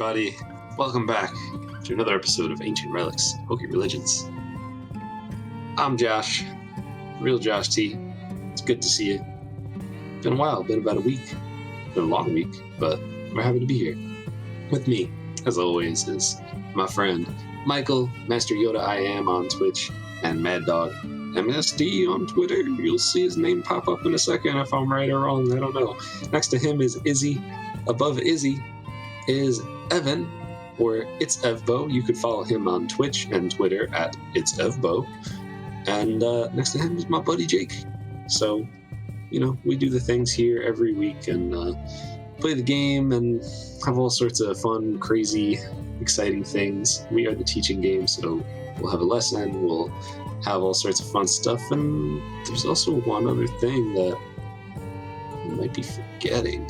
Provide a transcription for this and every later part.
everybody. Welcome back to another episode of Ancient Relics Hokey Religions. I'm Josh, therealjoshT. It's good to see you. Been a while, been about a week. Been a long week, but we're happy to be here. With me, as always, is my friend Michael, Master Yoda I Am on Twitch, and Maddogmsd on Twitter. You'll see his name pop up in a second if I'm right or wrong, I don't know. Next to him is Izzy. Above Izzy is Evan, or itsevbo. You could follow him on Twitch and Twitter at itsevbo. And next to him is my buddy Jake. So, we do the things here every week and play the game and have all sorts of fun, crazy, exciting things. We are the teaching game, so we'll have a lesson, we'll have all sorts of fun stuff, and there's also one other thing that I might be forgetting.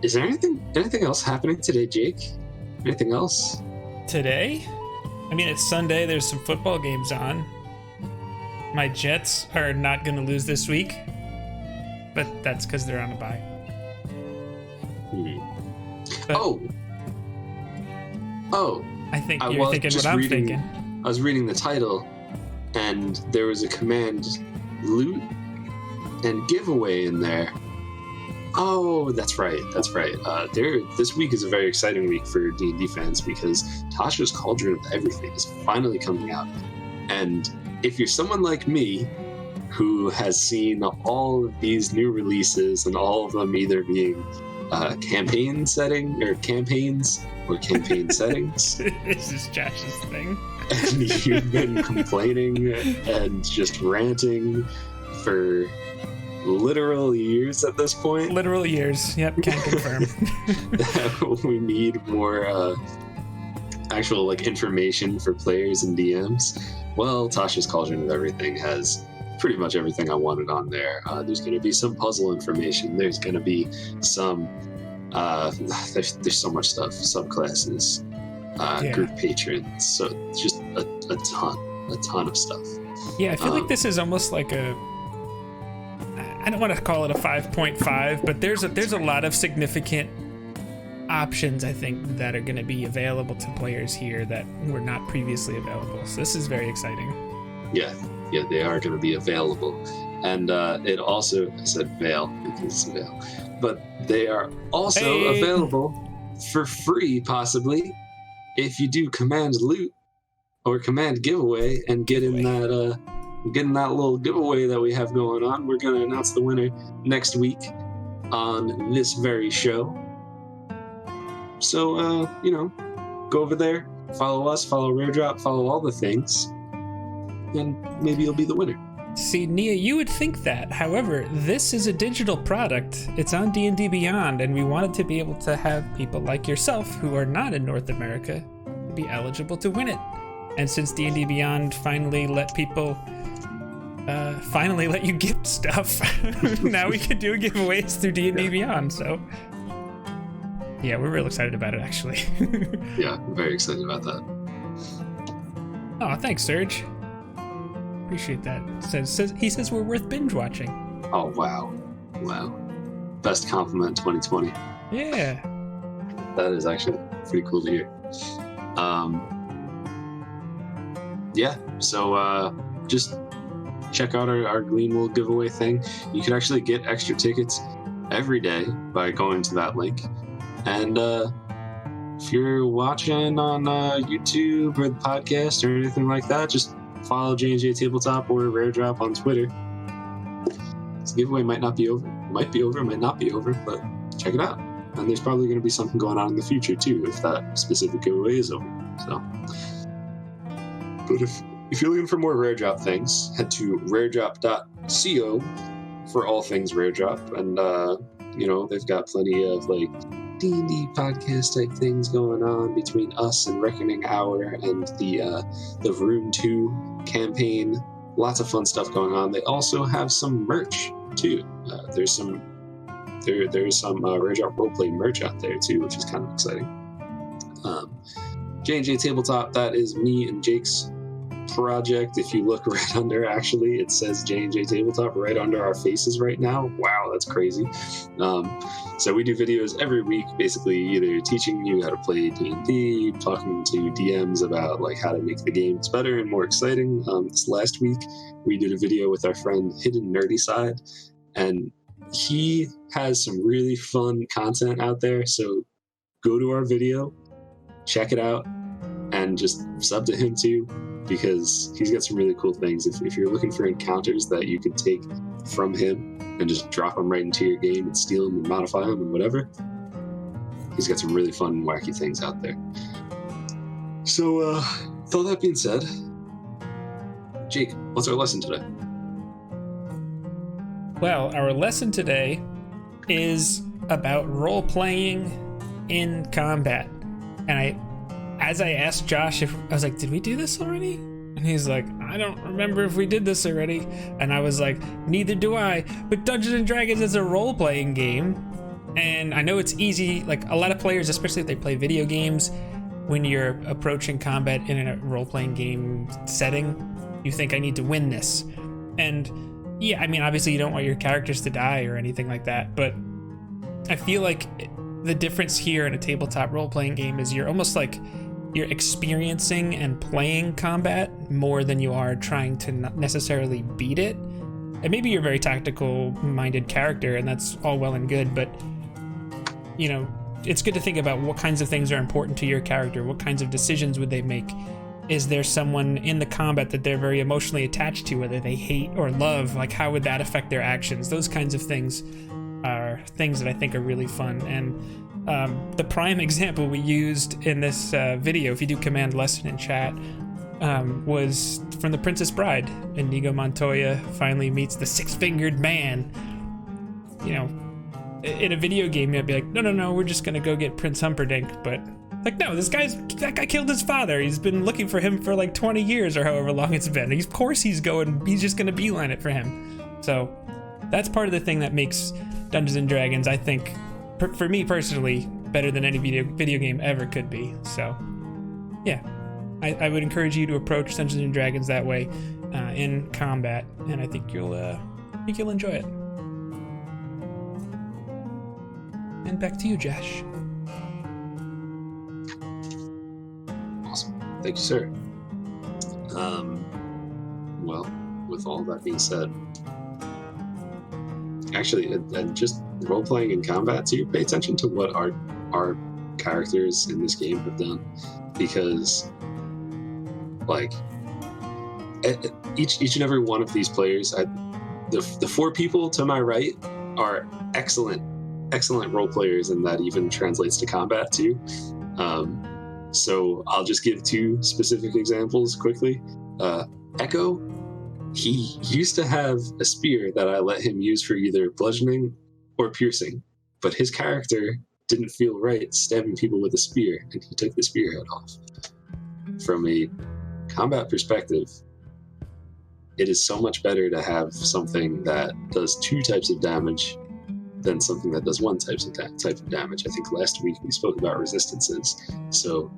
Is there anything else happening today, Jake? Anything else? Today? I mean, it's Sunday. There's some football games on. My Jets are not going to lose this week, but that's because they're on a bye. But I think you're thinking what I'm thinking. I was reading the title, and there was a command loot and giveaway in there. Oh, that's right. This week is a very exciting week for D&D fans because Tasha's Cauldron of Everything is finally coming out. And if you're someone like me, who has seen all of these new releases and all of them either being campaign settings or campaign settings. This is Josh's thing. And you've been complaining and just ranting for literal years at this point. Literal years. Yep, can confirm. That we need more actual information for players and DMs. Well, Tasha's Cauldron of Everything has pretty much everything I wanted on there. There's going to be some puzzle information. There's going to be some there's so much stuff. Subclasses, group patrons. So just a ton of stuff. Yeah, I feel like this is almost like I don't want to call it a 5.5, but there's a lot of significant options, I think, that are going to be available to players here that were not previously available. So this is very exciting. Yeah, they are going to be available. And it also, I said veil because it's veil, but they are also available for free, possibly, if you do command loot or command giveaway and get in that little giveaway that we have going on. We're going to announce the winner next week on this very show. So, go over there, follow us, follow Rare Drop, follow all the things, and maybe you'll be the winner. See, Nia, you would think that. However, this is a digital product. It's on D&D Beyond, and we wanted to be able to have people like yourself who are not in North America be eligible to win it. And since D&D Beyond finally let people let you gift stuff, now we can do giveaways through D&D Beyond. So yeah, we're real excited about it, actually. Yeah, I'm very excited about that. Oh, thanks, Serge. Appreciate that. He says we're worth binge watching. Oh, wow. Best compliment 2020. Yeah. That is actually pretty cool to hear. So just check out our Greenwood giveaway thing. You can actually get extra tickets every day by going to that link. And if you're watching on YouTube or the podcast or anything like that, just follow JnJtabletop or Rare Drop on Twitter. This giveaway might not be over. It might be over, it might not be over, but check it out. And there's probably going to be something going on in the future too if that specific giveaway is over. So, but if you're looking for more Rare Drop things, head to raredrop.co for all things Rare Drop. And, they've got plenty of D&D podcast type things going on between us and Reckoning Hour and the Room 2 campaign. Lots of fun stuff going on. They also have some merch too. There's some Rare Drop roleplay merch out there too, which is kind of exciting. JnJtabletop, that is me and Jake's project. If you look right under, actually, it says JnJtabletop right under our faces right now. Wow, that's crazy. So we do videos every week, basically either teaching you how to play D&D, talking to DMs about like how to make the games better and more exciting. This last week, we did a video with our friend Hidden Nerdy Side, and he has some really fun content out there. So go to our video, check it out, and just sub to him too, because he's got some really cool things. If you're looking for encounters that you can take from him and just drop them right into your game and steal them and modify them and whatever, he's got some really fun and wacky things out there. So, with all that being said, Jake, what's our lesson today? Well, our lesson today is about role-playing in combat. And as I asked Josh, I was like, did we do this already? And he's like, I don't remember if we did this already. And I was like, neither do I. But Dungeons and Dragons is a role-playing game. And I know it's easy, like a lot of players, especially if they play video games, when you're approaching combat in a role-playing game setting, you think, I need to win this. And yeah, I mean, obviously you don't want your characters to die or anything like that, but I feel like the difference here in a tabletop role-playing game is you're almost like you're experiencing and playing combat more than you are trying to not necessarily beat it. And maybe you're a very tactical-minded character, and that's all well and good, but you know, it's good to think about what kinds of things are important to your character. What kinds of decisions would they make? Is there someone in the combat that they're very emotionally attached to, whether they hate or love? Like, how would that affect their actions? Those kinds of things are things that I think are really fun. And the prime example we used in this video, if you do command lesson in chat, was from The Princess Bride. Inigo Montoya finally meets the six-fingered man. You know, in a video game, you'd be like, no, we're just gonna go get Prince Humperdinck, but like, no, that guy killed his father. He's been looking for him for like 20 years or however long it's been. Of course he's just gonna beeline it for him. So that's part of the thing that makes Dungeons and Dragons, I think, for me personally, better than any video game ever could be. So yeah, I would encourage you to approach Dungeons and Dragons that way in combat, and I think you'll enjoy it. And back to you, Josh. Awesome. Thank you, sir. Well, with all that being said, actually, and just role-playing in combat too, pay attention to what our characters in this game have done, because like each and every one of these players, the four people to my right are excellent role players, and that even translates to combat too. So I'll just give two specific examples quickly. Echo, he used to have a spear that I let him use for either bludgeoning or piercing, but his character didn't feel right stabbing people with a spear, and he took the spearhead off. From a combat perspective, it is so much better to have something that does two types of damage than something that does one type of damage. I think last week we spoke about resistances. So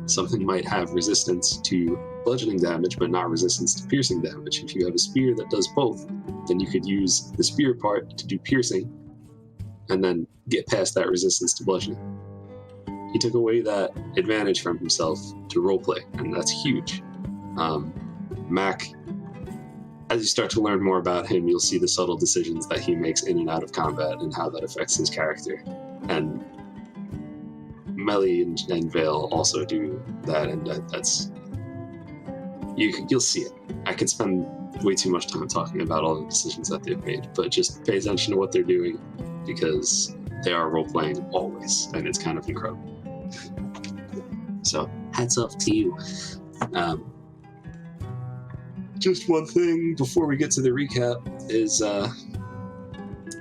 something might have resistance to bludgeoning damage, but not resistance to piercing damage. If you have a spear that does both, then you could use the spear part to do piercing, and then get past that resistance to bludgeoning. He took away that advantage from himself to roleplay, and that's huge. Mac, as you start to learn more about him, you'll see the subtle decisions that he makes in and out of combat and how that affects his character. And Melly and Vale also do that, and that's you'll see it. I could spend way too much time talking about all the decisions that they've made, but just pay attention to what they're doing, because they are role-playing always, and it's kind of incredible. So hats off to you. Just one thing before we get to the recap is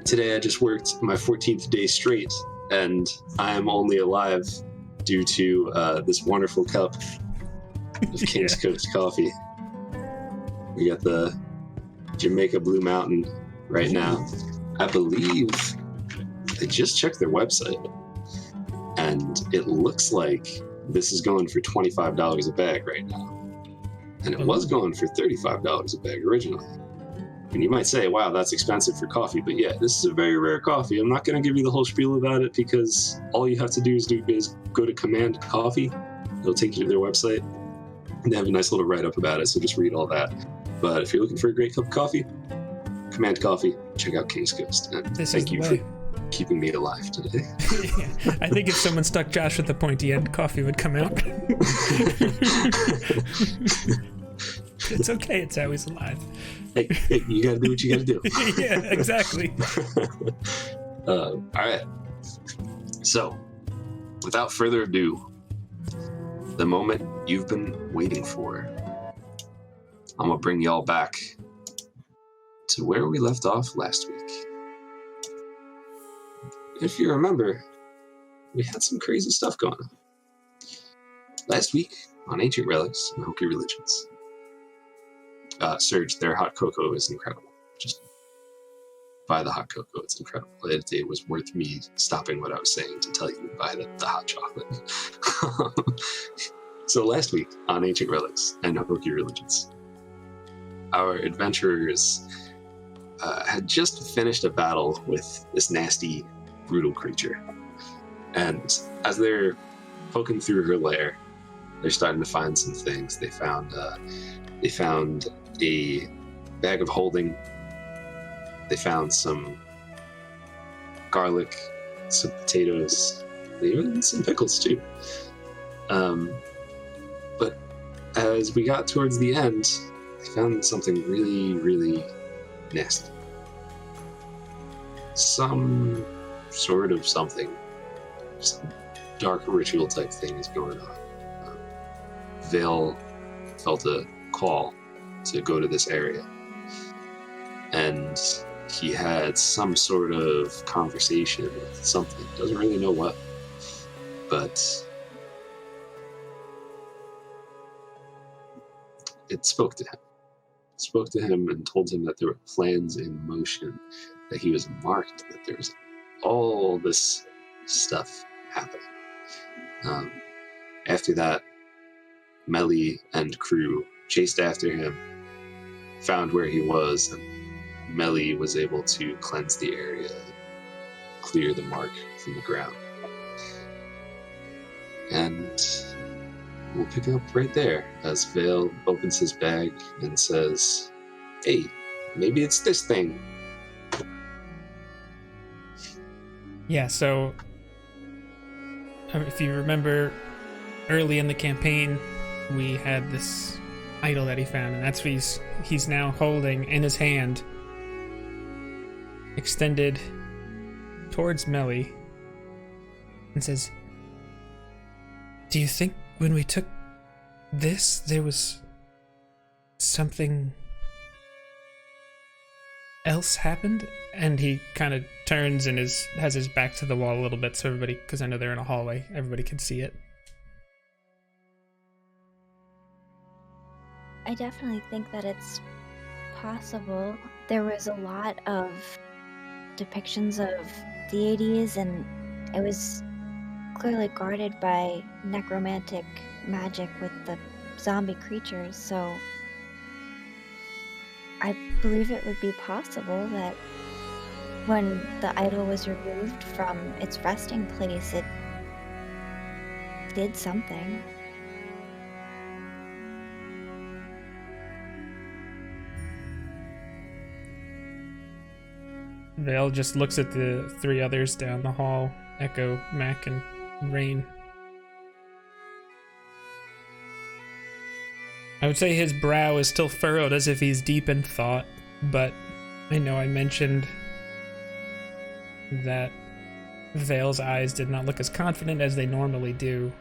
today I just worked my 14th day straight, and I am only alive due to this wonderful cup of King's Coast coffee. We got the Jamaica Blue Mountain right now. I believe I just checked their website, and it looks like this is going for $25 a bag right now. and it was going for $35 a bag originally. And you might say, wow, that's expensive for coffee, but yeah, this is a very rare coffee. I'm not going to give you the whole spiel about it because all you have to do is go to Command Coffee. It'll take you to their website, and they have a nice little write-up about it, so just read all that. But if you're looking for a great cup of coffee, Command Coffee, check out King's Coast. And thank you for keeping me alive today. Yeah, I think if someone stuck Josh with the pointy end, coffee would come out. It's okay, it's how he's alive. Hey, you gotta do what you gotta do. Yeah, exactly. All right. So, without further ado, the moment you've been waiting for, I'm gonna bring y'all back to where we left off last week. If you remember, we had some crazy stuff going on. Last week, on Ancient Relics and Hokey Religions, Surge, their hot cocoa is incredible. Just buy the hot cocoa, it's incredible. It was worth me stopping what I was saying to tell you to buy the hot chocolate. So last week, on Ancient Relics and Hokey Religions, our adventurers had just finished a battle with this nasty, brutal creature. And as they're poking through her lair, they're starting to find some things. They found a bag of holding. They found some garlic, some potatoes, even some pickles too. But as we got towards the end, they found something really, really nasty. Some sort of something. Some dark ritual type thing is going on. Vale felt a call to go to this area. And he had some sort of conversation with something. Doesn't really know what. But it spoke to him. It spoke to him and told him that there were plans in motion, that he was marked, that there was all this stuff happening. After that, Melly and crew chased after him, found where he was, and Melly was able to cleanse the area, clear the mark from the ground. And we'll pick up right there as Vale opens his bag and says, hey, maybe it's this thing. Yeah, so if you remember early in the campaign, we had this idol that he found, and that's what he's now holding in his hand, extended towards Melly, and says, do you think when we took this, there was something else happened? And he kind of turns and has his back to the wall a little bit, so everybody, because I know they're in a hallway, everybody can see it. I definitely think that it's possible. There was a lot of depictions of deities, and it was clearly guarded by necromantic magic with the zombie creatures, so I believe it would be possible that when the idol was removed from its resting place, it did something. Vale just looks at the three others down the hall, Echo, Mac, and Rain. I would say his brow is still furrowed as if he's deep in thought, but I know I mentioned that Vale's eyes did not look as confident as they normally do,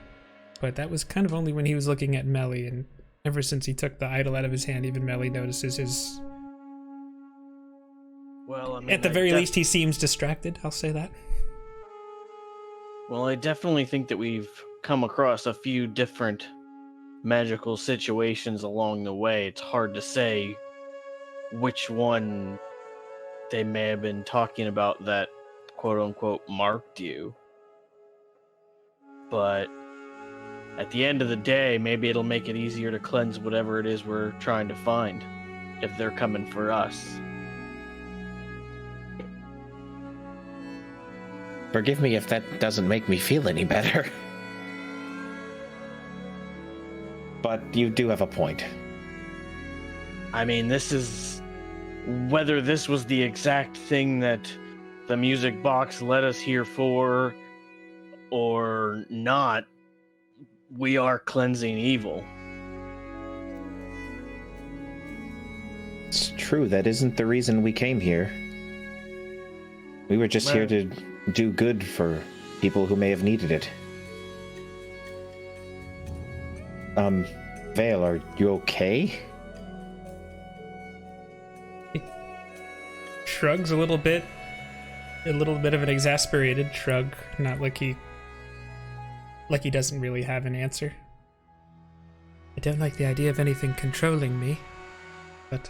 but that was kind of only when he was looking at Melly, and ever since he took the idol out of his hand, even Melly notices his... Well, I mean, at the very least, he seems distracted, I'll say that. Well, I definitely think that we've come across a few different magical situations along the way. It's hard to say which one they may have been talking about that quote-unquote marked you. But at the end of the day, maybe it'll make it easier to cleanse whatever it is we're trying to find, if they're coming for us. Forgive me if that doesn't make me feel any better. But you do have a point. I mean, this is... Whether this was the exact thing that the music box led us here for or not, we are cleansing evil. It's true, that isn't the reason we came here. We were just here to do good for people who may have needed it. Vale, are you okay? Shrugs a little bit of an exasperated shrug, not like he doesn't really have an answer. I don't like the idea of anything controlling me, but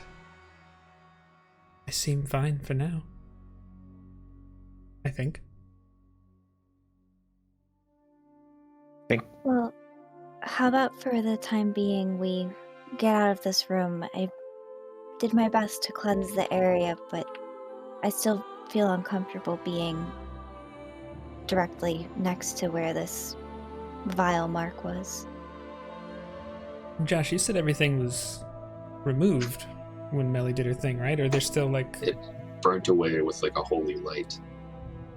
I seem fine for now. I think. Well, how about for the time being we get out of this room? I did my best to cleanse the area, but I still feel uncomfortable being directly next to where this vile mark was. Josh, you said everything was removed when Melly did her thing, right? Or there's still like... It burnt away with like a holy light.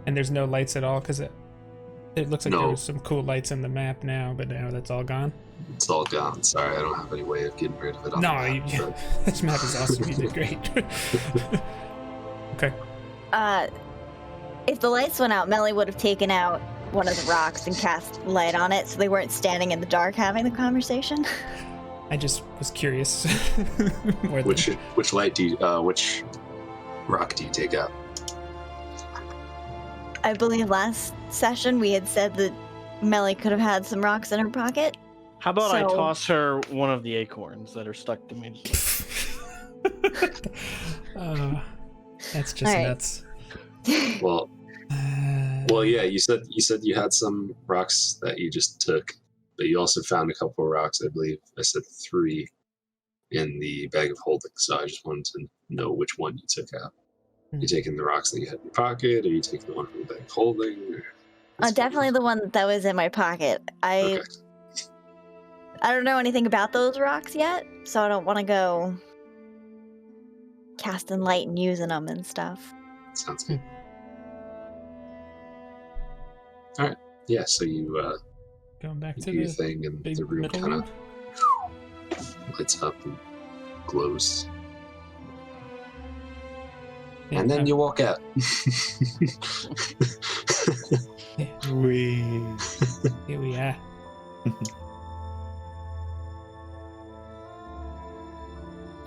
And there's no lights at all, because it looks like No. there was some cool lights in the map now, but now that's all gone. It's all gone. Sorry, I don't have any way of getting rid of it. On No, the map, but- this map is awesome. You did great. Okay. If the lights went out, Melly would have taken out one of the rocks and cast light on it so they weren't standing in the dark having the conversation. I just was curious. More than- Which light do you, which rock do you take out? I believe last session we had said that Melly could have had some rocks in her pocket. How about I So- toss her one of the acorns that are stuck to me? That's just All right. nuts. Well, yeah. You said you had some rocks that you just took, but you also found a couple of rocks. I believe I said 3 in the bag of holding. So I just wanted to know which one you took out. You taking the rocks that you had in your pocket, or you taking the one from the bag of holding? Definitely the one that was in my pocket. Okay. I don't know anything about those rocks yet, so I don't want to go casting light and using them and stuff. Sounds good. All right. Yeah. So you Going back you to do your the thing, and big the room middle kind room? of lights up and glows. Yeah, And then you walk out. Here we are.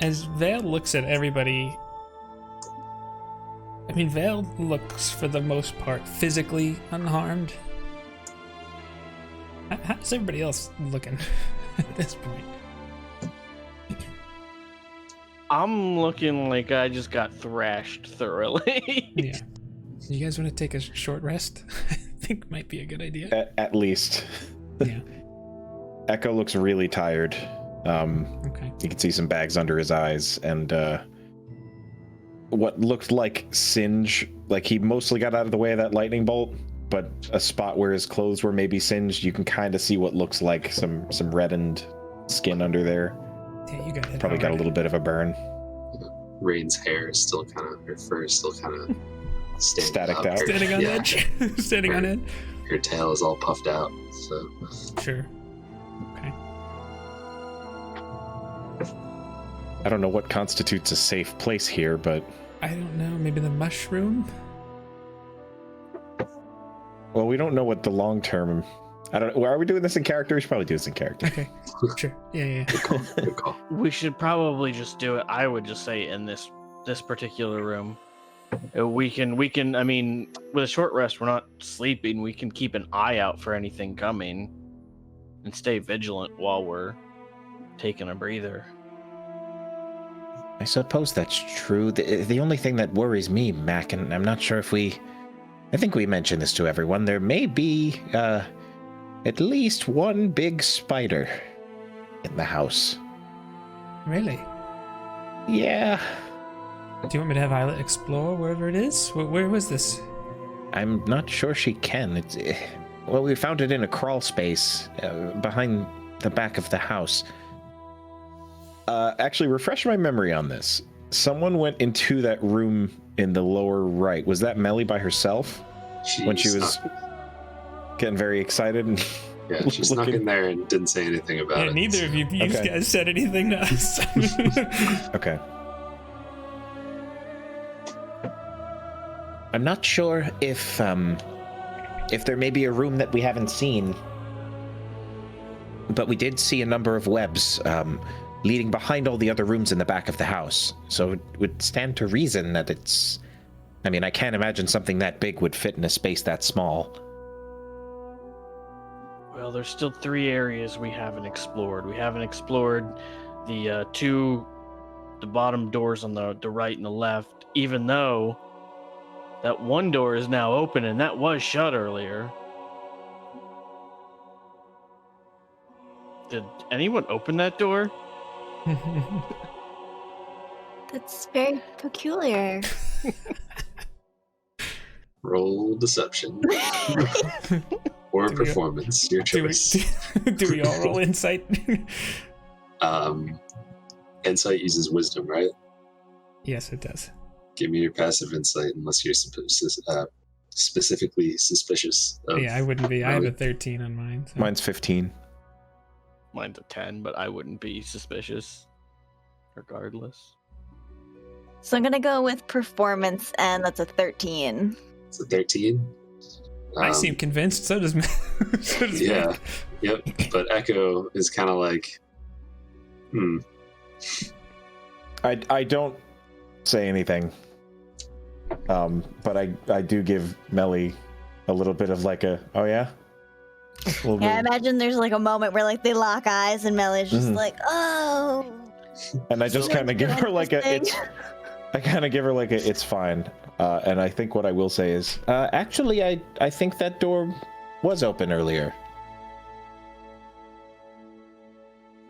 As Vale looks at everybody, I mean, Vale looks for the most part physically unharmed. How's everybody else looking at this point? I'm looking like I just got thrashed thoroughly. Yeah. You guys want to take a short rest? I think might be a good idea. At least. Yeah. Echo looks really tired. Okay. You can see some bags under his eyes, and what looked like singe, like he mostly got out of the way of that lightning bolt, but a spot where his clothes were maybe singed, you can kind of see what looks like some reddened skin under there. Yeah, you got it. Probably got a already. little bit of a burn. Rain's hair is still kind of, her fur is still kind of Staticked up. out. Standing on Yeah, edge. Standing on edge. Her tail is all puffed out. So Sure. Okay. I don't know what constitutes a safe place here, but I don't know. Maybe the mushroom? well, we don't know what the long term. I don't know. Are we doing this in character? We should probably do this in character. Okay. Sure. Yeah. good call. We should probably just do it. I would just say in this particular room. We can. I mean, with a short rest, we're not sleeping. We can keep an eye out for anything coming, and stay vigilant while we're taking a breather. I suppose that's true. The only thing that worries me, Mac, and I'm not sure if I think we mentioned this to everyone, there may be at least one big spider in the house. Really? Yeah. Do you want me to have Isla explore wherever it is? Where was this? I'm not sure she can. Well, we found it in a crawl space behind the back of the house. Actually, refresh my memory on this. Someone went into that room in the lower right. Was that Melly by herself? When she was getting very excited? And yeah, she snuck in there and didn't say anything about it. Neither of you guys said anything to us. Okay. I'm not sure if there may be a room that we haven't seen, but we did see a number of webs leading behind all the other rooms in the back of the house. So it would stand to reason that it's... I mean, I can't imagine something that big would fit in a space that small. Well, there's still 3 areas we haven't explored. We haven't explored the the bottom doors on the right and the left, even though that one door is now open and that was shut earlier. Did anyone open that door? That's very peculiar. Roll deception. Or performance, your choice. Do we all roll insight? Insight uses wisdom, right? Yes, it does. Give me your passive insight unless you're specifically suspicious of... Yeah, I wouldn't be. I have a 13 on mine. So. Mine's 15. Mine's a 10, but I wouldn't be suspicious regardless. So I'm gonna go with performance, and that's a 13. It's a 13? I seem convinced, so does yeah, Mike. Yep, but Echo is kind of like, I don't say anything, but I do give Melly a little bit of like a, oh yeah? Yeah, I imagine there's like a moment where like they lock eyes and Melly's just like, oh. And I just kind of give her like it's fine. And I think what I will say is, actually, I think that door was open earlier.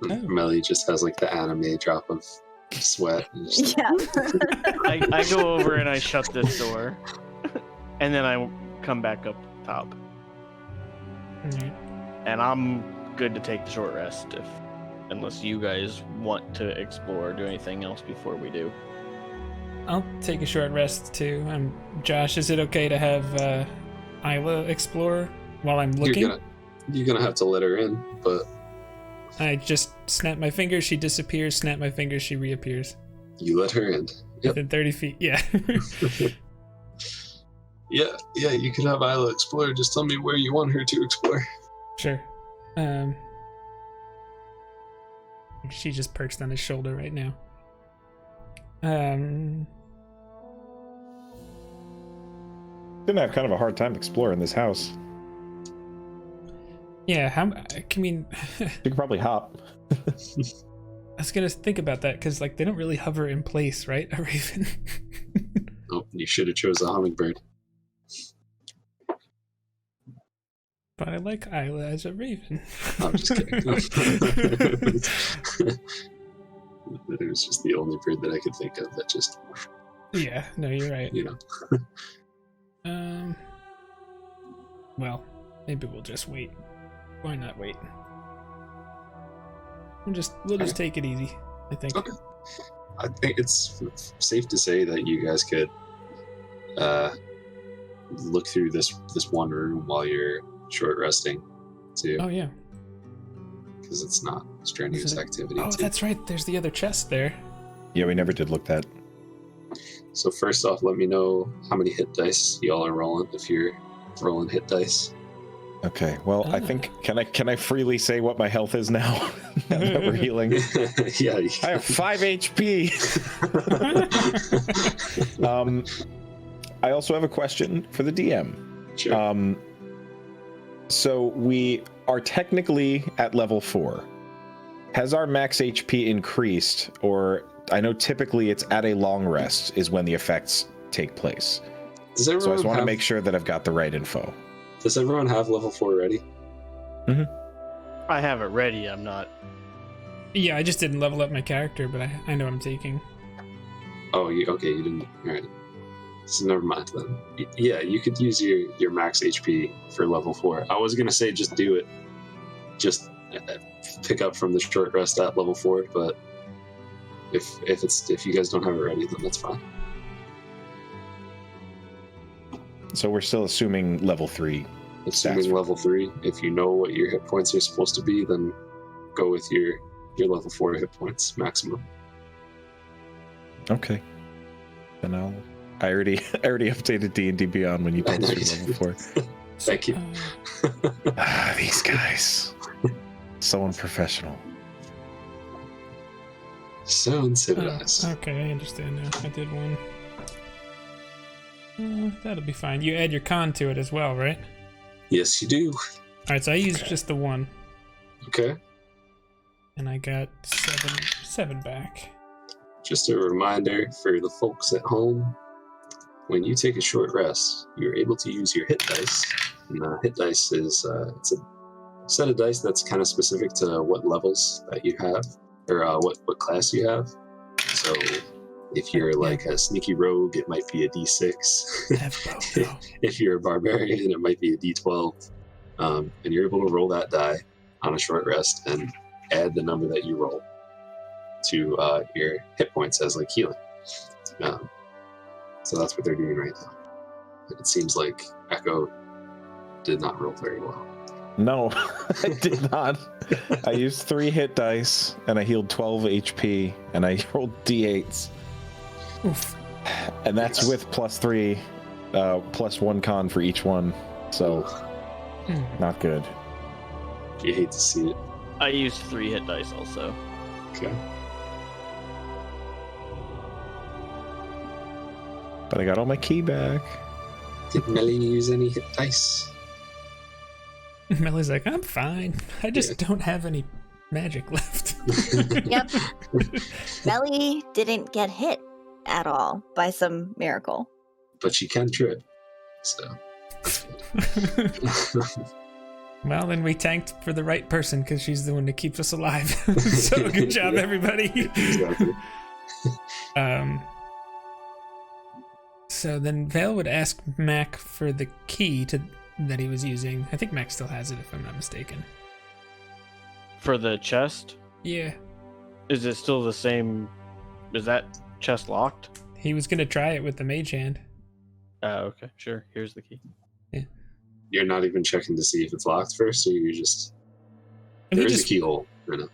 Melly just has like the anime drop of sweat. And just... Yeah. I go over and I shut this door, and then I come back up top. And I'm good to take the short rest unless you guys want to explore or do anything else before we do. I'll take a short rest too. Josh, is it okay to have Isla explore while I'm looking? You're gonna have to let her in, but I just snap my fingers, she disappears. Snap my fingers, she reappears. You let her in. Yep. Within 30 feet. Yeah. Yeah. You can have Isla explore. Just tell me where you want her to explore. Sure. She just perched on his shoulder right now. Didn't have kind of a hard time exploring this house. Yeah, I mean... You could probably hop. I was gonna think about that, because like they don't really hover in place, right? A raven. Oh, you should have chose a hummingbird. But I like Isla as a raven. I'm just kidding. It was just the only bird that I could think of that just... Yeah, no, you're right. You know. Well, maybe we'll just wait. Why not wait? We'll just take it easy, I think. Okay. I think it's safe to say that you guys could look through this one room while you're short resting too. Oh yeah. Because it's not strenuous activity. Oh, that's right. There's the other chest there. Yeah, we never did look that. So first off, let me know how many hit dice y'all are rolling if you're rolling hit dice. Okay, well, I think can I freely say what my health is now? Now that we're healing. Yeah. I have 5 HP. I also have a question for the DM. Sure. So we are technically at level 4. Has our max HP increased, or I know typically it's at a long rest is when the effects take place. So I just want to make sure that I've got the right info. Does everyone have level 4 ready? I have it ready. I'm not. Yeah, I just didn't level up my character, but I know I'm taking. Oh, okay, you didn't. All right. So never mind then. Yeah, you could use your max HP for level 4. I was gonna say just do it. Just pick up from the short rest at level 4, but if you guys don't have it ready, then that's fine. So we're still assuming level 3. Assuming level 3. If you know what your hit points are supposed to be, then go with your level 4 hit points maximum. Okay. Then I already updated D&D Beyond when you told us your level 4. Thank you. These guys. So unprofessional. So uncivilized. Okay, I understand now. I did one. That'll be fine. You add your con to it as well, right? Yes, you do. Alright, so I used just the 1. Okay. And I got 7 back. Just a reminder for the folks at home, when you take a short rest, you're able to use your hit dice. And hit dice is it's a set of dice that's kind of specific to what levels that you have, or what class you have. So if you're like a sneaky rogue, it might be a D6. If you're a barbarian, it might be a D12. And you're able to roll that die on a short rest and add the number that you roll to your hit points as like healing. So that's what they're doing right now. It seems like Echo did not roll very well. No, I did not. I used 3 hit dice and I healed 12 HP and I rolled D8s. Oof. And that's with +3, +1 con for each one. So, not good. You hate to see it. I used 3 hit dice also. Okay. But I got all my key back. Did Melly use any hit dice? Melly's like, I'm fine. I just don't have any magic left. Yep. Melly didn't get hit at all by some miracle. But she can trip. So. Well, then we tanked for the right person because she's the one that keeps us alive. So good job, everybody. Exactly. So then Vale would ask Mac for the key that he was using. I think Mac still has it, if I'm not mistaken. For the chest? Yeah. Is it still the same? Is that chest locked? He was going to try it with the mage hand. Oh, okay. Sure. Here's the key. Yeah. You're not even checking to see if it's locked first, or you're just... There's a keyhole right now.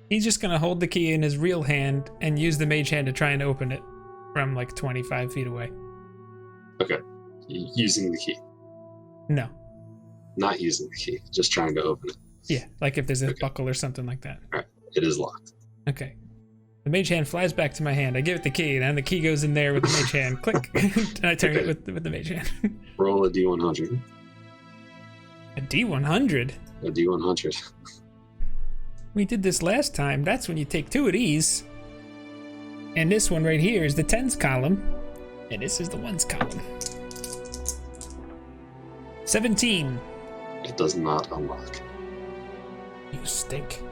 He's just going to hold the key in his real hand and use the mage hand to try and open it from like 25 feet away. Okay. Using the key. No. Not using the key. Just trying to open it. Yeah, like if there's a buckle or something like that. All right. It is locked. Okay. The mage hand flies back to my hand. I give it the key, and then the key goes in there with the mage hand. Click. And I turn it with the mage hand. Roll a D100. A D100? A D100. We did this last time. That's when you take 2 of these. And this one right here is the 10s column. And this is the 1s column. 17. It does not unlock. You stink.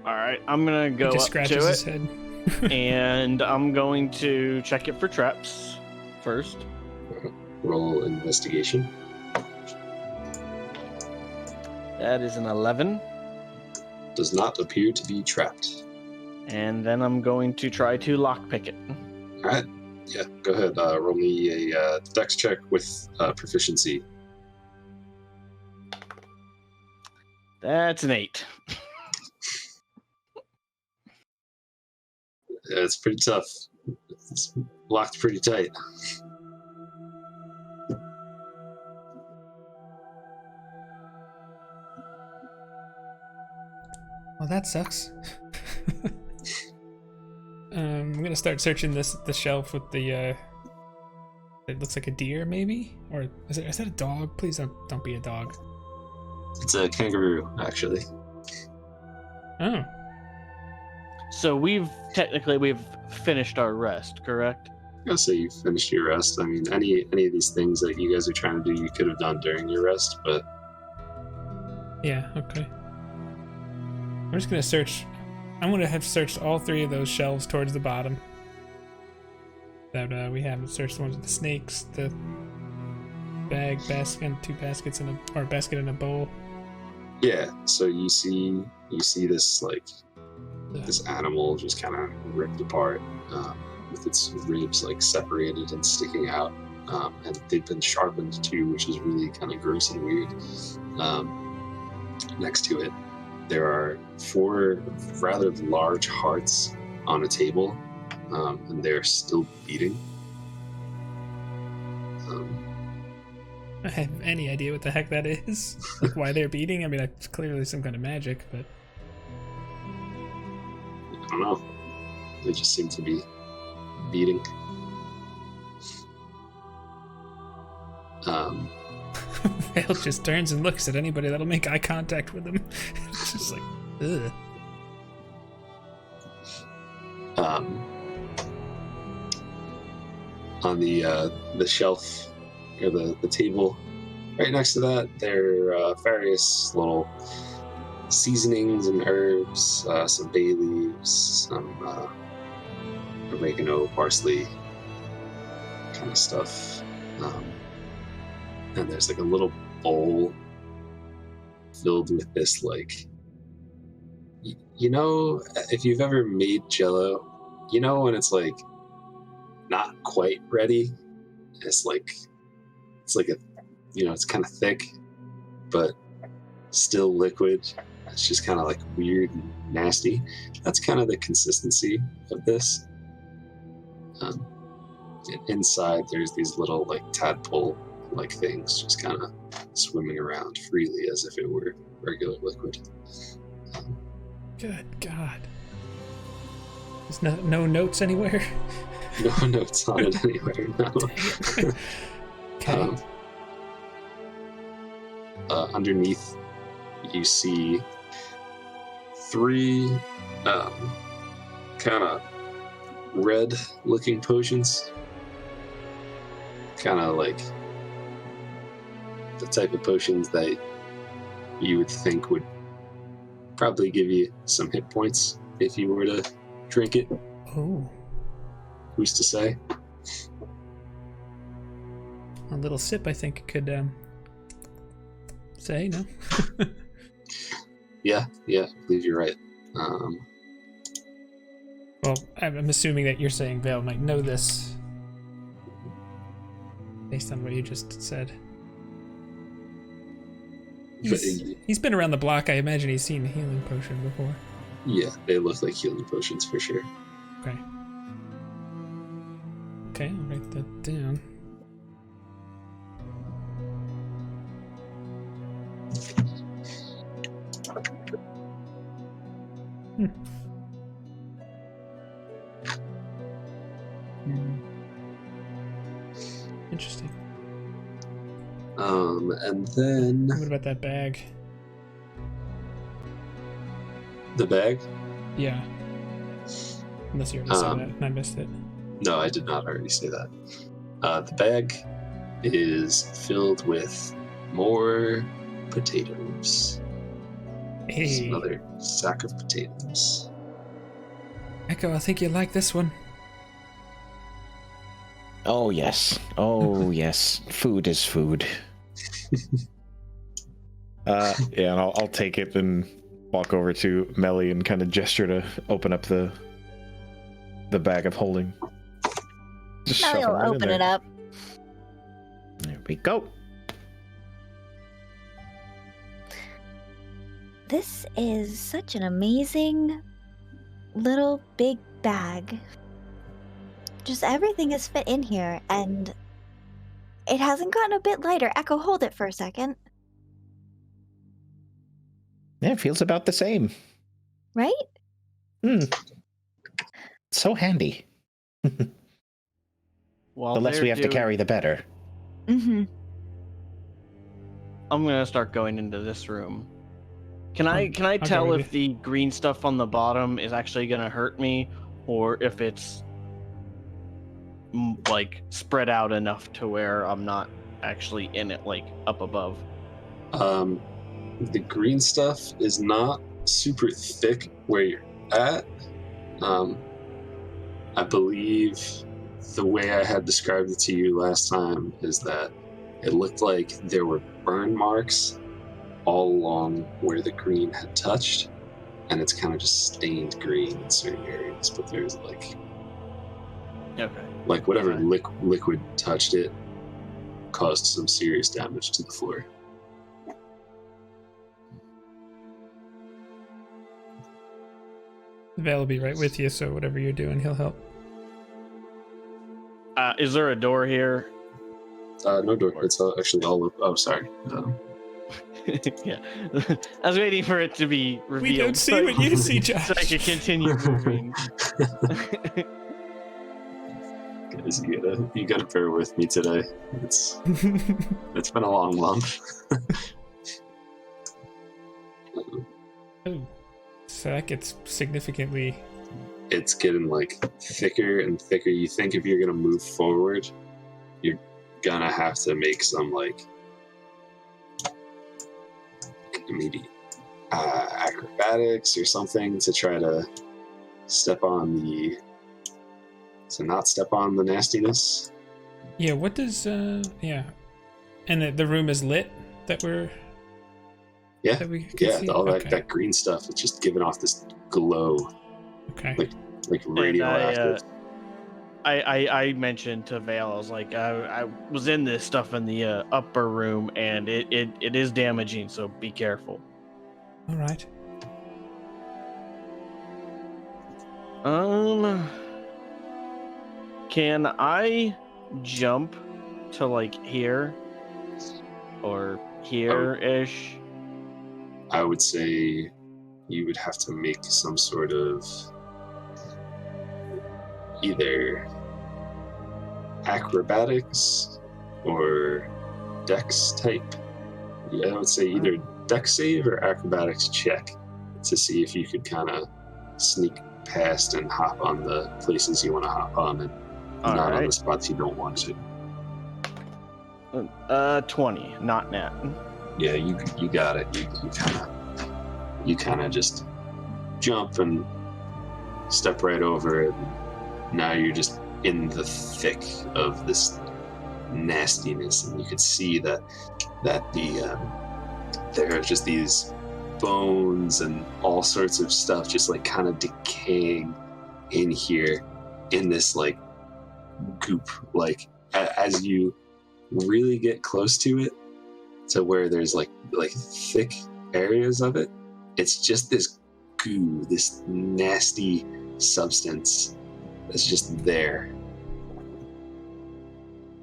All right, I'm gonna go He just up scratches to his it, head. and I'm going to check it for traps first. Roll investigation. That is an 11, Does not appear to be trapped. and then I'm going to try to lockpick it. All right. Yeah, go ahead. Roll me a dex check with proficiency. That's an 8. It's pretty tough. It's locked pretty tight. Well, that sucks. I'm gonna start searching the shelf with the it looks like a deer, maybe, or is that a dog? Please don't be a dog. It's a kangaroo, actually. So we've finished our rest, correct? I'll say you finished your rest. I mean, any of these things that you guys are trying to do, you could have done during your rest, but Yeah, okay. I'm just gonna search. I'm gonna have searched all 3 of those shelves towards the bottom. That we haven't searched the ones with the snakes, the basket, 2 baskets or basket and a bowl. yeah. So you see this like this animal just kind of ripped apart, with its ribs like separated and sticking out, and they've been sharpened too, which is really kind of gross and weird. Next to it, there are 4 rather large hearts on a table, and they're still beating. I have any idea what the heck that is? Like why they're beating? I mean, it's clearly some kind of magic, but I don't know. They just seem to be beating. Vale just turns and looks at anybody that'll make eye contact with him. It's just like, ugh. On the shelf or the table right next to that, there are various little seasonings and herbs, some bay leaves, some oregano, parsley kind of stuff. And there's like a little bowl filled with this, like, you know, if you've ever made Jell-O, you know when it's like not quite ready, it's like a, you know, it's kind of thick, but still liquid. It's just kind of like weird and nasty. That's kind of the consistency of this. And inside, there's these little like tadpole-like things just kind of swimming around freely as if it were regular liquid. Good God. There's no notes anywhere? No notes on it anywhere, no. Okay. Underneath, you see 3 kind of red-looking potions. Kind of like the type of potions that you would think would probably give you some hit points if you were to drink it. Oh. Who's to say? A little sip, I think, could say, no? Yeah, I believe you're right. Well, I'm assuming that you're saying Vale might know this based on what you just said. He's been around the block. I imagine he's seen a healing potion before. Yeah, they look like healing potions for sure. Okay. Okay, I'll write that down. Interesting. And then What about that bag? the bag? Yeah. Unless you already said that and I missed it. No, I did not already say that. The bag is filled with more potatoes. Hey. Another sack of potatoes. Echo, I think you like this one. Oh yes. Oh yes. Food is food. Yeah, and I'll take it and walk over to Melly and kind of gesture to open up the bag of holding. Just Melly shove will right in open there. it up. There we go. This is such an amazing little big bag. Just everything is fit in here, and it hasn't gotten a bit lighter. Echo, hold it for a second. Yeah, it feels about the same. Right? So handy. While The less they're we have to doing- carry, the better. Mm-hmm. I'm gonna start going into this room. Can I I'll go tell with if the green stuff on the bottom is actually gonna hurt me, or if it's like spread out enough to where I'm not actually in it, like up above. The green stuff is not super thick where you're at. I believe the way I had described it to you last time is that it looked like there were burn marks all along where the green had touched, and it's kind of just stained green in certain areas, but there's like whatever liquid touched it caused some serious damage to the floor. Val will be right with you, so whatever you're doing, he'll help. Is there a door here? No door. It's actually all. Oh, sorry. Yeah, I was waiting for it to be revealed. We don't see what you see, Josh. So I could continue moving. Guys, you gotta bear with me today. It's been a long month. Oh, so that gets significantly. It's getting like thicker and thicker. You think if you're gonna move forward, you're gonna have to make some like maybe acrobatics or something to try to not step on the nastiness. Yeah, what does yeah, and the room is lit that we're that we can see? All that green stuff. It's just giving off this glow. Okay. Like radioactive. I mentioned to Vale, I was like, I was in this stuff in the upper room, and it is damaging, so be careful. All right. Can I jump to like here or here-ish? I would say you would have to make some sort of either acrobatics or dex type. Yeah, I would say either dex save or acrobatics check to see if you could kind of sneak past and hop on the places you want to hop on and not on the spots you don't want to. 20, not nat. Yeah, you got it. You kind of just jump and step right over it. Now you're just in the thick of this nastiness, and you can see that there are just these bones and all sorts of stuff just like kind of decaying in here in this like goop. Like as you really get close to it, to where there's like thick areas of it, it's just this goo, this nasty substance that's just there,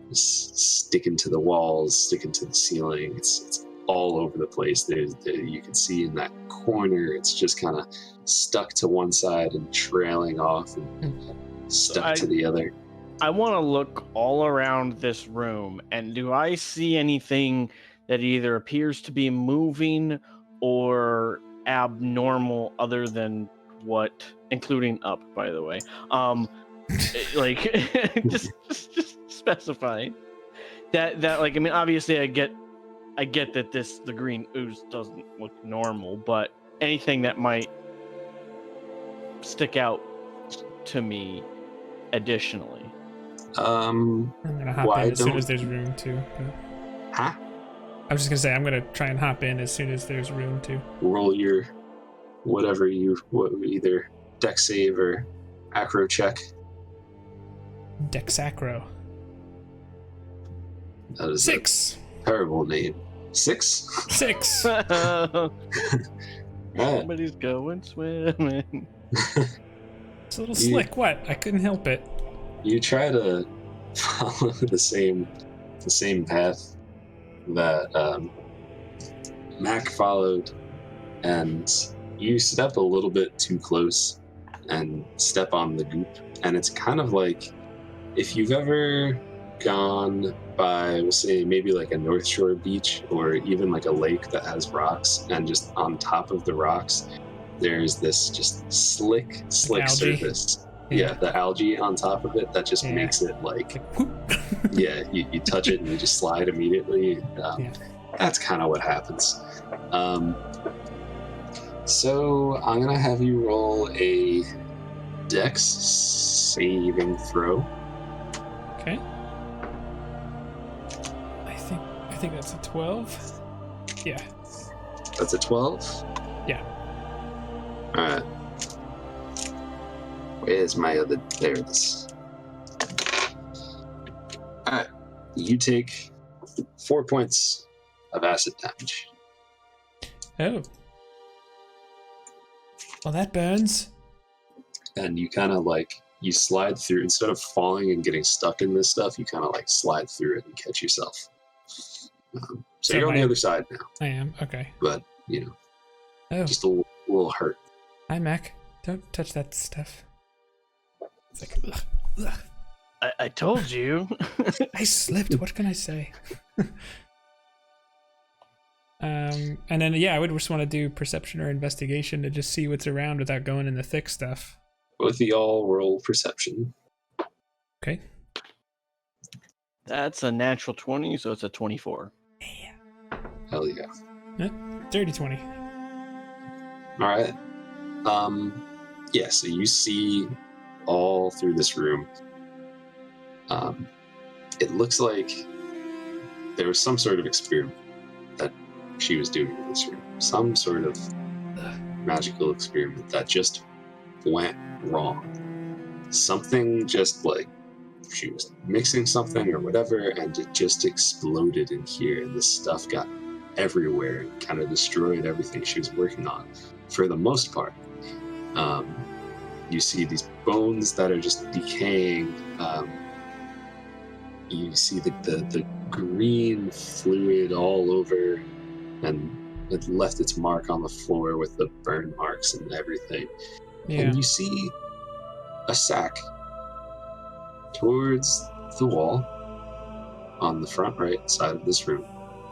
just sticking to the walls, sticking to the ceiling. It's all over the place. You can see in that corner, it's just kind of stuck to one side and trailing off and stuck to the other. I want to look all around this room, and do I see anything that either appears to be moving or abnormal other than what, including up, by the way, like just specifying that like, I mean, obviously I get that the green ooze doesn't look normal, but anything that might stick out to me additionally. I'm gonna hop in as soon as there's room to. Huh? I was just gonna say I'm gonna try and hop in as soon as there's room to. Roll your either dex save or acro check. Dex acro. That is 6. A terrible name. 6? 6. Somebody's going swimming. It's a little slick. What? I couldn't help it. You try to follow the same path that Mac followed, and you step a little bit too close and step on the goop. And it's kind of like if you've ever gone by, we'll say maybe like a North Shore beach or even like a lake that has rocks, and just on top of the rocks there's this just slick algae. surface. the algae on top of it that just Yeah. makes it like, whoop. yeah, you touch it and you just slide immediately. That's kind of what happens. So I'm gonna have you roll a Dex saving throw. Okay. I think that's a 12. Yeah. That's a 12? Yeah. Alright. Where's my other... There it is. Alright. You take 4 points of acid damage. Oh. Well, that burns. And you kind of like... You slide through... Instead of falling and getting stuck in this stuff, you kind of like slide through it and catch yourself. So you're on the other side now. I am. Okay. But, you know, Oh. just a little hurt. Hi, Mac. Don't touch that stuff. It's like, ugh, ugh. I told you. I slipped. What can I say? And then, yeah, I would just want to do perception or investigation to just see what's around without going in the thick stuff. Both of y'all roll perception. Okay. That's a natural 20, so it's a 24. Yeah. Hell yeah. Dirty 20. All right. Yeah, so you see all through this room. It looks like there was some sort of experiment that she was doing in this room. Some sort of magical experiment that just went wrong. Something just like she was mixing something or whatever, and it just exploded in here, and this stuff got everywhere and kind of destroyed everything she was working on for the most part. You see these bones that are just decaying. You see the green fluid all over, and it left its mark on the floor with the burn marks and everything. Yeah. And you see a sack towards the wall on the front right side of this room,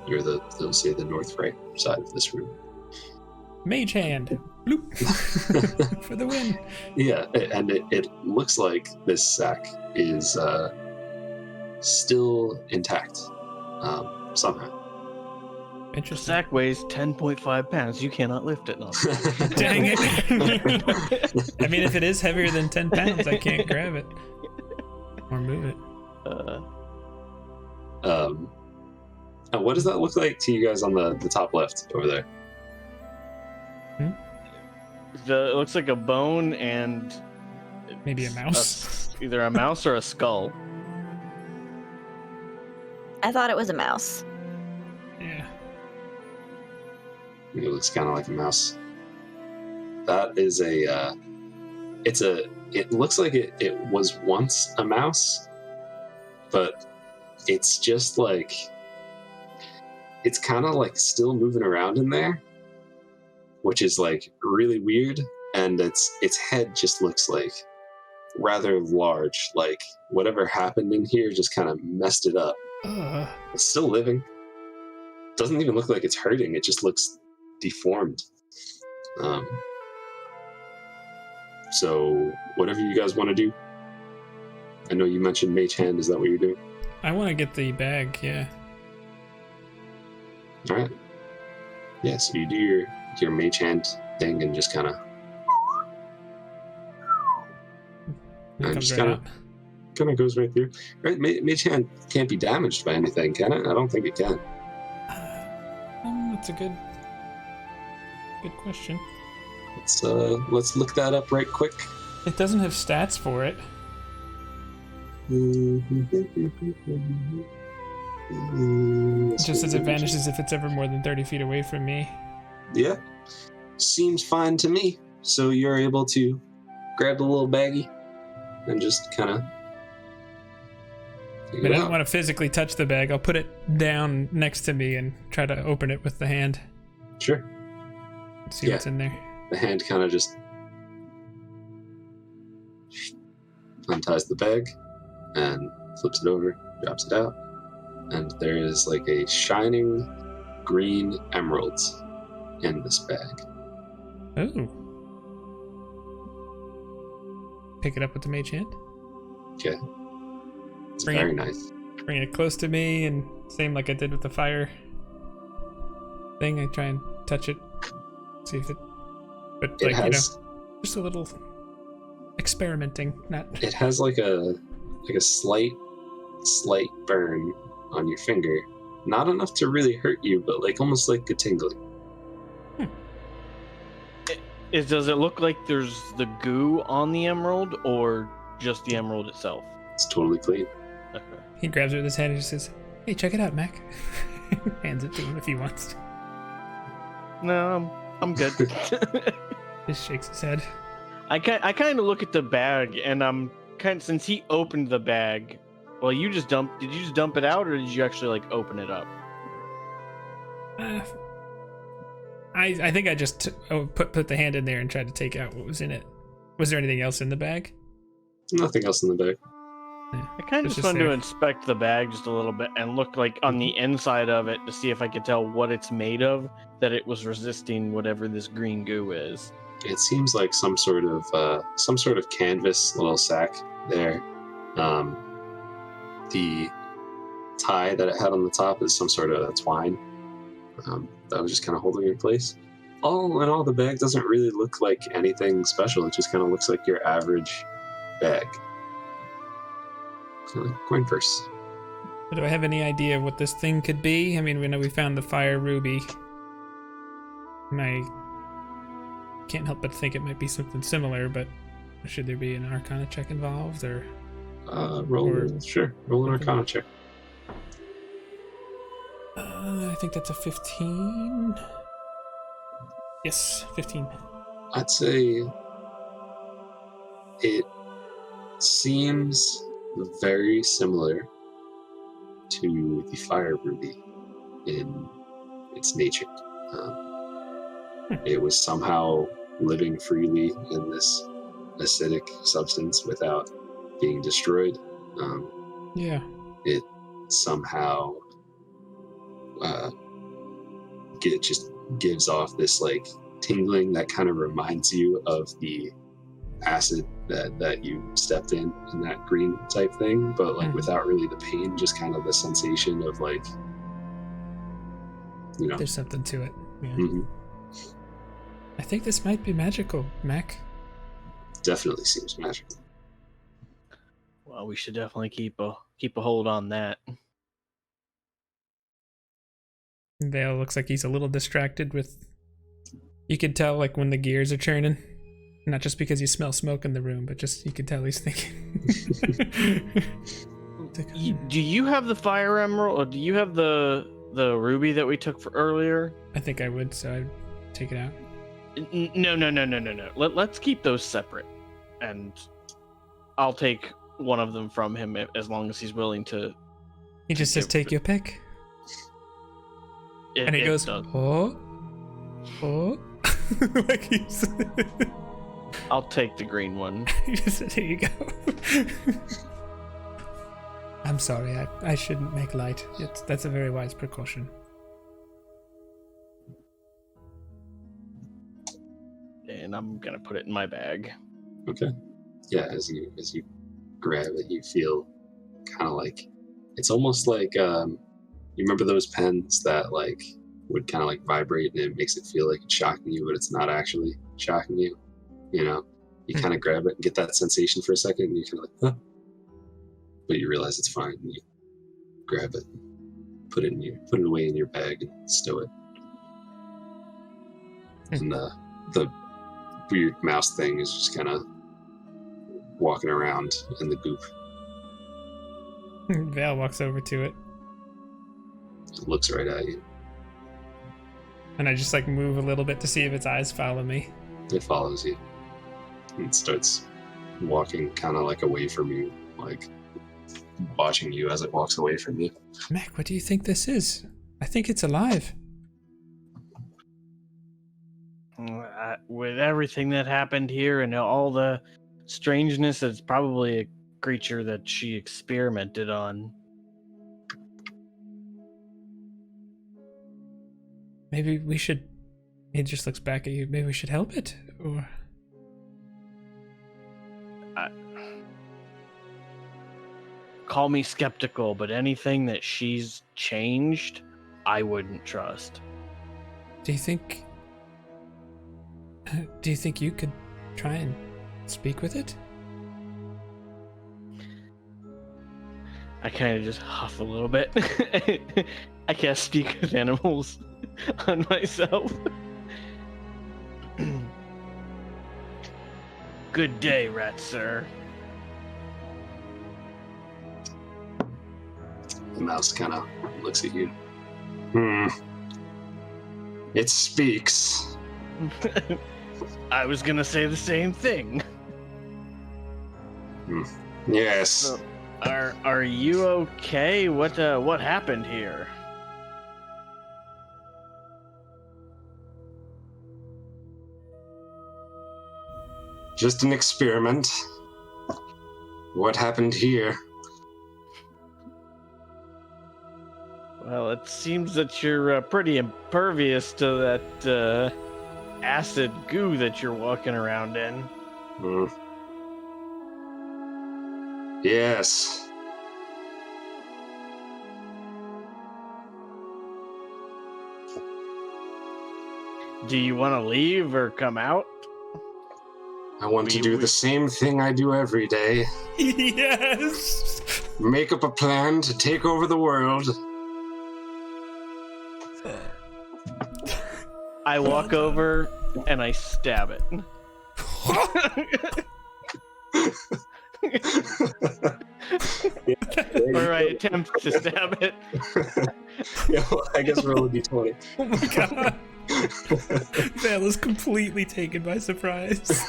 or they'll say the north right side of this room. Mage hand. Bloop. For the win. Yeah, and it looks like this sack is still intact somehow. The Interesting. sack weighs 10.5 pounds. You cannot lift it. No. Dang it. I mean, if it is heavier than 10 pounds, I can't grab it. Or move it. And what does that look like to you guys on the top left over there? It looks like a bone and Maybe a mouse. either a mouse or a skull. I thought it was a mouse. Yeah. It looks kind of like a mouse. That is it looks like it was once a mouse, but it's just like, it's kind of like still moving around in there, which is like really weird. And its head just looks like rather large, like whatever happened in here just kind of messed it up. It's still living. Doesn't even look like it's hurting. It just looks deformed. So whatever you guys want to do. I know you mentioned Mage Hand. Is that what you're doing? I want to get the bag, yeah. All right. Yeah, so you do your Mage Hand thing and just kind of... It comes just right up. kind of goes right through. Right, Mage Hand can't be damaged by anything, can it? I don't think it can. That's a good question. Let's look that up right quick. It doesn't have stats for it. It just says advantages if it's ever more than 30 feet away from me. Yeah, seems fine to me. So you're able to grab the little baggie and just kind of... But I don't want to physically touch the bag. I'll put it down next to me and try to open it with the hand. Sure. See what's in there. The hand kind of just unties the bag and flips it over, drops it out, and there is like a shining green emerald in this bag. Oh. pick it up with the mage hand. Okay. It's Bring very it. nice. Bring it close to me, and same like I did with the fire thing. I try and touch it, see if it. But It like has, just a little experimenting. Not. It has like a slight burn on your finger. Not enough to really hurt you, but like almost like a tingling. Does it look like there's the goo on the emerald, or just the emerald itself? It's totally clean. Okay. He grabs it with his hand and just says, "Hey, check it out, Mac." Hands it to him if he wants to. No, I'm good. Just shakes his head. I kind of look at the bag, and I'm since he opened the bag. Well, did you just dump it out, or did you actually like open it up? I think I just put the hand in there and tried to take out what was in it. Was there anything else in the bag? Nothing else in the bag. Yeah, I kind of just wanted to inspect the bag just a little bit and look like on the inside of it to see if I could tell what it's made of, that it was resisting whatever this green goo is. It seems like some sort of canvas little sack there. The tie that it had on the top is some sort of twine that was just kind of holding it in place. All in all, the bag doesn't really look like anything special. It just kind of looks like your average bag. Kind of like a coin purse. Do I have any idea what this thing could be? I mean, we know we found the fire ruby. I can't help but think it might be something similar, but should there be an Arcana check involved, or? Roll an Arcana check. I think that's a 15. Yes, 15. I'd say it seems very similar to the fire ruby in its nature. It was somehow living freely in this acidic substance without being destroyed. Yeah. It somehow it just gives off this like tingling that kind of reminds you of the acid that you stepped in that green type thing, but like without really the pain, just kind of the sensation of like, there's something to it. Yeah. Mm-hmm. I think this might be magical, Mac. Definitely seems magical. Well, we should definitely keep a hold on that. Vale looks like he's a little distracted with. You could tell like when the gears are churning, not just because you smell smoke in the room, but just you could tell he's thinking. Do you have the fire emerald, or do you have the ruby that we took for earlier? I think I would, so I'd take it out. No. Let's keep those separate, and I'll take one of them from him as long as he's willing to. He just says, "Take your pick," and he goes, "Oh." Like he's. I'll take the green one. Here you go. I'm sorry, I shouldn't make light. That's a very wise precaution. And I'm gonna put it in my bag. Okay. Yeah, as you grab it, you feel kind of like it's almost like you remember those pens that like would kind of like vibrate and it makes it feel like it's shocking you, but it's not actually shocking you. You kind of grab it and get that sensation for a second, and you kind of like, huh? But you realize it's fine. And you grab it, put it away in your bag, and stow it. And the weird mouse thing is just kind of walking around in the goop. Vale walks over to it. It looks right at you. And I just like move a little bit to see if its eyes follow me. It follows you. It starts walking kind of like away from you, like watching you as it walks away from you. Mac, what do you think this is? I think it's alive. With everything that happened here and all the strangeness, it's probably a creature that she experimented on. Maybe we should. He just looks back at you. Maybe we should help it, or. Call me skeptical, but anything that she's changed, I wouldn't trust. Do you think you could try and speak with it? I kind of just huff a little bit. I can't speak with animals on myself. Good day, rat sir. The mouse kind of looks at you. It speaks. I was gonna say the same thing. Yes. So, are you okay? What happened here? Just an experiment. What happened here? Well, it seems that you're pretty impervious to that acid goo that you're walking around in. Yes. Do you want to leave or come out? I want to do the same thing I do every day. Yes! Make up a plan to take over the world. I walk over and I stab it. Or I attempt to stab it. Yeah, well, I guess roll a d20. Oh my god. Val is completely taken by surprise.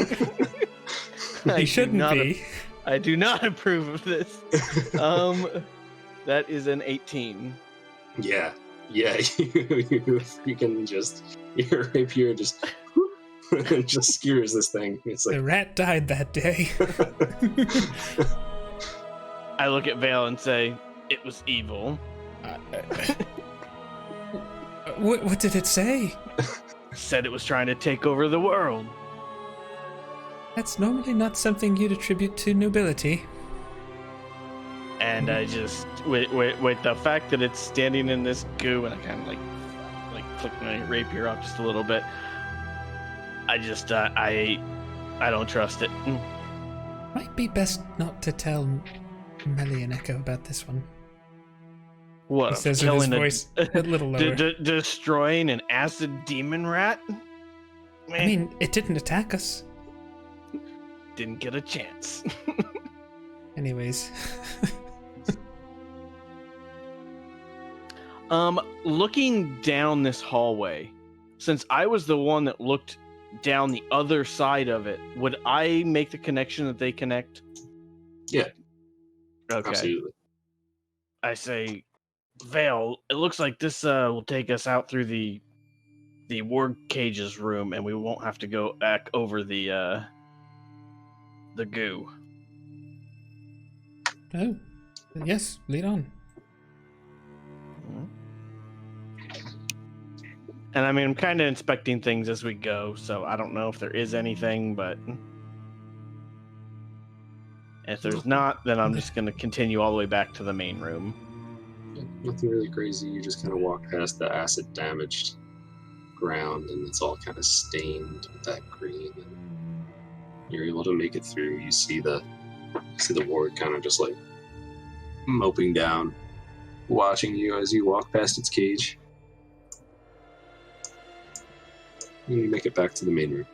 He shouldn't be. I do not approve of this. That is an 18. Yeah, you can just, your rapier just skewers this thing. It's like The rat died that day. I look at Vale and say, it was evil. What did it say? Said it was trying to take over the world. That's normally not something you'd attribute to nobility. And I just, with the fact that it's standing in this goo, and I kind of like click my rapier up just a little bit. I just, I don't trust it. Might be best not to tell Melly and Echo about this one. What? He says with his voice a little lower. Destroying an acid demon rat? I mean, it didn't attack us. Didn't get a chance. Anyways. Looking down this hallway, since I was the one that looked down the other side of it, would I make the connection that they connect? Yeah. Okay. Absolutely. I say, Vale, it looks like this will take us out through the ward cages room, and we won't have to go back over the goo. Oh, yes, lead on. And I mean, I'm kind of inspecting things as we go, so I don't know if there is anything, but if there's not, then I'm just going to continue all the way back to the main room. Nothing really crazy. You just kind of walk past the acid-damaged ground, and it's all kind of stained with that green. And you're able to make it through. You see the ward kind of just like moping down, watching you as you walk past its cage. And you make it back to the main room.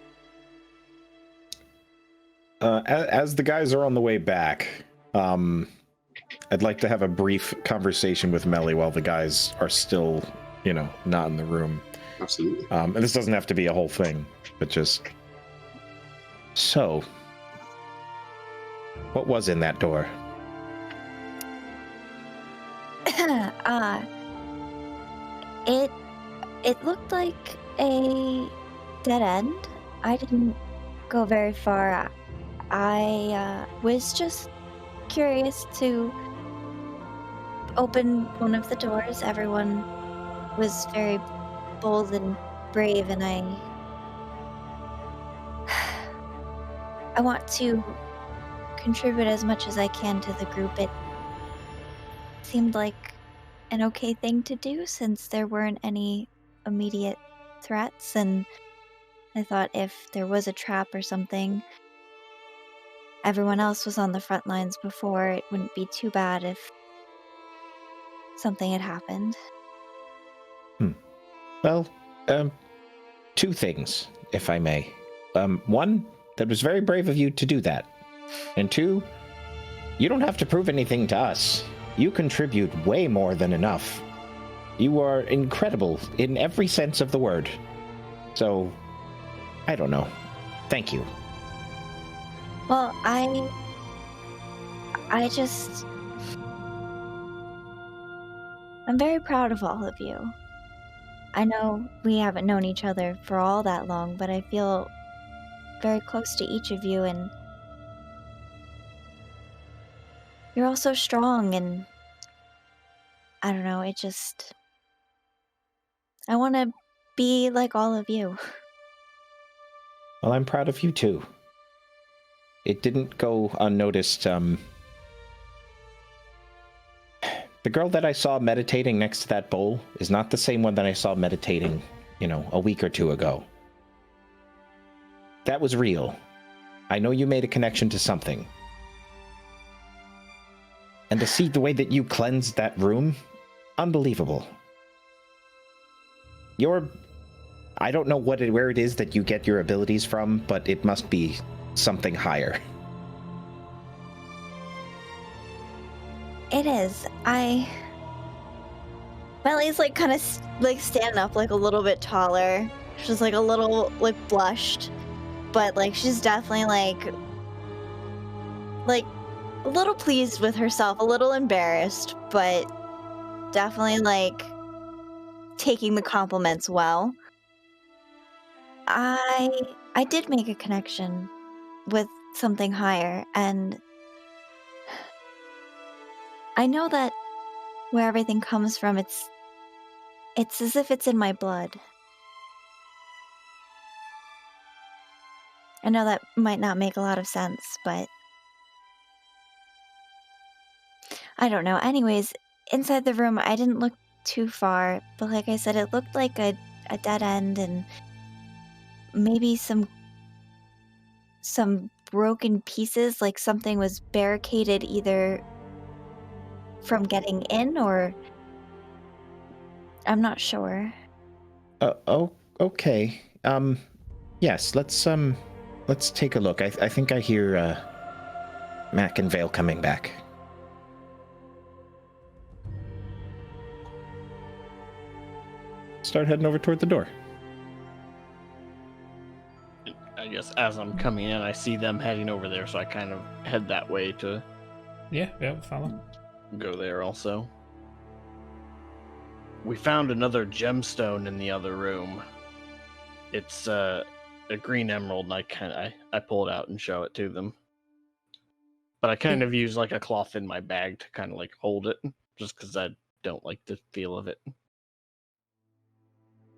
As the guys are on the way back, I'd like to have a brief conversation with Melly while the guys are still, not in the room. Absolutely. And this doesn't have to be a whole thing, but just... So, what was in that door? It looked like a dead end. I didn't go very far. I was just curious to open one of the doors. Everyone was very bold and brave, and I want to contribute as much as I can to the group. It seemed like an okay thing to do since there weren't any immediate threats, and I thought if there was a trap or something, everyone else was on the front lines before. It wouldn't be too bad if something had happened. Well, two things, if I may. One, that was very brave of you to do that. And two, you don't have to prove anything to us. You contribute way more than enough. You are incredible in every sense of the word. So, I don't know. Thank you. Well, I'm very proud of all of you. I know we haven't known each other for all that long, but I feel very close to each of you, and you're all so strong, and I don't know, I want to be like all of you. Well, I'm proud of you too. It didn't go unnoticed. The girl that I saw meditating next to that bowl is not the same one that I saw meditating, a week or two ago. That was real. I know you made a connection to something. And to see the way that you cleansed that room, unbelievable. I don't know where it is that you get your abilities from, but it must be something higher. It is. Melly's kind of standing up a little bit taller. She's a little blushed, but she's definitely a little pleased with herself, a little embarrassed, but definitely taking the compliments well. I did make a connection with something higher, and I know that where everything comes from, it's as if it's in my blood. I know that might not make a lot of sense, but I don't know. Anyways, inside the room, I didn't look too far, but like I said, it looked like a dead end and maybe some broken pieces, like something was barricaded either from getting in or I'm not sure. Oh, okay. Yes, let's take a look. I think I hear Mac and Vale coming back. Start heading over toward the door. I guess as I'm coming in, I see them heading over there, so I kind of head that way to Yeah, follow. Go there also. We found another gemstone in the other room. It's a green emerald, and I pull it out and show it to them. But I kind of use a cloth in my bag to kind of hold it, just because I don't like the feel of it. I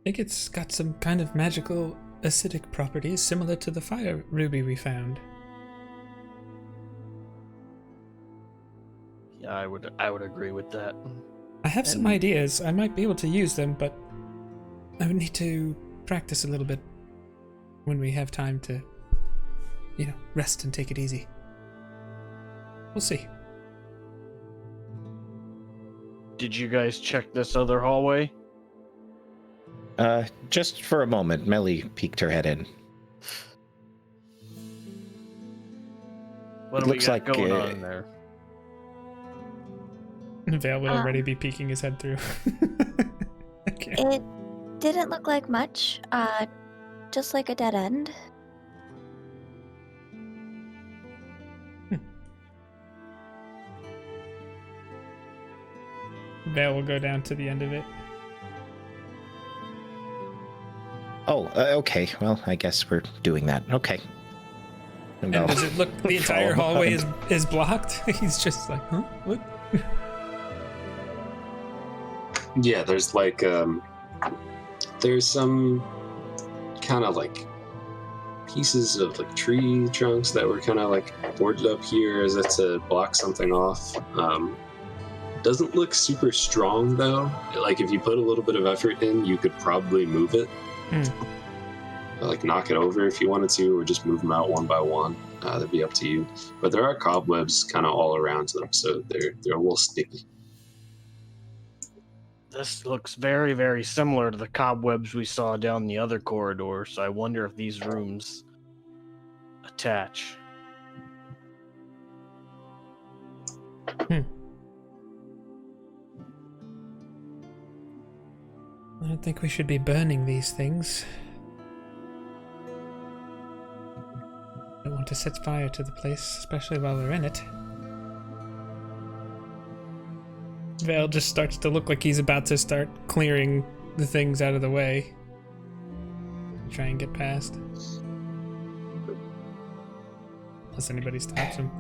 think it's got some kind of magical acidic properties similar to the fire ruby we found. Yeah, I would agree with that. I have some ideas. I might be able to use them, but I would need to practice a little bit when we have time to, rest and take it easy. We'll see. Did you guys check this other hallway? Just for a moment, Melly peeked her head in. What do we got going on there? Vale would already be peeking his head through. Okay. It didn't look like much, just like a dead end. Vale will go down to the end of it. Oh, okay. Well, I guess we're doing that. Okay. And does it look the entire hallway is blocked? He's just like, huh? What? Yeah, there's there's some kind of pieces of like tree trunks that were kind of like boarded up here as if to block something off. Doesn't look super strong though. Like if you put a little bit of effort in, you could probably move it. Like knock it over if you wanted to, or just move them out one by one. That'd be up to you. But there are cobwebs kind of all around them, so they're a little sticky. This looks very, very similar to the cobwebs we saw down the other corridor, so I wonder if these rooms attach. I don't think we should be burning these things. I don't want to set fire to the place, especially while we're in it. Vale just starts to look like he's about to start clearing the things out of the way. Try and get past. Unless anybody stops him.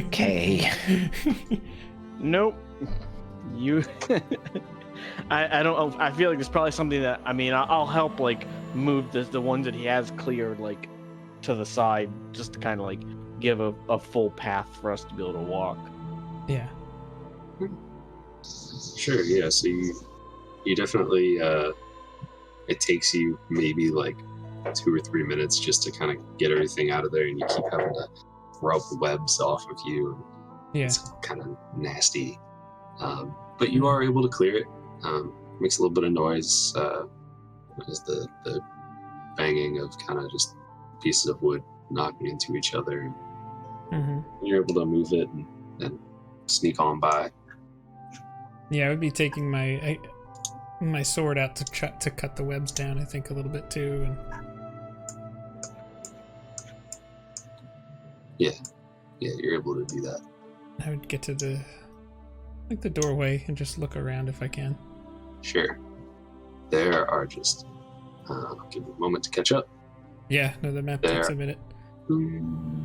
Okay. Nope. You... I don't... I feel like it's probably something that... I mean, I'll help, like, move the ones that he has cleared, like, to the side, just to kind of, like, give a full path for us to be able to walk. Yeah. Sure, yeah, so you definitely, it takes you maybe like 2 or 3 minutes just to kind of get everything out of there, and you keep having to rub webs off of you. Yeah. It's kind of nasty. But you are able to clear it. Makes a little bit of noise. As the banging of kind of just pieces of wood knocking into each other. Mm-hmm. You're able to move it and sneak on by. Yeah, I would be taking my sword out to cut the webs down, I think, a little bit too. And... Yeah, you're able to do that. I would get to the doorway and just look around if I can. Sure. There are just... give me a moment to catch up. Yeah, no, the map takes a minute.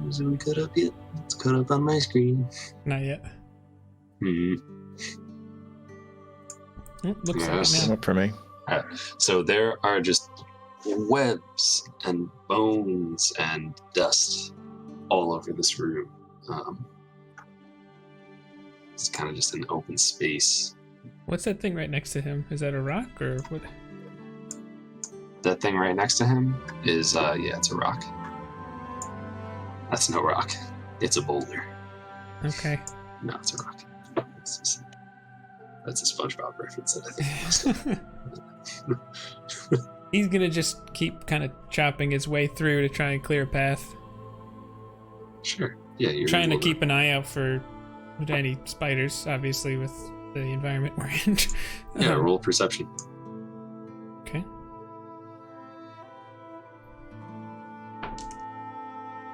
Is it cut up yet? It's cut up on my screen. Not yet. Looks like it now. Up for me. So there are just webs and bones and dust all over this room. It's kind of just an open space. What's that thing right next to him? Is that a rock or what? That thing right next to him is, it's a rock. That's no rock. It's a boulder. Okay. No, it's a rock. That's a SpongeBob reference that I think I must. He's gonna just keep kind of chopping his way through to try and clear a path. Sure. Yeah, you're trying to keep an eye out for any spiders, obviously, with the environment we're in. Yeah, roll perception. Okay.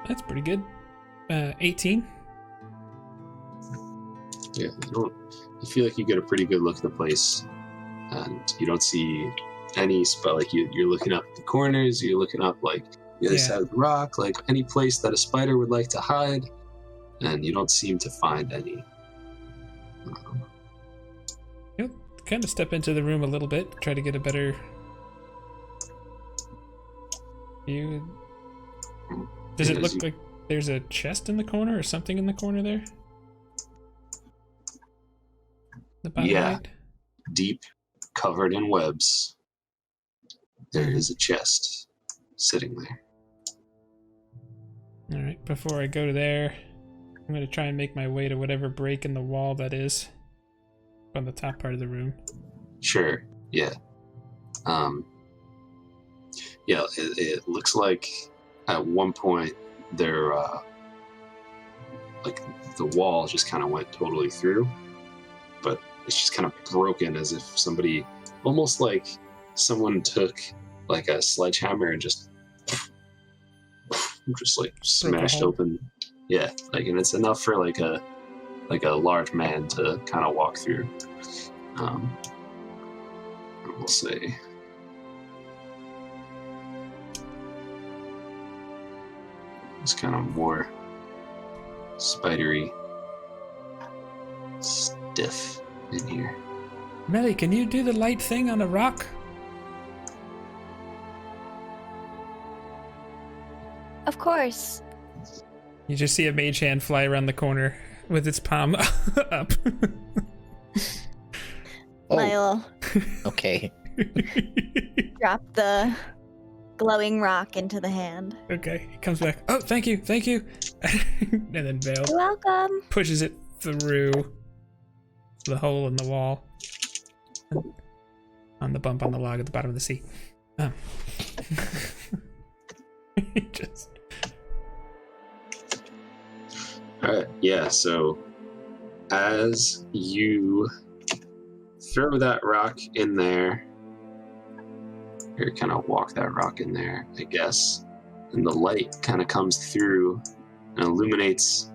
That's pretty good. 18. Yeah, you feel like you get a pretty good look at the place, and you don't see any spot. Like you're looking up the corners, you're looking up like the other side of the rock, like any place that a spider would like to hide, and you don't seem to find any. You'll kind of step into the room a little bit, try to get a better view. Does it look like there's a chest in the corner or something in the corner there? The bottom right? Deep, covered in webs. There is a chest sitting there. Alright, before I go to there, I'm going to try and make my way to whatever break in the wall that is on the top part of the room. Sure, yeah. It looks like at one point there, like the wall just kind of went totally through, but it's just kind of broken as if somebody, almost like someone took like a sledgehammer and just like smashed open. Yeah, like, and it's enough for like a large man to kind of walk through. We'll say it's kind of more spidery, stiff in here. Melly, can you do the light thing on a rock? Of course. You just see a mage hand fly around the corner with its palm up. Oh, I'll okay. drop the glowing rock into the hand. Okay, he comes back. Oh, thank you. And then Vale You're welcome. pushes it through the hole in the wall on the bump on the log at the bottom of the sea. Just... Alright, yeah, so as you throw that rock in there, or kind of walk that rock in there, I guess, and the light kind of comes through and illuminates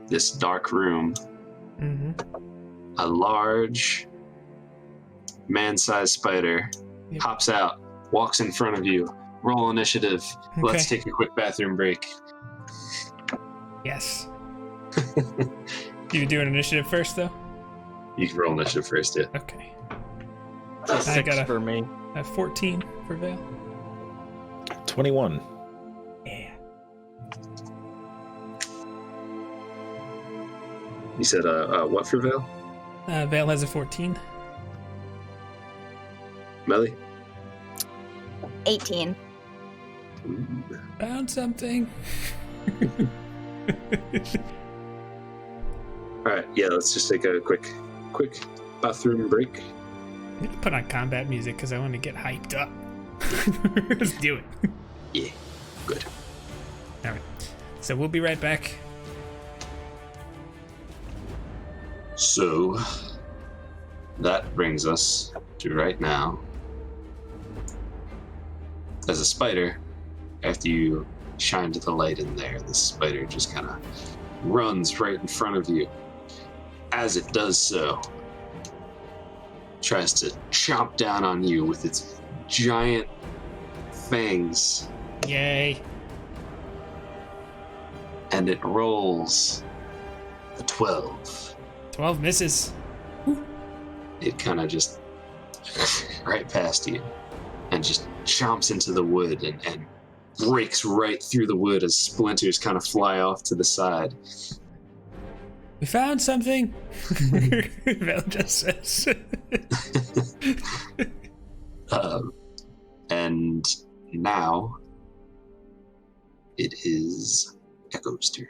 this dark room. Mm-hmm. A large man-sized spider Yep. hops out, walks in front of you. Roll initiative. Let's take a quick bathroom break. Yes. You do an initiative first, though? You can roll initiative first, yeah. Okay. It's a I 6 got a- for me. 14 for Vale. 21. Yeah. You said, what for Vale? Vale has a 14. Melly? 18. Found something. Alright, yeah, let's just take a quick bathroom break. I'm gonna put on combat music because I want to get hyped up. Let's do it. Yeah, good. All right. So we'll be right back. So, that brings us to right now. As a spider, after you shine the light in there, the spider just kind of runs right in front of you. As it does so, tries to chomp down on you with its giant fangs, Yay. and it rolls a 12. 12 misses. It kind of just right past you and just chomps into the wood and breaks right through the wood as splinters kind of fly off to the side. We found something. Val just says. And now it is Echo's turn.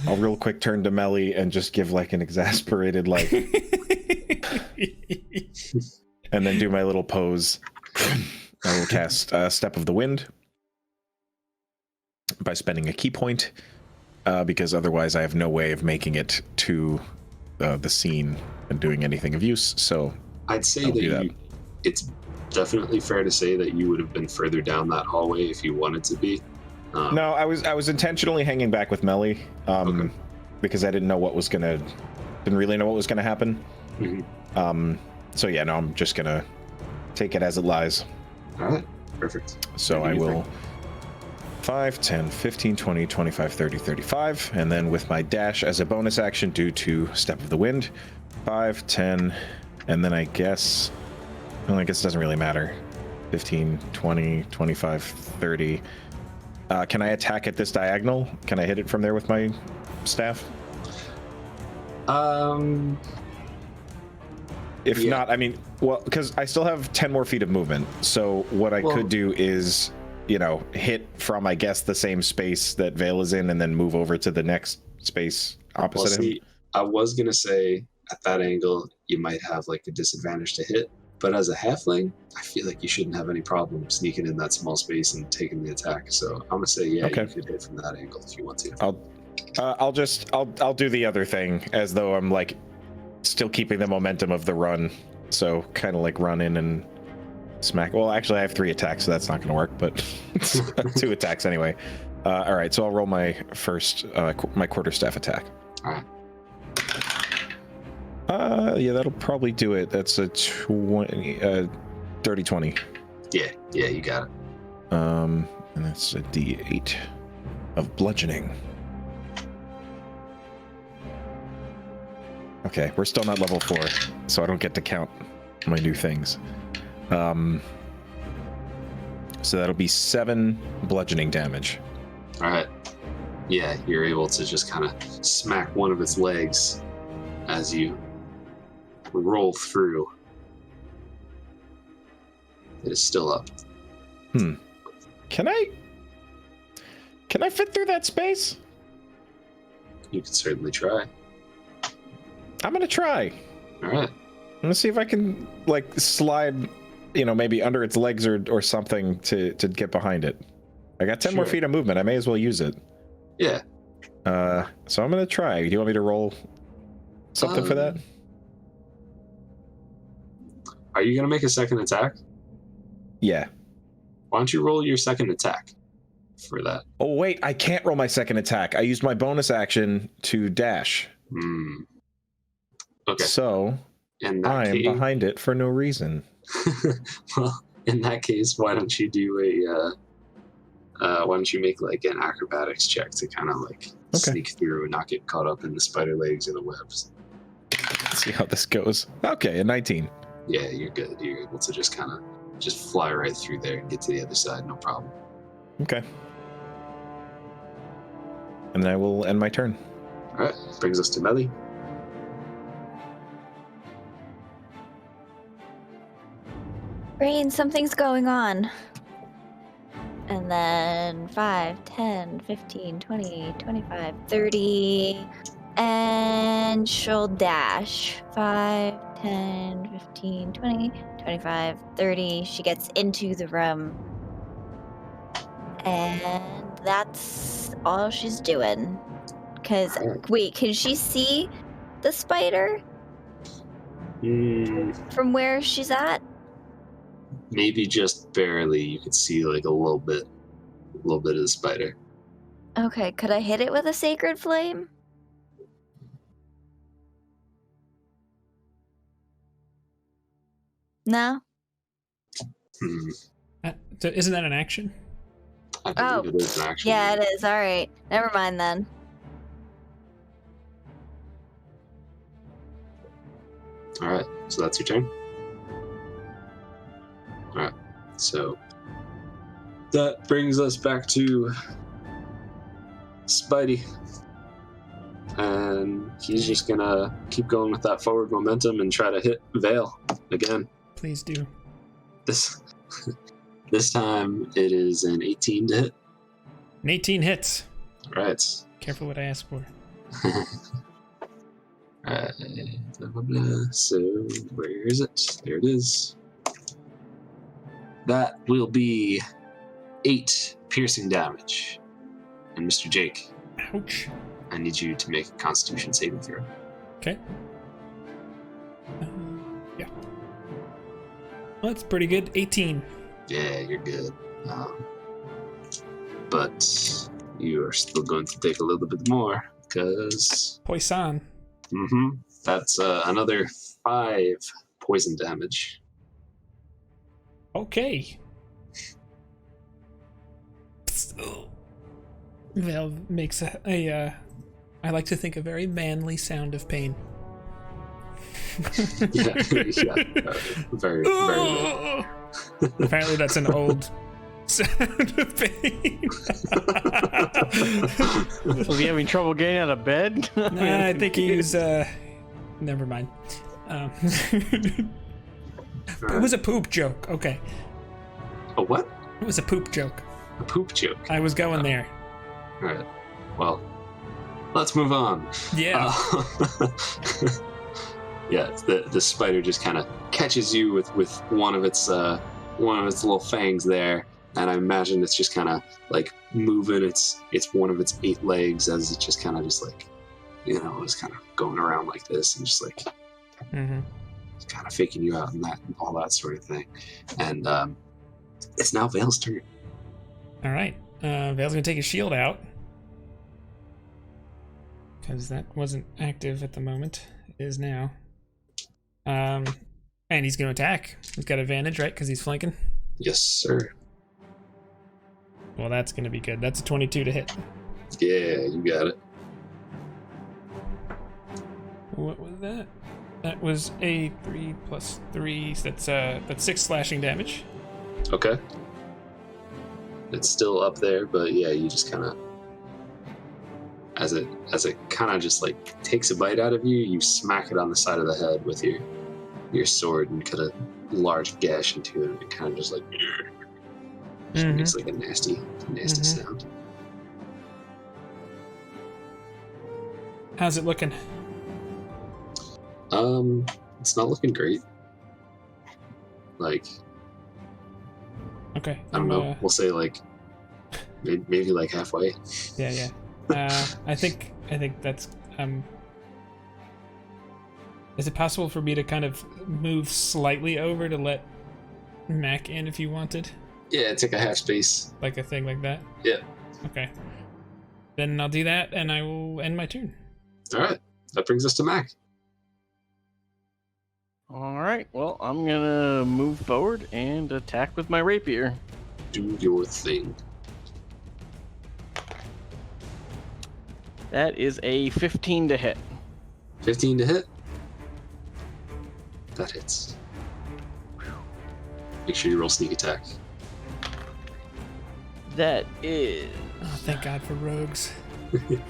I'll real quick turn to Melly and just give like an exasperated like, and then do my little pose. I will cast Step of the Wind by spending a key point, because otherwise I have no way of making it to the scene and doing anything of use. So I'd say I'll do that. It's definitely fair to say that you would have been further down that hallway if you wanted to be. no, I was intentionally hanging back with Melly, Okay. because I didn't really know what was gonna happen. Mhm. So yeah, no, I'm just gonna take it as it lies. All right, perfect. So What I do you will 5, 10, 15, 20, 25, 30, 35, and then with my dash as a bonus action due to Step of the Wind, 5, 10, and then I guess it doesn't really matter. 15, 20, 25, 30. Can I attack at this diagonal? Can I hit it from there with my staff? If Yeah. not, I mean, well, because I still have 10 more feet of movement. So what I could do is, hit from, I guess, the same space that Vale is in and then move over to the next space opposite him. I was going to say at that angle, you might have like a disadvantage to hit. But as a halfling, I feel like you shouldn't have any problem sneaking in that small space and taking the attack. So I'm gonna say, yeah, Okay. you could hit from that angle if you want to. I'll do the other thing as though I'm like still keeping the momentum of the run. So kind of like run in and smack. Well, actually, I have 3 attacks, so that's not gonna work. But 2 attacks anyway. All right, so I'll roll my first my quarterstaff attack. All right. Yeah, that'll probably do it. That's a 30, 20. Yeah, you got it. And that's a D8 of bludgeoning. Okay, we're still not level 4, so I don't get to count my new things. So that'll be 7 bludgeoning damage. All right. Yeah, you're able to just kind of smack one of its legs as you roll through. It is still up. Can I fit through that space? You can certainly try. I'm gonna try. All right. I'm gonna see if I can like slide, maybe under its legs or something to get behind it. I got 10 more feet of movement. I may as well use it. Yeah. So I'm gonna try. Do you want me to roll something for that? Are you gonna make a second attack? Yeah. Why don't you roll your second attack for that? Oh wait, I can't roll my second attack. I used my bonus action to dash. Okay. So I am behind it for no reason. Well, in that case, why don't you do why don't you make like an acrobatics check to kind of like sneak through and not get caught up in the spider legs or the webs? Let's see how this goes. Okay, a 19. Yeah, you're good. You're able to just kind of fly right through there and get to the other side, no problem. Okay. And then I will end my turn. All right, brings us to Melly. Rain, something's going on. And then 5, 10, 15, 20, 25, 30. And she'll dash. 5, 10, 15, 20, 25, 30. She gets into the room. And that's all she's doing. Because, wait, can she see the spider? From where she's at? Maybe just barely. You could see like a little bit of the spider. Okay, could I hit it with a sacred flame? No? Isn't that an action? I believe it is an action. Yeah, it is. All right. Never mind then. All right, so that's your turn. All right, so that brings us back to Spidey. And he's just gonna keep going with that forward momentum and try to hit Vale again. Please do. This time it is an 18 to hit. An 18 hits. All right. Careful what I ask for. Alright, blah, blah, blah. So, where is it? There it is. That will be 8 piercing damage. And Mr. Jake, ouch. I need you to make a Constitution saving throw. Okay. Yeah. Well, that's pretty good. 18. Yeah, you're good. But you are still going to take a little bit more, because... Poison. That's another 5 poison damage. Okay. Val makes I like to think a very manly sound of pain. yeah, very, very. Apparently, that's an old sound of pain. Was he having trouble getting out of bed? Nah, I think he's. Never mind. It was a poop joke. Okay. A what? It was a poop joke. A poop joke. I was going there. All right. Well, let's move on. Yeah. Yeah. The spider just kind of catches you with one of its little fangs there, and I imagine it's just kind of like moving its one of its 8 legs as it just kind of just like, it's kind of going around like this and just like kind of faking you out and that and all that sort of thing. And it's now Vale's turn. All right. Vale's gonna take his shield out because that wasn't active at the moment. It is now. And he's gonna attack. He's got advantage, right? Because he's flanking. Yes, sir. Well, that's gonna be good. That's a 22 to hit. Yeah, you got it. What was that? That was a 3 plus 3. So that's 6 slashing damage. Okay. It's still up there, but yeah, you just kind of, as it kind of just like takes a bite out of you, you smack it on the side of the head with your sword and cut a large gash into it, and it kind of just like makes like a nasty sound. How's it looking? It's not looking great. Like, okay, I don't know. We'll say like maybe like halfway. Yeah. I think that's Is it possible for me to kind of move slightly over to let Mac in if you wanted? Yeah, take a half space. Like a thing like that? Yeah. Okay. Then I'll do that, and I will end my turn. All right. That brings us to Mac. All right. Well, I'm gonna move forward and attack with my rapier. Do your thing. That is a 15 to hit. 15 to hit. That hits. Make sure you roll sneak attack. That is Oh, thank God for rogues.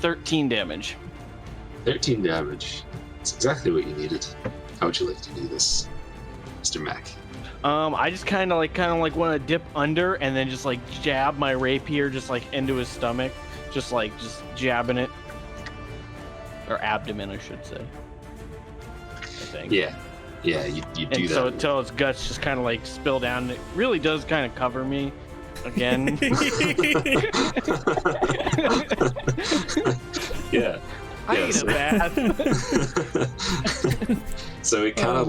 13 damage. 13 damage. That's exactly what you needed. How would you like to do this, Mr. Mac? I just kind of like want to dip under and then just like jab my rapier just like into his stomach, just jabbing it, or abdomen, I should say. I think. Yeah, you do and that. so until its guts just kind of like spill down, it really does kind of cover me again. Yeah. I need a bath. So it kind of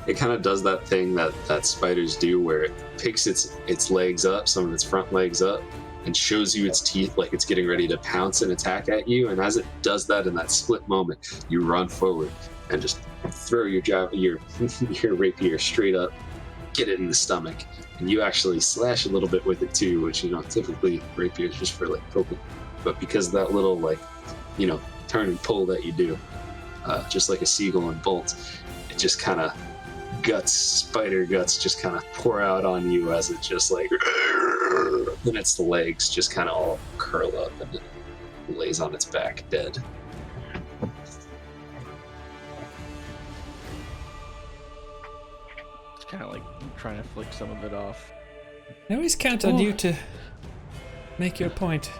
it kind of does that thing that spiders do, where it picks its legs up, some of its front legs up, and shows you its teeth like it's getting ready to pounce and attack at you. And as it does that, in that split moment, you run forward and just throw your rapier straight up, get it in the stomach, and you actually slash a little bit with it too, which typically rapier is just for like poking, but because of that little turn and pull that you do, just like a seagull and bolt, it just kind of spider guts just kind of pour out on you as it just like, then its legs just kind of all curl up and it lays on its back dead. It's kind of like trying to flick some of it off. I always count on you to make your point.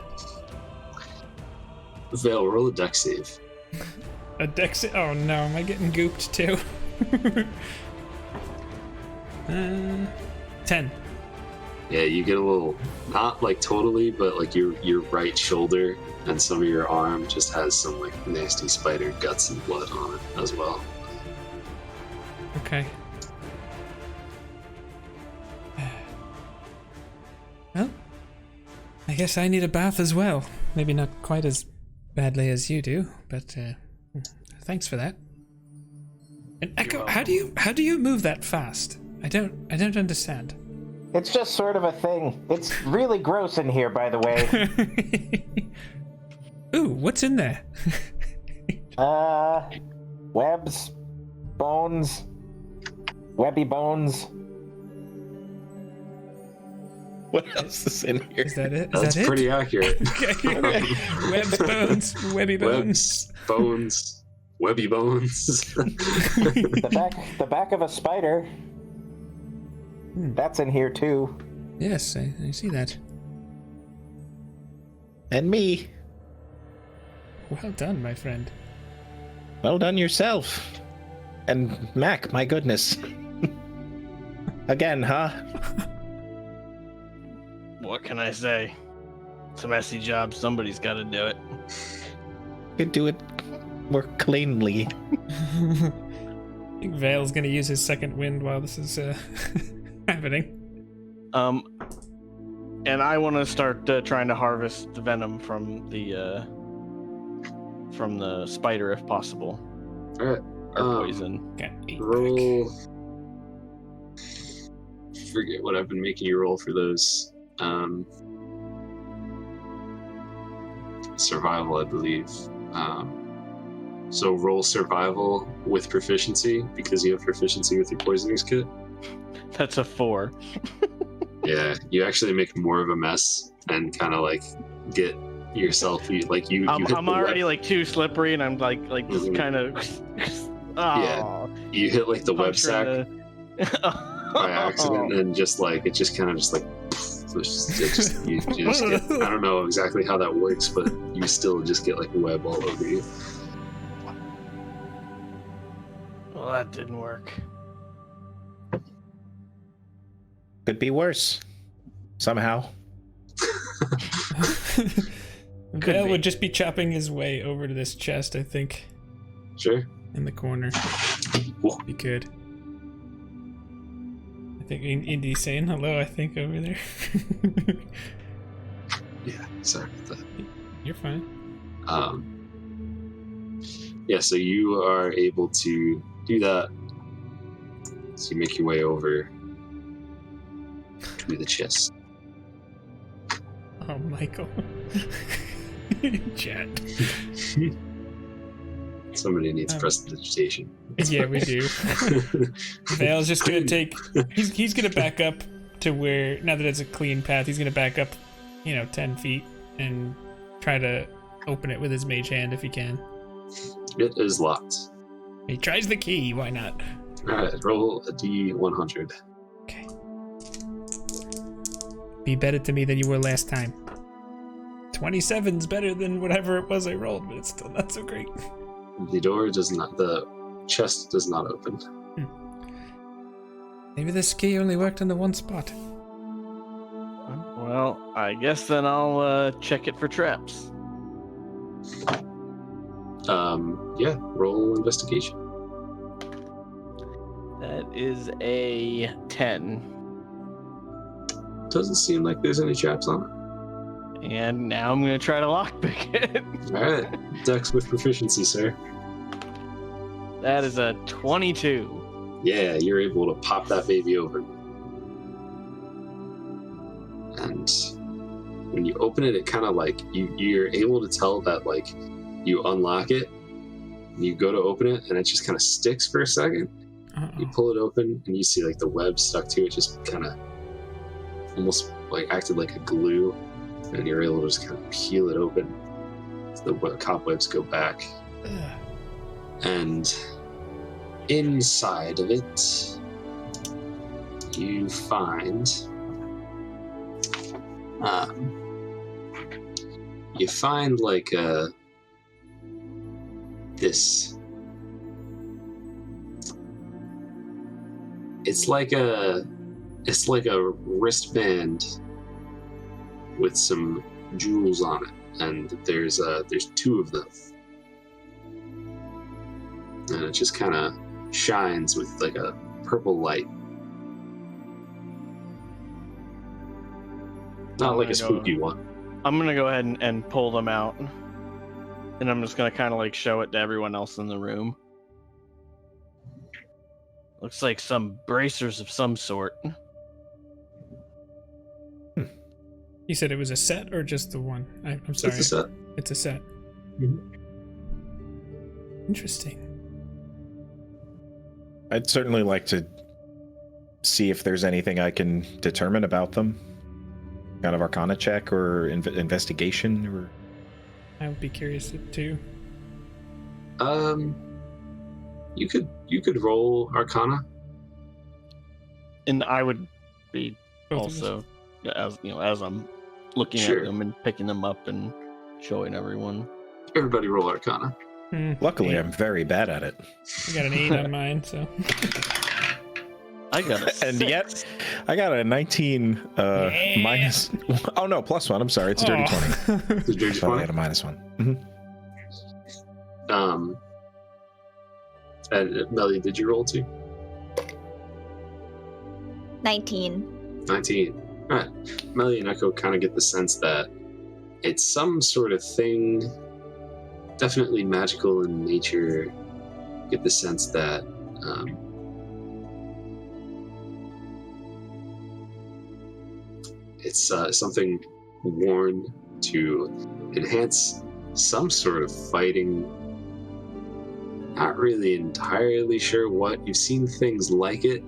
Vale, roll a dex save. A dex? Oh no, am I getting gooped too? 10. Yeah, you get a little, not like totally, but like your right shoulder and some of your arm just has some like nasty spider guts and blood on it as well. Okay. Well, I guess I need a bath as well. Maybe not quite as badly as you do, but thanks for that. And Echo, how do you move that fast? I don't understand. It's just sort of a thing. It's really gross in here, by the way. Ooh, what's in there? Webs, bones, webby bones. What else is in here? Is that it? That's pretty accurate. Okay. Webs, bones, webby bones. Webs, bones, webby bones. The back of a spider. That's in here too. Yes, I see that. And me. Well done, my friend. Well done yourself. And Mac, my goodness. Again, huh? What can I say? It's a messy job. Somebody's got to do it. Could do it more cleanly. I think Vale's gonna use his second wind while this is happening. And I want to start trying to harvest the venom from the spider if possible. All right. Or poison. Got 8 Roll. back. Forget what I've been making you roll for those. Survival, I believe. So roll survival with proficiency because you have proficiency with your poisonings kit. That's a 4. Yeah, you actually make more of a mess and kind of like get yourself. You hit I'm the already web. like too slippery, and I'm like just Mhm. kind of. Yeah. You hit like the web sack by accident, and just like it just kind of just like you just get. I don't know exactly how that works, but you still just get like web all over you. Well, that didn't work. Could be worse. Somehow. Val would just be chopping his way over to this chest, I think, Sure. in the corner. Whoa. He could. I think Indy's saying hello, I think, over there. Yeah. Sorry about that. You're fine. Yeah. So you are able to do that. So you make your way over to the chest. Oh, Michael. Chat. Somebody needs prestidigitation. Yeah, we do. Vale's just gonna take. He's gonna back up to where, now that it's a clean path, he's gonna back up, 10 feet and try to open it with his mage hand if he can. It is locked. He tries the key. Why not? All right, roll a D100. Okay. Be better to me than you were last time. 27's better than whatever it was I rolled, but it's still not so great. The chest does not open. Maybe this key only worked in the one spot. Well, I guess then I'll check it for traps. Yeah, roll investigation. That is a 10. Doesn't seem like there's any traps on it. And now I'm gonna try to lockpick it. All right, Dex with proficiency, sir. That is a 22. Yeah, you're able to pop that baby open. And when you open it, it kind of like you're able to tell that like you unlock it, and you go to open it, and it just kind of sticks for a second. You pull it open, and you see like the web stuck to it, just kind of almost like acted like a glue, and you're able to just kind of peel it open. So the cobwebs go back, and inside of it, you find like this. It's like a wristband with some jewels on it, and there's two of them, and it just kind of shines with like a purple light. Not like a spooky one. I'm gonna go ahead and pull them out, and I'm just gonna kind of like show it to everyone else in the room. Looks like some bracers of some sort. You said it was a set or just the one? I'm sorry. It's a set. It's a set. Mm-hmm. Interesting. I'd certainly like to see if there's anything I can determine about them. Kind of Arcana check or investigation, or. I would be curious too. You could roll Arcana. And I would be Both also, as I'm looking Sure. at them and picking them up and showing everyone. Everybody roll Arcana. Luckily, Yeah. I'm very bad at it. I got an 8 on mine, so. I got a And 6. yet, I got a 19 minus. Oh no, +1. I'm sorry, it's a dirty 20. The dirty So I 20. got a -1. And Melly, did you roll too? 19. 19. All right. Melly and Echo kind of get the sense that it's some sort of thing, definitely magical in nature. Get the sense that it's something worn to enhance some sort of fighting. Not really entirely sure what. You've seen things like it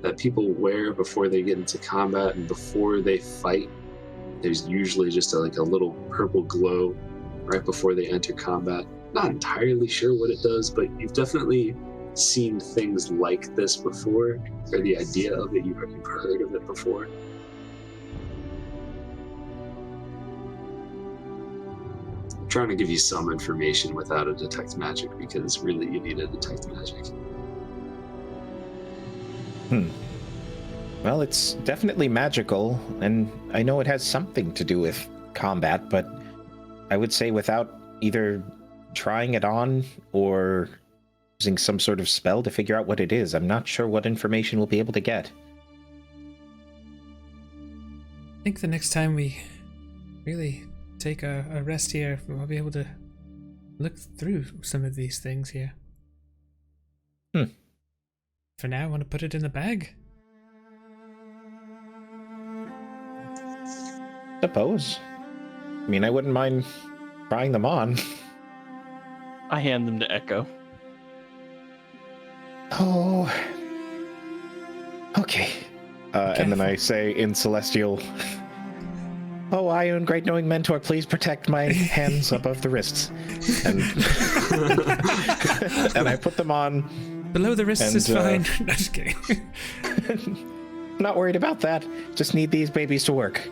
that people wear before they get into combat and before they fight. There's usually just a little purple glow right before they enter combat. Not entirely sure what it does, but you've definitely seen things like this before, or the idea of it, you've heard of it before. I'm trying to give you some information without a detect magic, because really you need a detect magic. Well, it's definitely magical, and I know it has something to do with combat, but I would say without either trying it on or using some sort of spell to figure out what it is, I'm not sure what information we'll be able to get. I think the next time we really take a rest here, we'll be able to look through some of these things here. For now, I want to put it in the bag. Suppose. I mean, I wouldn't mind trying them on. I hand them to Echo. Oh. Okay. And then I say in Celestial, "Oh, Ion, great knowing mentor, please protect my hands above the wrists." And, and I put them on. Below the wrists is fine. No, just kidding. Not worried about that. Just need these babies to work.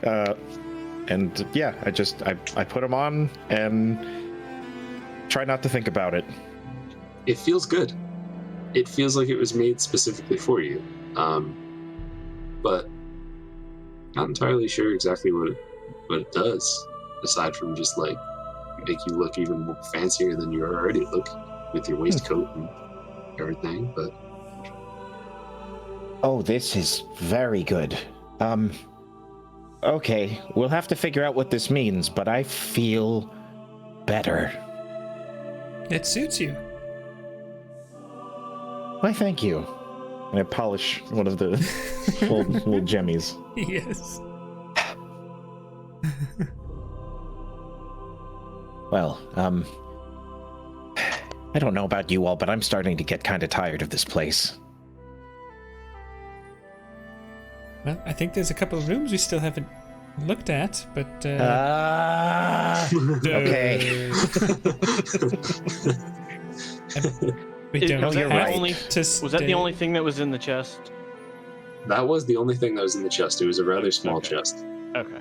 And yeah, I put them on and try not to think about it. It feels good. It feels like it was made specifically for you. But not entirely sure exactly what it does, aside from just like make you look even more fancier than you already look with your waistcoat and everything. But Oh, this is very good. Okay, we'll have to figure out what this means, but I feel better. It suits you. Why, thank you. And I polish one of the little jemmies. Yes. Well, I don't know about you all, but I'm starting to get kind of tired of this place. Well, I think there's a couple of rooms we still haven't looked at, but okay. we don't Was that have the only- to Was that the only thing that was in the chest? that was the only thing that was in the chest. It was a rather small Okay. chest. Okay.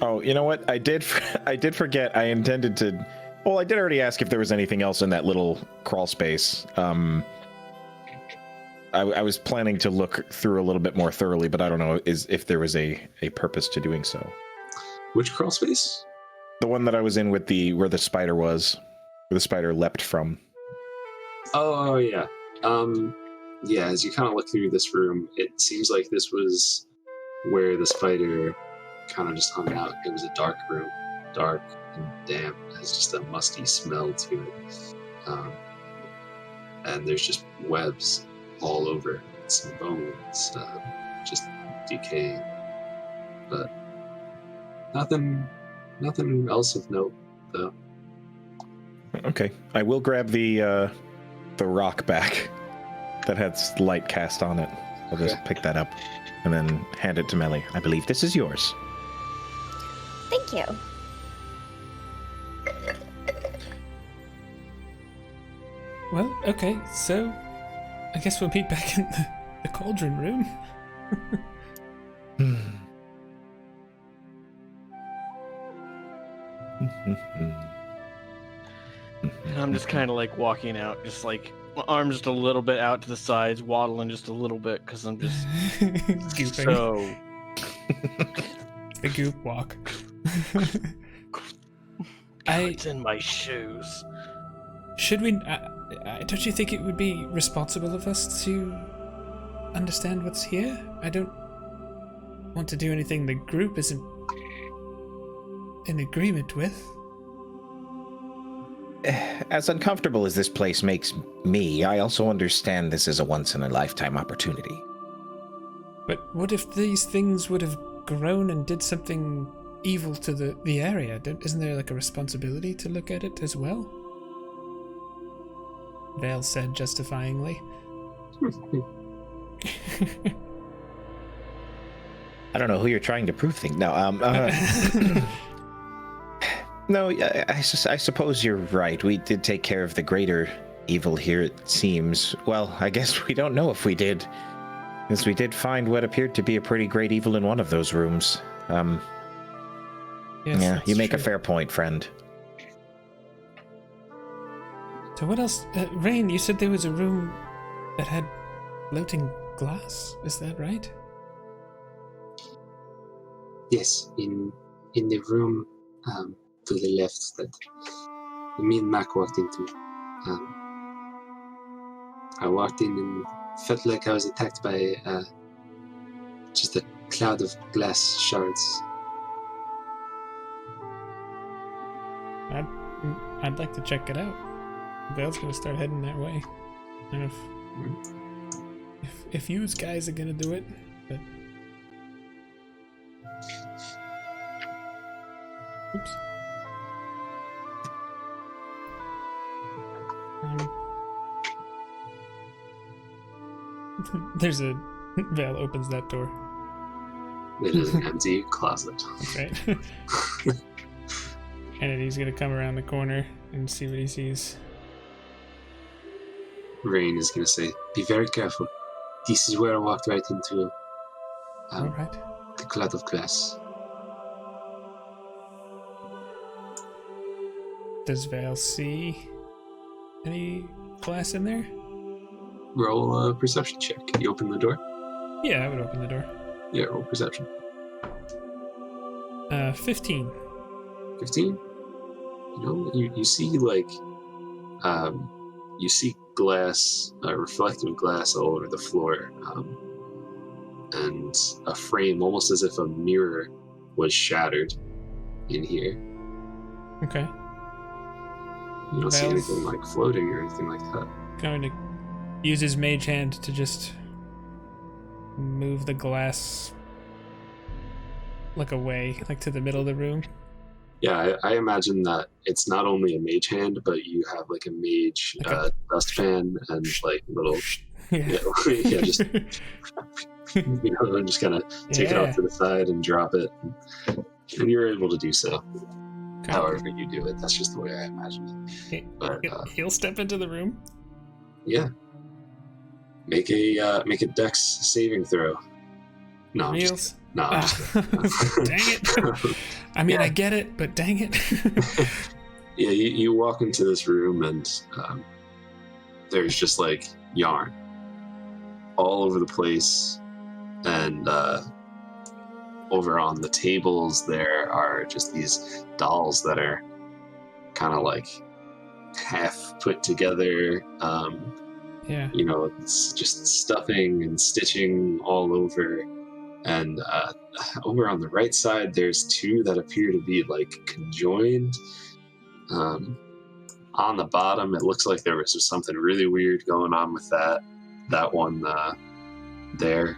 Oh, you know what? I did forget. I intended to. Well, I did already ask if there was anything else in that little crawl space. I was planning to look through a little bit more thoroughly, but I don't know if there was a purpose to doing so. Which crawl space? The one that I was in with where the spider was, where the spider leapt from. Oh, yeah. Yeah, as you kind of look through this room, it seems like this was where the spider kind of just hung out. It was a dark room, dark and damp. It has just a musty smell to it. And there's just webs all over. Some bones, just decaying. But nothing else of note, though. Okay, I will grab the rock back that has light cast on it. I'll just pick that up and then hand it to Melly. I believe this is yours. Thank you. Well, okay, so I guess we'll meet back in the cauldron room. And I'm just kind of like walking out, just like my arms just a little bit out to the sides, waddling just a little bit because I'm just Gooping. so. The goop walk. It's in my shoes. Should we... don't you think it would be responsible of us to understand what's here? I don't want to do anything the group isn't in agreement with. As uncomfortable as this place makes me, I also understand this is a once-in-a-lifetime opportunity. But what if these things would have grown and did something evil to the area? Isn't there like a responsibility to look at it as well? Vale said justifyingly. I don't know who you're trying to prove things. No, no, I suppose you're right. We did take care of the greater evil here, it seems. Well, I guess we don't know if we did, because we did find what appeared to be a pretty great evil in one of those rooms. Yes, yeah, you make true. a fair point, friend. So what else? Rain, you said there was a room that had floating glass. Is that right? Yes, in the room to the left that me and Mac walked into. I walked in and felt like I was attacked by just a cloud of glass shards. I'd like to check it out. Vale's gonna start heading that way. And if you guys are gonna do it, but oops. There's a Vale opens that door. It is an empty closet. That's right. And he's gonna come around the corner and see what he sees. Rain is going to say, "Be very careful. This is where I walked right into All right. the cloud of glass." Does Vale see any glass in there? Roll a perception check. You open the door? Yeah, I would open the door. Yeah, roll perception. 15. 15? You know, you see, like, you see glass, reflective glass all over the floor, and a frame, almost as if a mirror was shattered in here. Okay. You don't see Vale's anything like floating or anything like that. going to use his mage hand to just move the glass like away, like to the middle of the room. Yeah, I imagine that it's not only a mage hand, but you have like a mage dustpan and like little, Yeah. yeah, just just kind of take it off to the side and drop it, and you're able to do so. Okay. However you do it, that's just the way I imagine it. But He'll step into the room. yeah, make a Dex saving throw. No, I'm just Dang it. I mean, I get it, but dang it. Yeah, you walk into this room and there's just like yarn all over the place, and over on the tables there are just these dolls that are kind of like half put together. Yeah. You know, it's just stuffing and stitching all over. And over on the right side, there's two that appear to be like conjoined. On the bottom, it looks like there was just something really weird going on with that one there.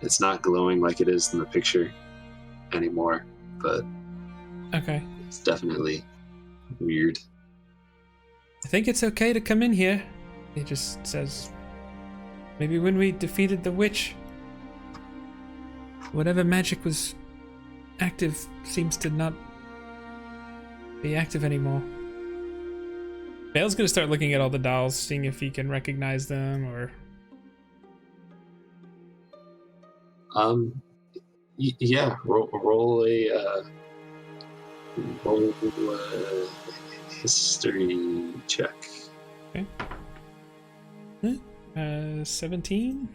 It's not glowing like it is in the picture anymore, but Okay. it's definitely weird. I think it's okay to come in here. He just says, maybe when we defeated the witch, whatever magic was active seems to not be active anymore. Vale's gonna start looking at all the dolls, seeing if he can recognize them or... Yeah, roll a history check. Okay. 17?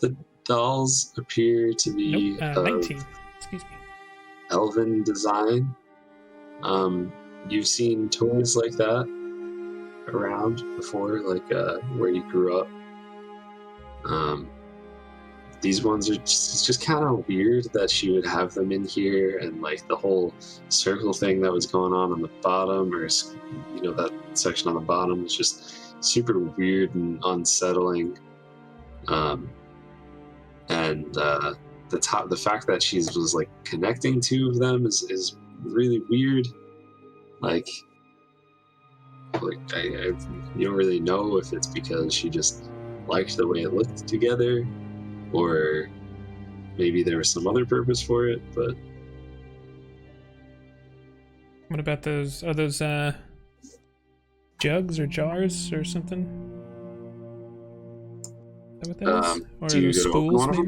The dolls appear to be Nope, 19. Excuse me. elven design. You've seen toys like that around before, like where you grew up. These ones are just kind of weird that she would have them in here, and like the whole circle thing that was going on the bottom, or that section on the bottom was just super weird and unsettling. And the fact that she was like connecting two of them is really weird. Like I you don't really know if it's because she just liked the way it looked together, or maybe there was some other purpose for it, but What about those? Are those jugs or jars or something? Is that what that is? Or do you those go to open spools, one of them?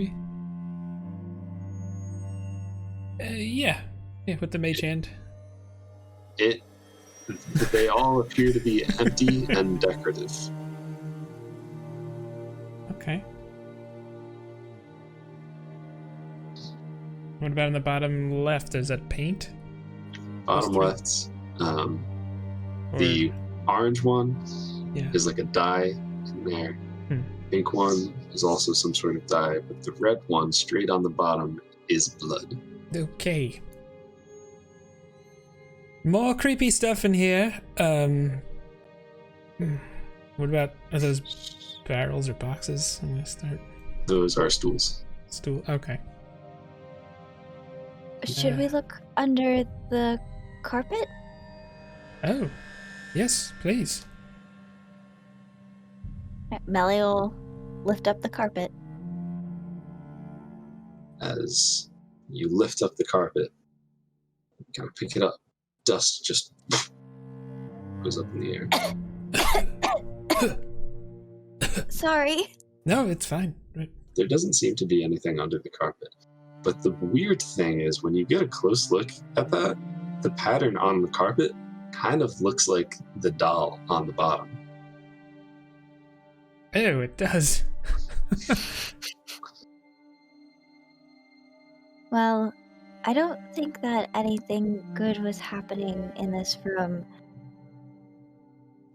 maybe? Yeah. Yeah, with the mage hand. They all appear to be empty and decorative. Okay. What about in the bottom left? Is that paint? Bottom left, the orange one Yeah. is like a dye in there. Hmm. Pink one is also some sort of dye, but the red one straight on the bottom is blood. Okay. More creepy stuff in here. What about, are those barrels or boxes? I'm gonna start. Those are stools. Stool. Okay. Should we look under the carpet? Oh, yes, please. Melly will lift up the carpet. As you lift up the carpet, you kind of pick it up. Dust just goes up in the air. Sorry. No, it's fine. Right. There doesn't seem to be anything under the carpet. But the weird thing is, when you get a close look at that, the pattern on the carpet kind of looks like the doll on the bottom. Oh, it does. Well, I don't think that anything good was happening in this room.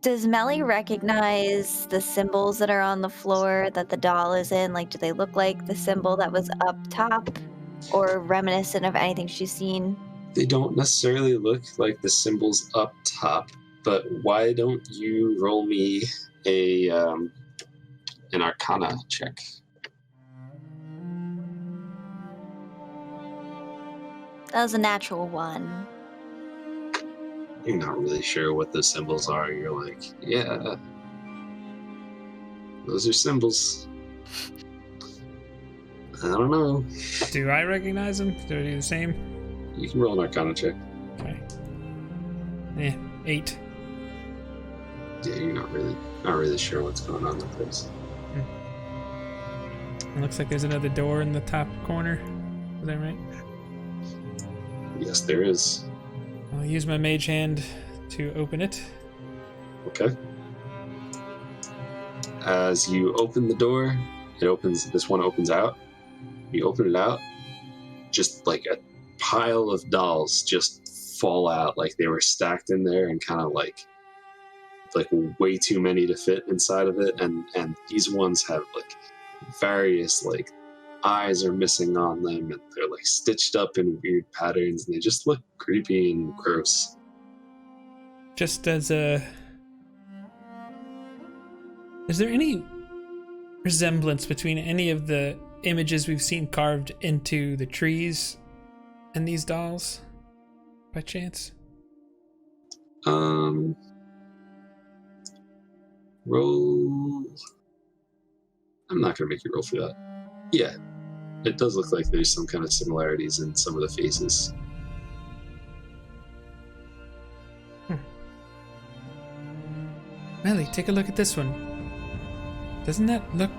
Does Melly recognize the symbols that are on the floor that the doll is in? Like, do they look like the symbol that was up top or reminiscent of anything she's seen? They don't necessarily look like the symbols up top, but why don't you roll me an Arcana check? That was a natural one. You're not really sure what the symbols are. You're like, yeah, those are symbols. I don't know. Do I recognize them? Do I do the same? You can roll an Arcana check. Okay. 8. Yeah, you're not really sure what's going on with this. It looks like there's another door in the top corner. Is that right? Yes, there is. I'll use my mage hand to open it. Okay. As you open the door, this one opens out. You open it out, just like a pile of dolls just fall out, like they were stacked in there and kind of like way too many to fit inside of it. And these ones have like various like eyes are missing on them, and they're like stitched up in weird patterns, and they just look creepy and gross. Just as a... Is there any resemblance between any of the images we've seen carved into the trees and these dolls, by chance? Roll. I'm not gonna make you roll for that. Yeah, it does look like there's some kind of similarities in some of the faces. Melly, take a look at this one. Doesn't that look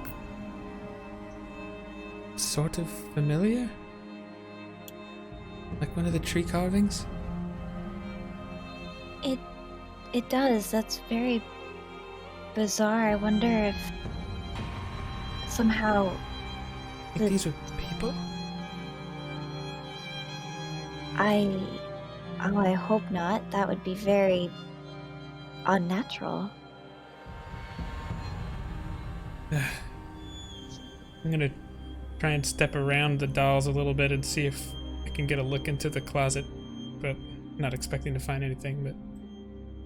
sort of familiar? Like one of the tree carvings? It does. That's very bizarre. I wonder if somehow Like these were people? I hope not. That would be very unnatural. I'm gonna try and step around the dolls a little bit and see if I can get a look into the closet, but not expecting to find anything. But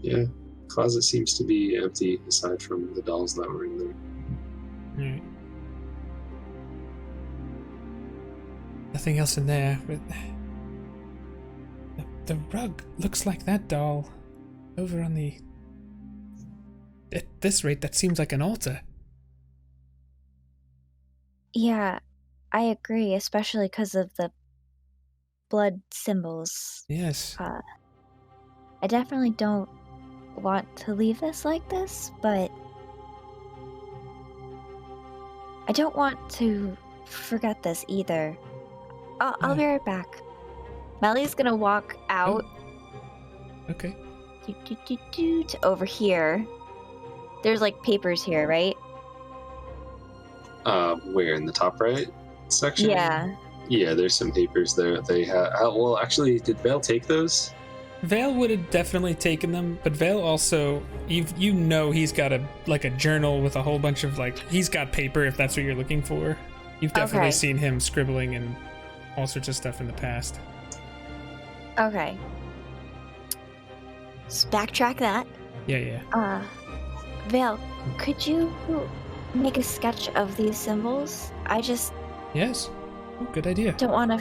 Yeah, closet seems to be empty aside from the dolls that were in there. all right, nothing else in there. But the rug looks like that doll over on the. At this rate, that seems like an altar. Yeah, I agree, especially because of the blood symbols. Yes. I definitely don't want to leave this like this, but I don't want to forget this either. I'll be right back. Melly's gonna walk out Okay. to over here. There's like papers here, right? Where, in the top right section? Yeah. Yeah, there's some papers there. They have. Well, actually, did Vale take those? Vale would have definitely taken them, but Vale also, you know, he's got a journal with a whole bunch of he's got paper if that's what you're looking for. You've definitely seen him scribbling and all sorts of stuff in the past. Okay. Let's backtrack that. Yeah. Vale, could you make a sketch of these symbols? I just Yes. Oh, good idea. don't want to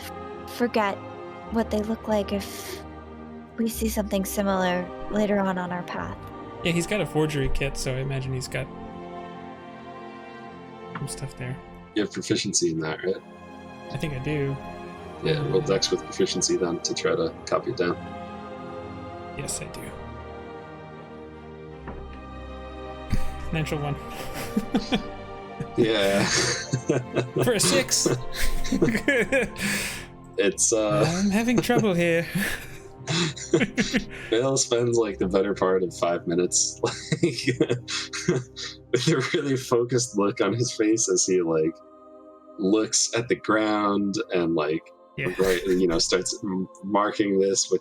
forget what they look like if we see something similar later on our path. Yeah, he's got a forgery kit, so I imagine he's got some stuff there. You have proficiency in that, right? I think I do. Yeah, roll Dex with proficiency then to try to copy it down. Yes, I do. Natural 1. Yeah. For a 6. It's I'm having trouble here. Vale spends the better part of 5 minutes with a really focused look on his face as he looks at the ground and starts marking this with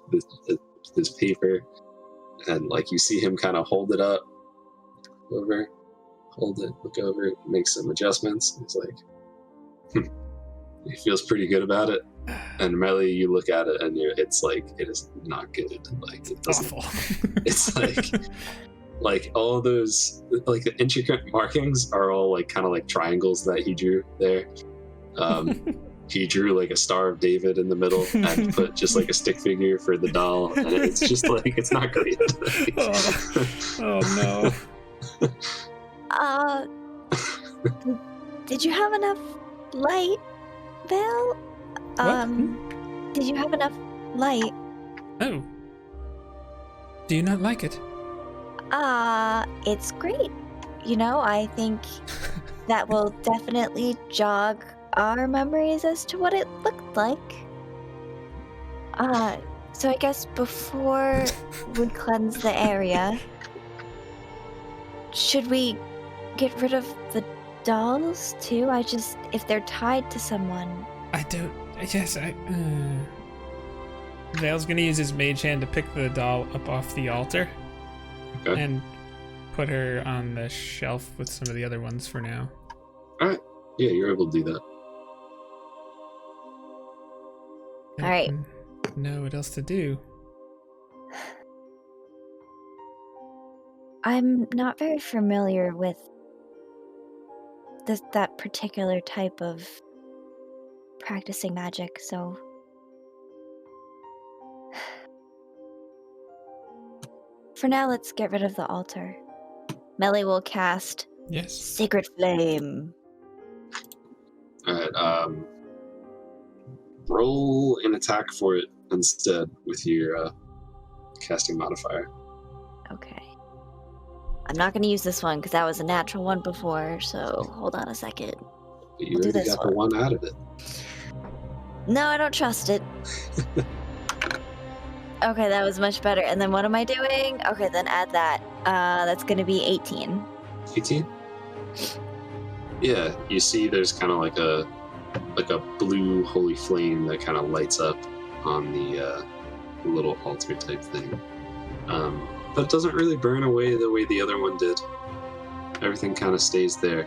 this paper, and you see him kind of hold it up, hold it, look over it, make some adjustments. He's he feels pretty good about it. And Melly, you look at it and it is not good. It doesn't. Awful. It's all those the intricate markings are all kind of triangles that he drew there. He drew a Star of David in the middle and put just a stick figure for the doll, and it's just it's not great. Oh no. Did you have enough light, Vale? Did you have enough light? Oh. Do you not like it? It's great. I think that will definitely jog our memories as to what it looked like. So I guess before we cleanse the area, should we get rid of the dolls too? If they're tied to someone. Vale's gonna use his mage hand to pick the doll up off the altar. Okay. And put her on the shelf with some of the other ones for now. Alright. Yeah, you're able to do that. All right. Know what else to do. I'm not very familiar with that particular type of practicing magic, so for now, let's get rid of the altar. Melly will cast Sacred Flame. Alright, roll an attack for it instead with your casting modifier. Okay. I'm not going to use this one because that was a natural one before, so hold on a second. But you already got the one out of it. No, I don't trust it. Okay, that was much better. And then what am I doing? Okay, then add that. That's going to be 18. 18? Yeah, you see there's kind of like a blue holy flame that kind of lights up on the little altar type thing. But it doesn't really burn away the way the other one did. Everything kind of stays there.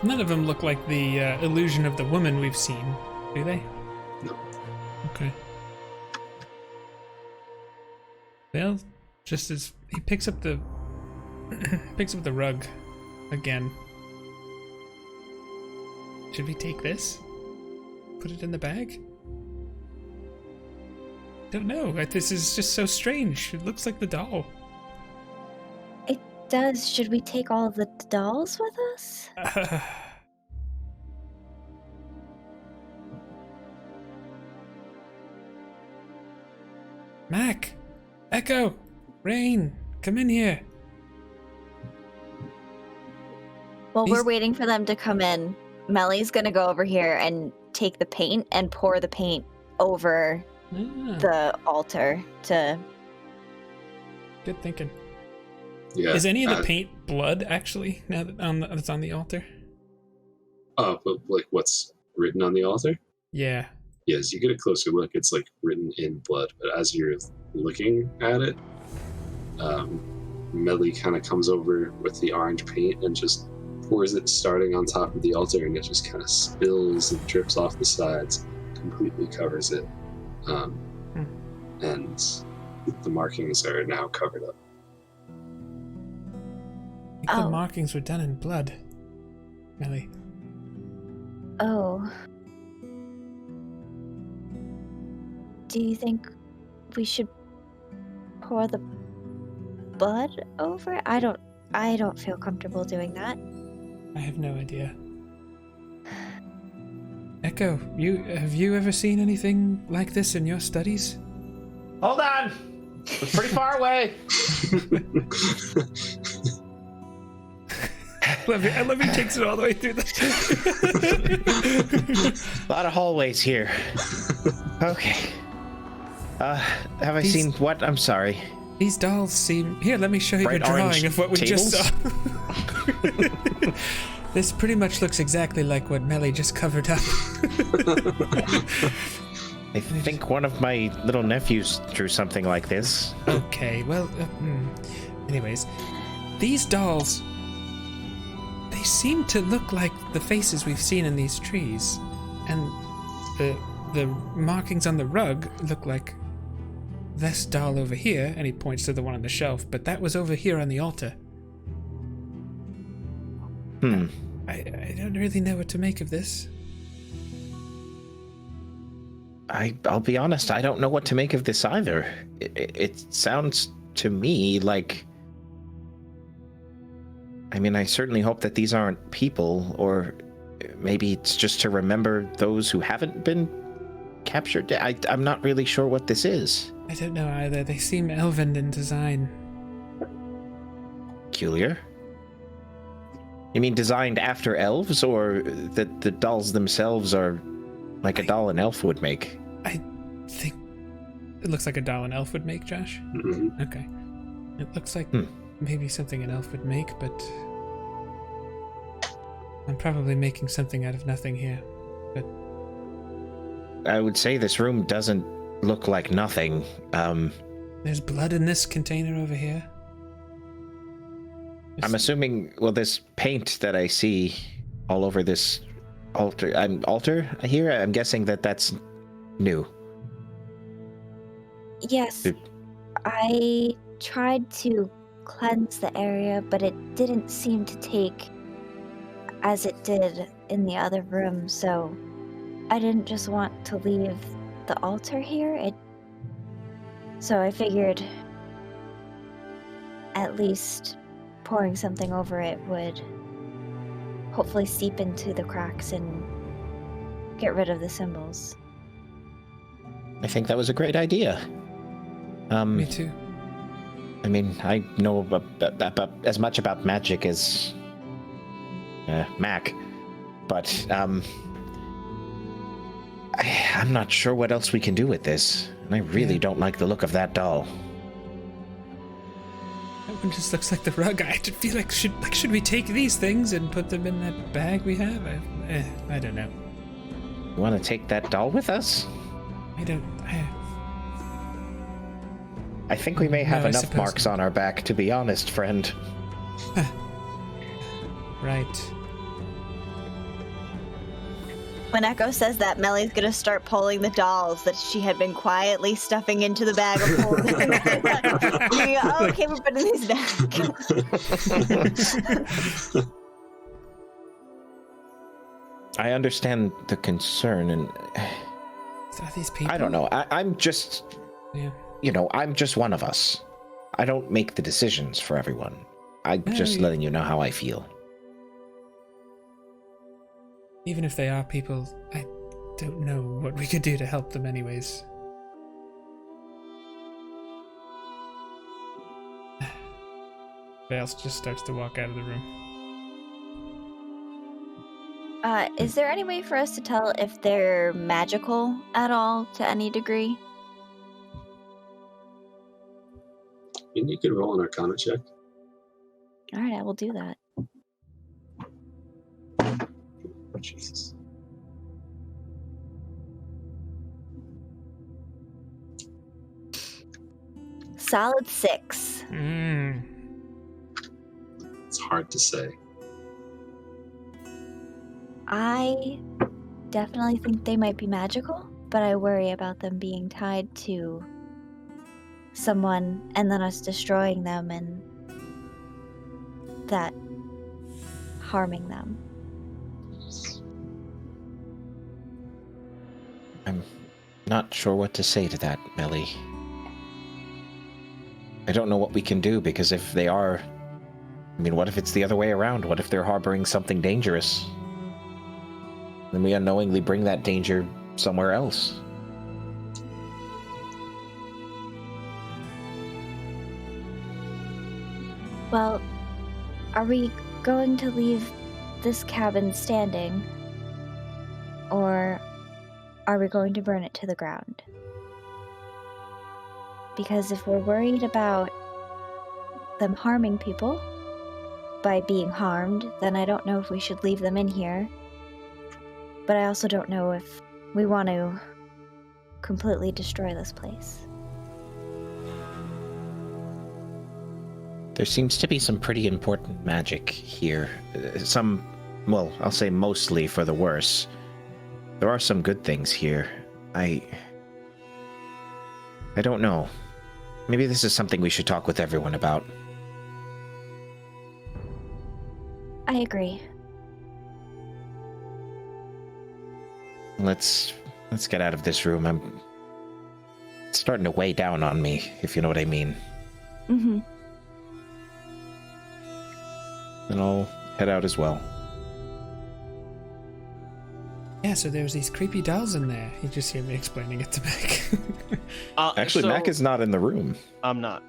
None of them look like the illusion of the woman we've seen, do they? No. Okay. Well, just as he picks up the rug again. Should we take this? Put it in the bag? Don't know. This is just so strange. It looks like the doll. does, should we take all of the dolls with us? Mac! Echo! Rain! Come in here! While These- we're waiting for them to come in, Melly's gonna go over here and take the paint and pour the paint over the altar to... Good thinking. Yeah. Is any of the paint blood, actually, now that it's on the altar? Oh, but like what's written on the altar? Yeah. Yes, you get a closer look. It's like written in blood, but as you're looking at it, Melly kind of comes over with the orange paint and just pours it starting on top of the altar, and it just kind of spills and drips off the sides, completely covers it. And the markings are now covered up. I think the markings were done in blood, Melly. Oh. Do you think we should pour the blood over it? I don't feel comfortable doing that. I have no idea. Echo, have you ever seen anything like this in your studies? Hold on! It's pretty far away! I love he takes it all the way through A lot of hallways here. Okay. Have I seen what? I'm sorry. These dolls seem... Here, let me show you Bright a drawing orange of what we just tables? saw. This pretty much looks exactly like what Melly just covered up. I think one of my little nephews drew something like this. Okay, well, anyways, these dolls, they seem to look like the faces we've seen in these trees, and the markings on the rug look like this doll over here, and he points to the one on the shelf, but that was over here on the altar. I don't really know what to make of this. I'll be honest, I don't know what to make of this either. It sounds to me like... I mean, I certainly hope that these aren't people, or maybe it's just to remember those who haven't been captured. I'm not really sure what this is. I don't know either. They seem elven in design. Peculiar. You mean designed after elves, or that the dolls themselves are like a doll an elf would make? I think it looks like a doll an elf would make, Josh. Mm-hmm. Okay. It looks like maybe something an elf would make, but I'm probably making something out of nothing here. But I would say this room doesn't look like nothing. there's blood in this container over here. I'm assuming, well, this paint that I see all over this altar here, I'm guessing that's new. Yes. I tried to cleanse the area, but it didn't seem to take as it did in the other room, so I didn't just want to leave the altar here. So I figured at least pouring something over it would hopefully seep into the cracks and get rid of the symbols. I think that was a great idea. Me too. I mean, I know about as much about magic as Mac, but I'm not sure what else we can do with this, and I really don't like the look of that doll. That one just looks like the rug. I feel like should we take these things and put them in that bag we have? I don't know. You want to take that doll with us? I think we may have enough marks on our back, to be honest, friend. Right. When Echo says that, Melly's gonna start pulling the dolls that she had been quietly stuffing into the bag of holding. Okay, we're putting these back. I understand the concern, and Are these people? I don't know. I'm just, Yeah. I'm just one of us. I don't make the decisions for everyone. I'm just Hey. letting you know how I feel. Even if they are people, I don't know what we could do to help them anyways. Vale just starts to walk out of the room. Is there any way for us to tell if they're magical at all to any degree? And you could roll an Arcana check. All right, I will do that. Jesus. Solid 6. It's hard to say. I definitely think they might be magical, but I worry about them being tied to someone and then us destroying them and that harming them. I'm not sure what to say to that, Melly. I don't know what we can do, because if they are... I mean, what if it's the other way around? What if they're harboring something dangerous? Then we unknowingly bring that danger somewhere else. Well, are we going to leave this cabin standing? Or are we going to burn it to the ground? Because if we're worried about them harming people by being harmed, then I don't know if we should leave them in here. But I also don't know if we want to completely destroy this place. There seems to be some pretty important magic here. Some, well, I'll say mostly for the worse. There are some good things here. I don't know. Maybe this is something we should talk with everyone about. I agree. Let's get out of this room. It's starting to weigh down on me, if you know what I mean. Mm-hmm. And I'll head out as well. Yeah, so there's these creepy dolls in there. You just hear me explaining it to Mac. Actually, Mac is not in the room. I'm not.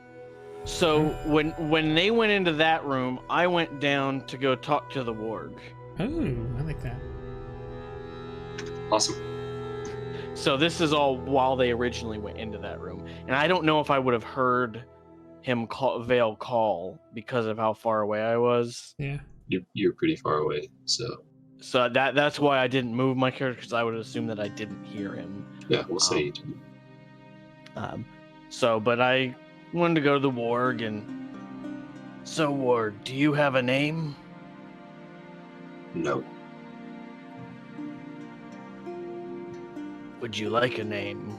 So when they went into that room, I went down to go talk to the warg. Oh, I like that. Awesome. So this is all while they originally went into that room, and I don't know if I would have heard him Vale call because of how far away I was. Yeah. You're pretty far away, so that's why I didn't move my character, because I would assume that I didn't hear him. yeah, we'll say you didn't. But I wanted to go to the warg, and so warg, do you have a name? No. Would you like a name?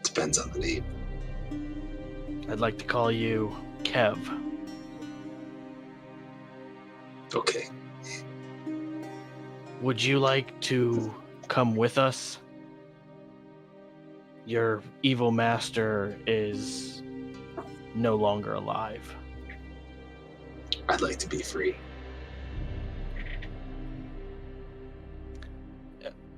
Depends on the name. I'd like to call you Kev. Okay. Would you like to come with us? Your evil master is no longer alive. I'd like to be free.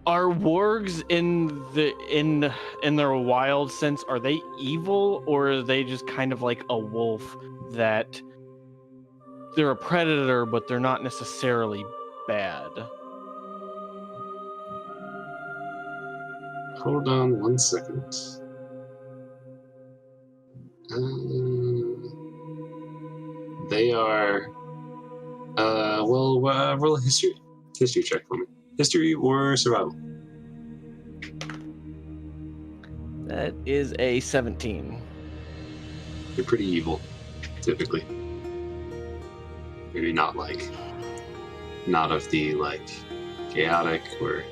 Are wargs in their wild sense, are they evil, or are they just kind of like a wolf that they're a predator but they're not necessarily bad? Hold on 1 second. They are. Roll a history check for me. History or survival? That is a 17. They're pretty evil, typically. Maybe not of the chaotic or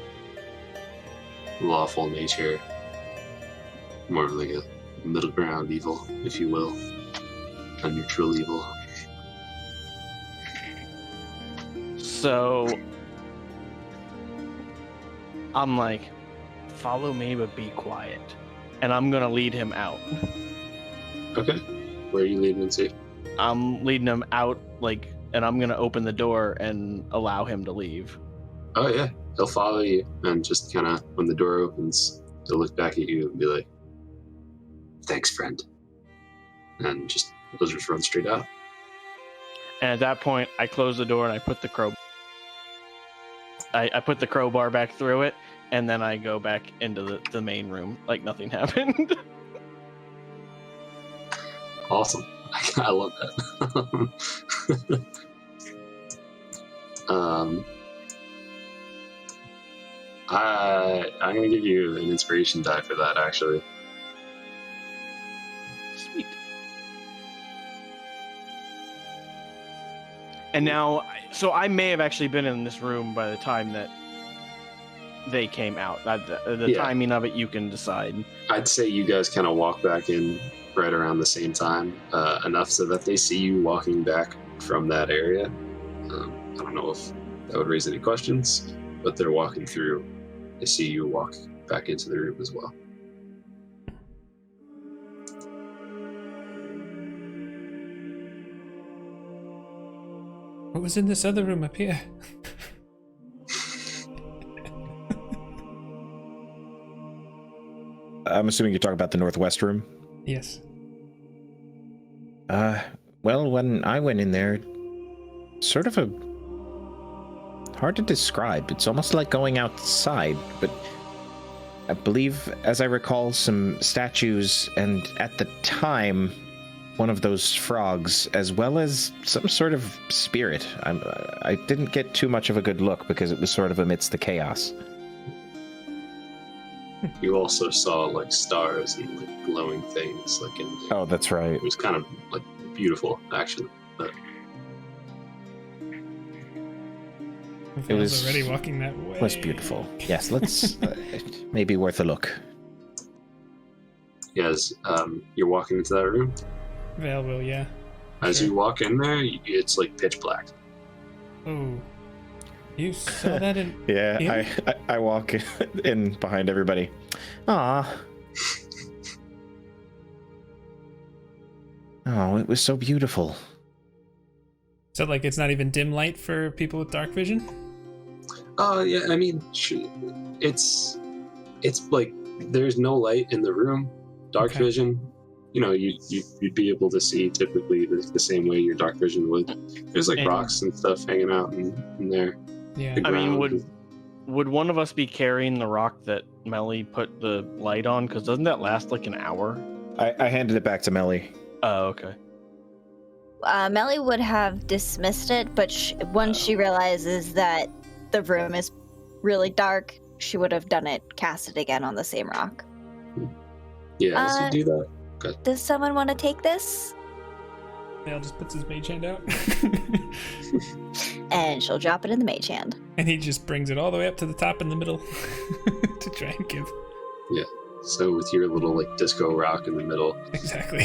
lawful nature. More of like a middle ground evil, if you will. A neutral evil. So I'm like, follow me, but be quiet. And I'm gonna lead him out. Okay. Where are you leading him to? I'm leading him out, and I'm gonna open the door and allow him to leave. Oh yeah, he'll follow you, and just kind of when the door opens, he'll look back at you and be like, "Thanks, friend," and he'll just run straight out. And at that point, I close the door and I put the I put the crowbar back through it, and then I go back into the main room like nothing happened. Awesome. I love that. I'm gonna give you an inspiration die for that, actually. Sweet. And now, so I may have actually been in this room by the time that they came out. The timing of it, you can decide. I'd say you guys kind of walk back in right around the same time, enough so that they see you walking back from that area. I don't know if that would raise any questions, but they're walking through. They see you walk back into the room as well. What was in this other room up here? I'm assuming you're talking about the northwest room? Yes. Well, when I went in there, sort of hard to describe. It's almost like going outside, but I believe, as I recall, some statues, and at the time, one of those frogs, as well as some sort of spirit. I didn't get too much of a good look because it was sort of amidst the chaos. You also saw like stars and like glowing things like in there. Oh, that's right. It was kind of like beautiful, actually. But It was already walking that way. Was beautiful. Yes, let's maybe worth a look. yes, you're walking into that room. Val will, yeah. As Sure. you walk in there, it's like pitch black. Oh. You saw that in... Yeah, Yeah. I walk in behind everybody. Ah. Oh, it was so beautiful. So, like, it's not even dim light for people with dark vision? Oh yeah, I mean, it's like there's no light in the room. Dark Okay. vision, you know, you'd be able to see typically the same way your dark vision would. There's like And- rocks and stuff hanging out in there. Yeah. The I mean, ground. would one of us be carrying the rock that Melly put the light on? Because doesn't that last like an hour? I handed it back to Melly. Oh, okay. Melly would have dismissed it, but once she realizes that the room is really dark, she would have done it, cast it again on the same rock. Yeah, as you do that. Does someone want to take this? Val just puts his mage hand out. And she'll drop it in the mage hand. And he just brings it all the way up to the top in the middle to try and give. So with your little like disco rock in the middle, Exactly.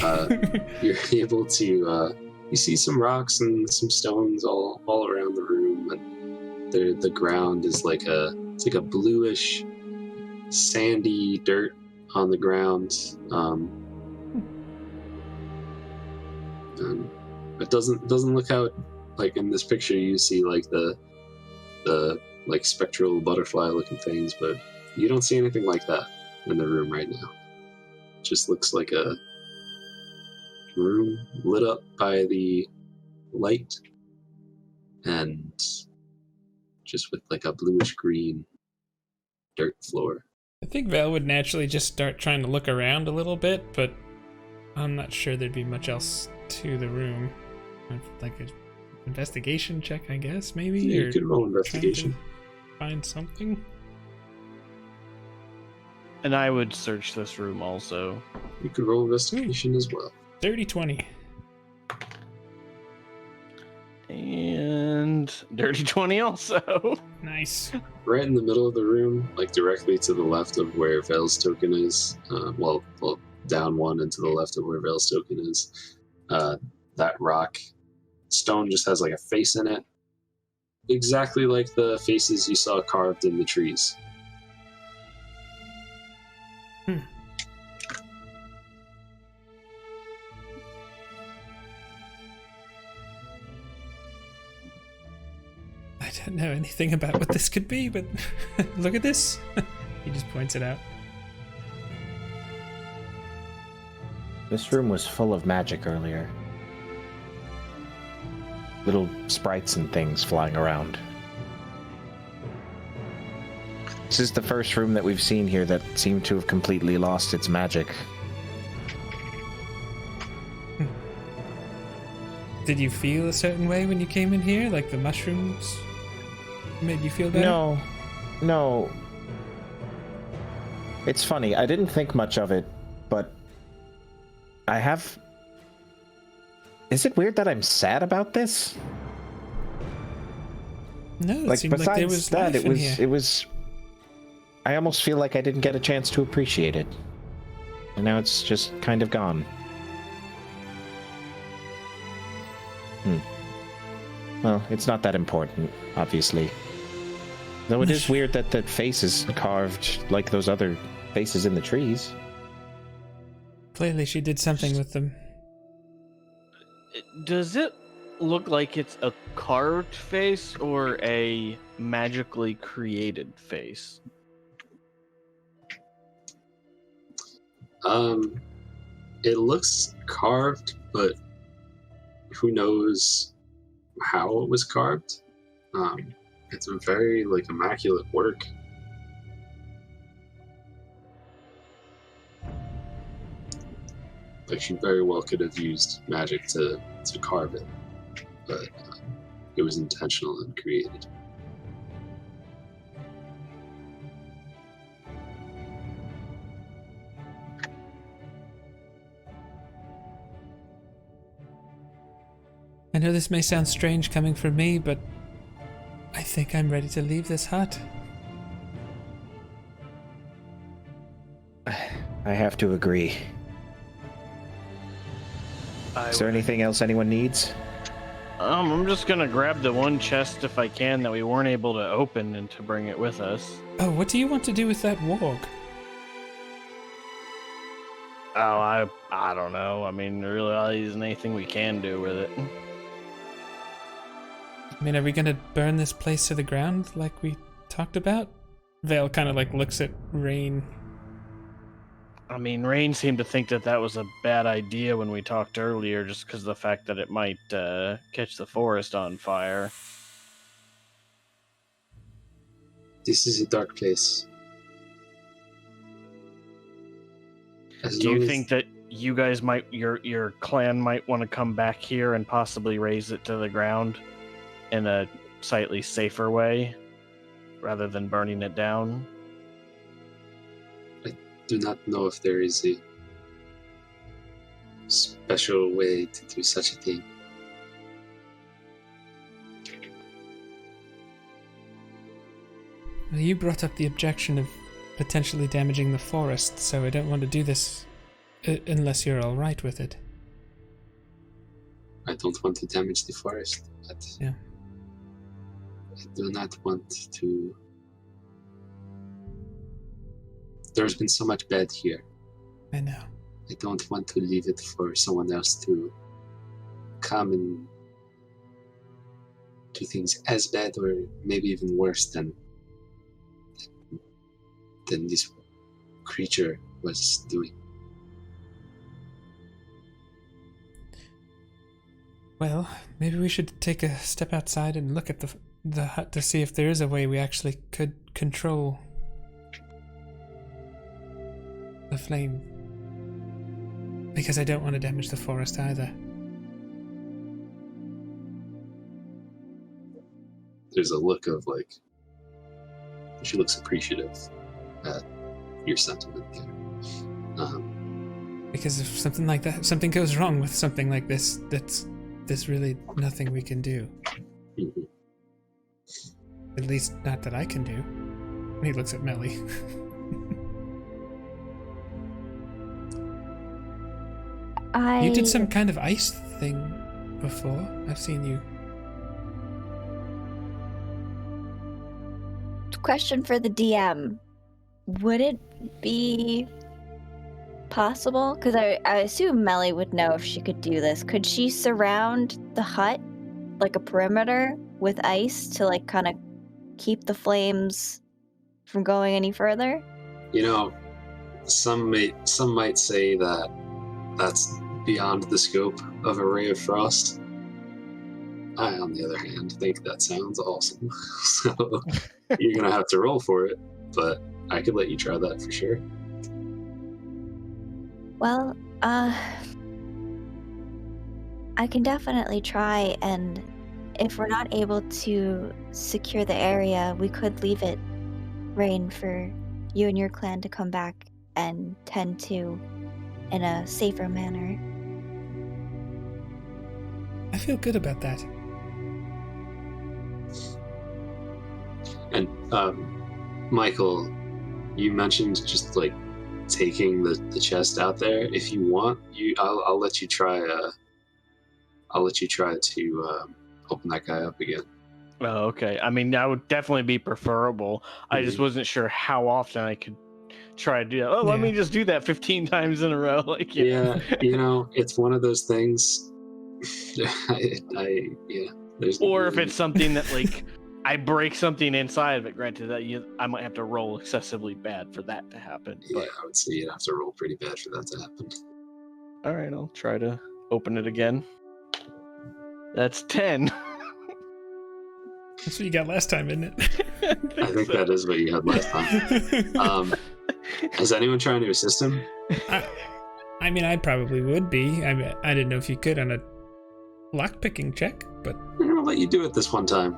you're able to you see some rocks and some stones all around the room, and the ground is like it's like a bluish sandy dirt on the ground. And it doesn't look how like in this picture you see like the like spectral butterfly looking things, but you don't see anything like that in the room right now. It just looks like a room lit up by the light and just with like a bluish green dirt floor. I think Val would naturally just start trying to look around a little bit, but I'm not sure there'd be much else to the room. Like an investigation check, I guess, maybe? Yeah, or you could roll trying to investigation. find something? And I would search this room also. You could roll investigation as well. 30-20. And dirty 20 also. Nice. Right in the middle of the room, like directly to the left of where Vel's token is, well, down one and to the left of where Vel's token is, that rock stone just has like a face in it, exactly like the faces you saw carved in the trees. I don't know anything about what this could be, but look at this. He just points it out. This room was full of magic earlier. Little sprites and things flying around. This is the first room that we've seen here that seemed to have completely lost its magic. Did you feel a certain way when you came in here? Like the mushrooms made you feel better? No. It's funny, I didn't think much of it, but I have... Is it weird that I'm sad about this? No, it Like, seemed like there was besides that, life in here. it was... I almost feel like I didn't get a chance to appreciate it. And now it's just kind of gone. Well, it's not that important, obviously. Though it is weird that that face is carved like those other faces in the trees. Clearly she did something with them. Does it look like it's a carved face or a magically created face? It looks carved, but who knows how it was carved? It's a very immaculate work. Like she very well could have used magic to carve it, but it was intentional and created. I know this may sound strange coming from me, but I think I'm ready to leave this hut. I have to agree. Is there anything else anyone needs? I'm just gonna grab the one chest if I can that we weren't able to open and to bring it with us. Oh, what do you want to do with that warg? Oh, I don't know. I mean, there really isn't anything we can do with it. I mean, are we gonna burn this place to the ground like we talked about? Vale kind of looks at Rain. I mean, Rain seemed to think that was a bad idea when we talked earlier, just because of the fact that it might catch the forest on fire. This is a dark place. Do you think that you guys your clan might want to come back here and possibly raise it to the ground in a slightly safer way, rather than burning it down? I do not know if there is a special way to do such a thing. Well, you brought up the objection of potentially damaging the forest, so I don't want to do this unless you're all right with it. I don't want to damage the forest, but yeah. I do not want to... There's been so much bad here. I know. I don't want to leave it for someone else to come and do things as bad or maybe even worse than this creature was doing. Well, maybe we should take a step outside and look at the hut to see if there is a way we actually could control the flame. Because I don't want to damage the forest either. There's a look of she looks appreciative at your sentiment there. Because if something goes wrong with something like this, there's really nothing we can do. Mm-hmm. At least not that I can do. And he looks at Melly. You did some kind of ice thing before. I've seen you. Question for the DM. Would it be possible? Because I assume Melly would know if she could do this. Could she surround the hut, like a perimeter, with ice to like kind of keep the flames from going any further? You know, some might say that that's beyond the scope of a ray of frost. I, on the other hand, think that sounds awesome. So you're gonna have to roll for it, but I could let you try that for sure. Well, I can definitely try, and if we're not able to secure the area, we could leave it, Rain, for you and your clan to come back and tend to in a safer manner. I feel good about that. And Michael, you mentioned just like taking the chest out there. If you want, I'll let you try. I'll let you try to open that guy up again. Oh, okay. I mean, that would definitely be preferable. I just wasn't sure how often I could try to do that. Oh, let me just do that 15 times in a row. Like, yeah, you know, it's one of those things. Or if it's something that like I break something inside of it. Granted, that I might have to roll excessively bad for that to happen. Yeah, But I would say you'd have to roll pretty bad for that to happen. all right, I'll try to open it again. That's 10. That's what you got last time, isn't it? I think that is what you had last time. Is anyone trying to assist him? I mean, I probably would be. I mean, I didn't know if you could on a lockpicking check, but I'm gonna let you do it this one time.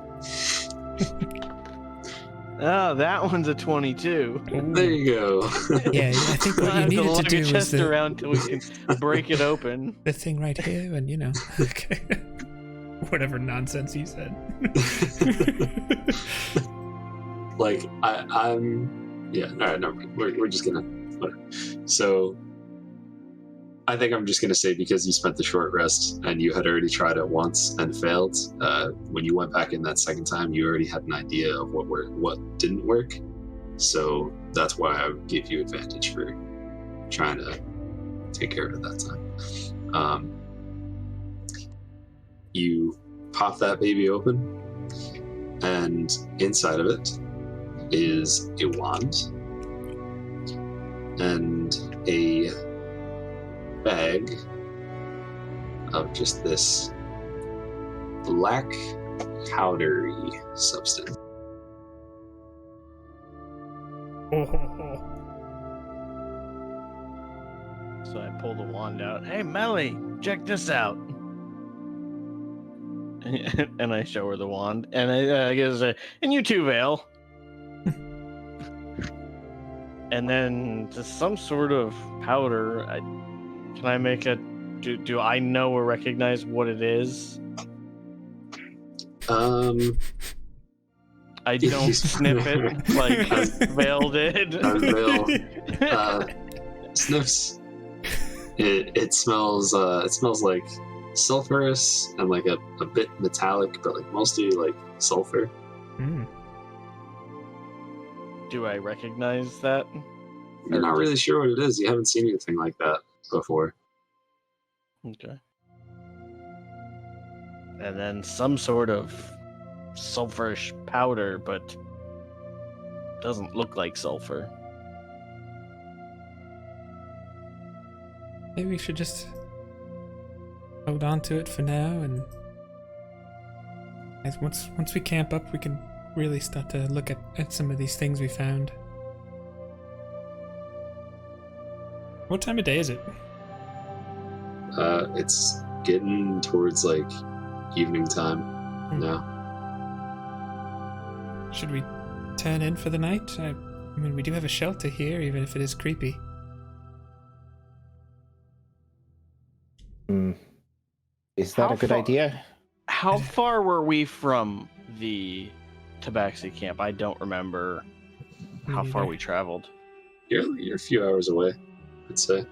Oh, that one's a 22. There you go. yeah, I think what I'll you have needed to do was chest around till we can break it open. the thing right here, and you know, okay. Whatever nonsense he said. Like I'm, yeah. All right, no, we're just gonna. Whatever. So, I think I'm just gonna say because you spent the short rest and you had already tried it once and failed. When you went back in that second time, you already had an idea of what didn't work. So that's why I would give you advantage for trying to take care of it that time. You pop that baby open, and inside of it is a wand and a bag of just this black powdery substance. So I pull the wand out. Hey, Melly, check this out. And I show her the wand, and I guess, and you too, Vale. And then just some sort of powder. Can I make a? Do I know or recognize what it is? I don't sniff it like Vale did. Vale sniffs. It smells. It smells like sulfurous and like a bit metallic, but like mostly like sulfur. Mm. Do I recognize that? You're not really sure what it is. You haven't seen anything like that before. Okay. And then some sort of sulfurish powder, but doesn't look like sulfur. Maybe we should just hold on to it for now, and once we camp up, we can really start to look at some of these things we found. What time of day is it? It's getting towards like evening time now. Should we turn in for the night? I mean, we do have a shelter here, even if it is creepy. Is that a good idea? How far were we from the Tabaxi camp? I don't remember how far we traveled. You're a few hours away, I'd say.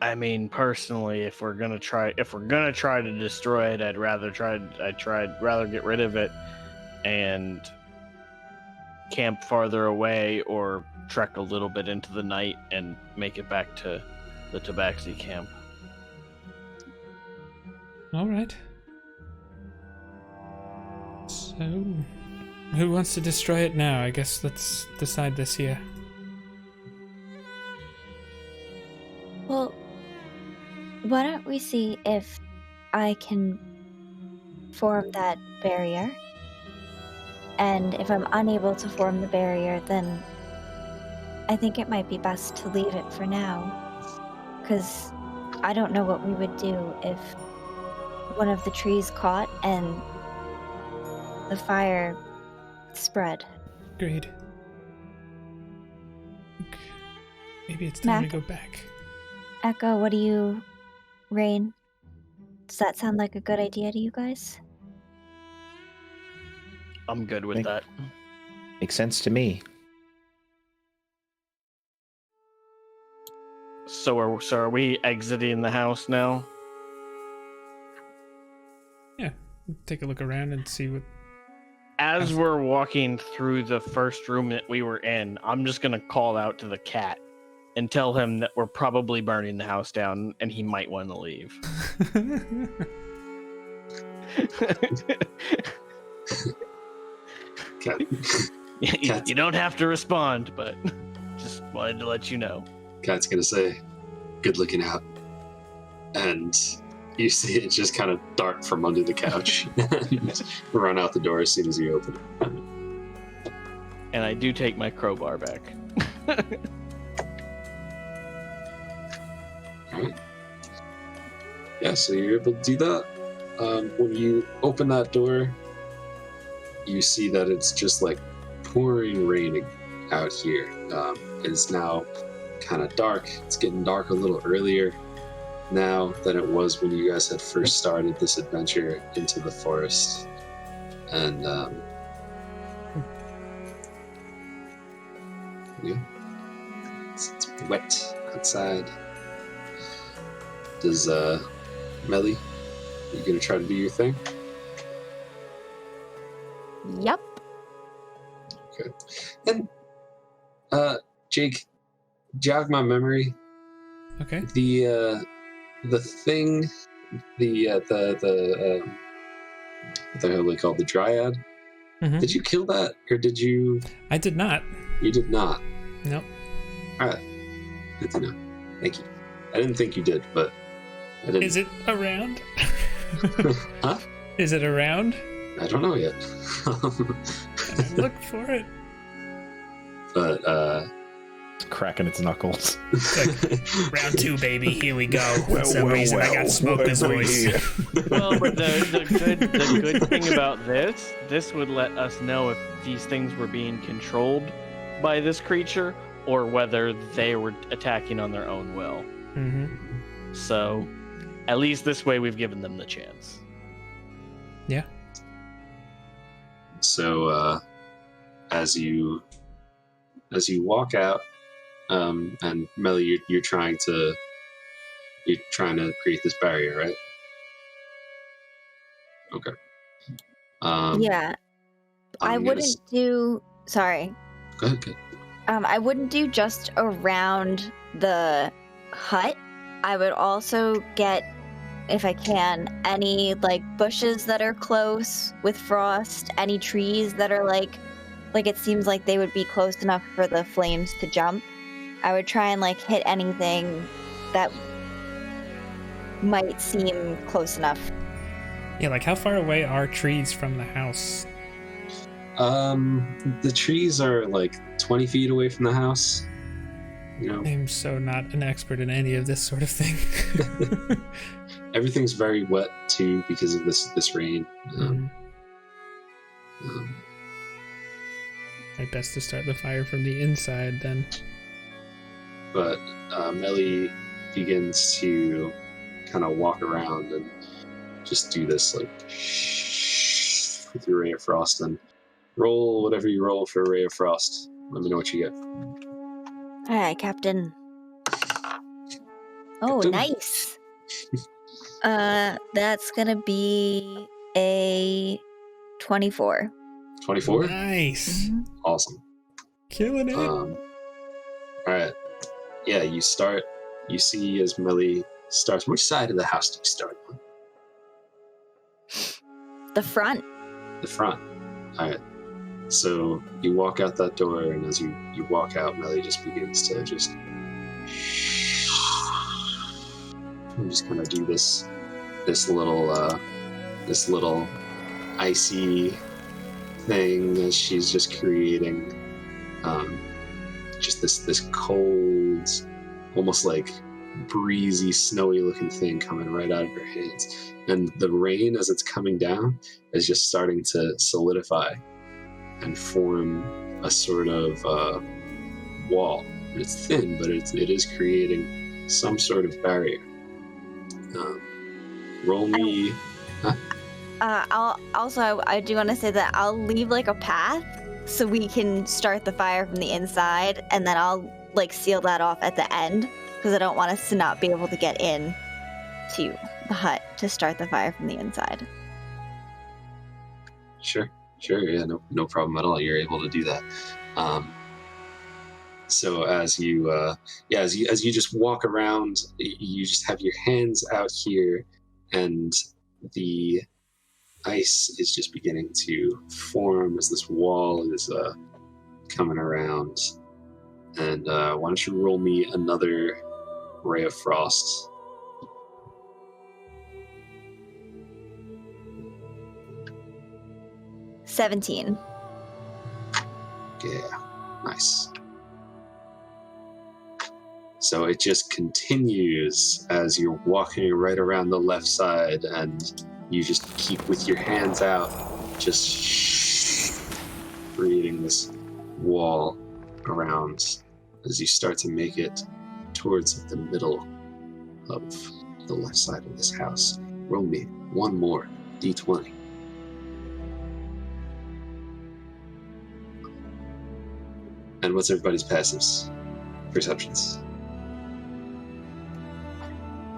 I mean, personally, if we're gonna try to destroy it, I'd rather get rid of it and camp farther away or trek a little bit into the night and make it back to the Tabaxi camp. All right. So, who wants to destroy it now? I guess let's decide this here. Well, why don't we see if I can form that barrier? And if I'm unable to form the barrier, then I think it might be best to leave it for now. Because I don't know what we would do if one of the trees caught and the fire spread. Agreed. Maybe it's time Mac? to go back. Echo, what do you... Rain? Does that sound like a good idea to you guys? I'm good with that. Makes sense to me. So are we exiting the house now? Yeah, take a look around and see what... As we're walking through the first room that we were in, I'm just gonna call out to the cat and tell him that we're probably burning the house down and he might want to leave. Cat. You don't have to respond, but just wanted to let you know. Cat's gonna say, "Good looking out," and you see it just kind of dart from under the couch and run out the door as soon as you open it. And I do take my crowbar back. Alright. Yeah, so you're able to do that. When you open that door, you see that it's just like pouring raining out here. It's now kind of dark. It's getting dark a little earlier now than it was when you guys had first started this adventure into the forest. And yeah, it's wet outside. Does Melly, you gonna try to do your thing? Yep. Okay. And Jake, jog my memory. Okay. The thing, what the hell are they called? The Dryad? Mhm. Did you kill that, or did you? I did not. You did not. Nope. All right. Good to know. Thank you. I didn't think you did, but I didn't. Is it around? Huh? Is it around? I don't know yet. Look for it. But It's cracking its knuckles. Round 2, baby. Here we go. For some reason, I got Smoker's voice. Well, but the good thing about this would let us know if these things were being controlled by this creature or whether they were attacking on their own will. Mm-hmm. So, at least this way we've given them the chance. Yeah. So as you walk out, and Melly, you're trying to create this barrier, right? Okay. Yeah. I wouldn't do... Sorry. Go ahead. I wouldn't do just around the hut. I would also get, if I can, any like bushes that are close with frost, any trees that are like it seems like they would be close enough for the flames to jump. I would try and like hit anything that might seem close enough. Yeah, like how far away are trees from the house? The trees are like 20 feet away from the house. You know, I'm so not an expert in any of this sort of thing. everything's very wet too because of this rain. Right, best to start the fire from the inside then. But Melly begins to kind of walk around and just do this like with your Ray of Frost, and roll whatever you roll for a Ray of Frost. Let me know what you get. All right, Captain. Oh, Captain. nice. That's gonna be a 24. 24? Nice. Awesome. Killing it. All right. Yeah, you see as Millie starts. Which side of the house do you start on? The front. The front. All right. So you walk out that door, and as you walk out, Millie just begins to just kind of do this little icy thing as she's just creating just this cold, almost like breezy, snowy looking thing coming right out of her hands. And the rain, as it's coming down, is just starting to solidify and form a sort of wall. It's thin, but it is creating some sort of barrier. Roll me. I do want to say that I'll leave like a path so we can start the fire from the inside, and then I'll like seal that off at the end because I don't want us to not be able to get in to the hut to start the fire from the inside. Sure, yeah, no problem at all. You're able to do that. So as you as you just walk around, you just have your hands out here, and the ice is just beginning to form as this wall is coming around. And why don't you roll me another ray of frost? $17. Yeah, nice. So it just continues as you're walking right around the left side, and you just keep with your hands out, just creating this wall around as you start to make it towards the middle of the left side of this house. Roll me one more d20. And what's everybody's passives? Perceptions.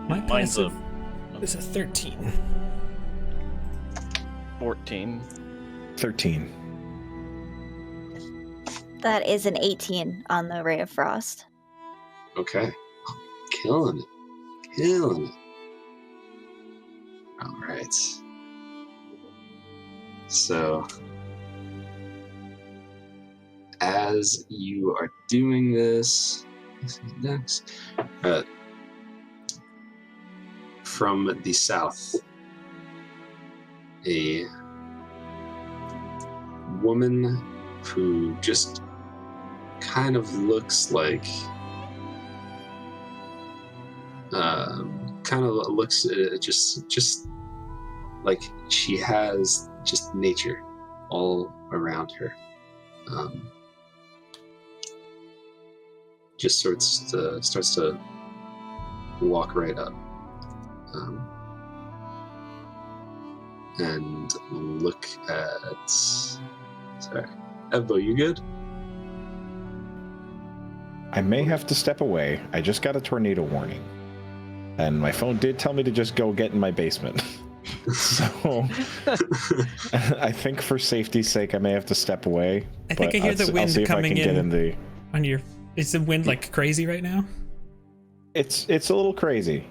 My Mine's passive is a 13. 14. 13. That is an 18 on the Ray of Frost. Okay. Killing it. All right. So, as you are doing this, next, from the south, a woman who just kind of looks like just like she has just nature all around her. Just starts to walk right up and look at. Sorry, Evbo, you good? I may have to step away. I just got a tornado warning. And my phone did tell me to just go get in my basement. So I think for safety's sake, I may have to step away. I think I hear the wind coming in. On your, is the wind like crazy right now? It's a little crazy.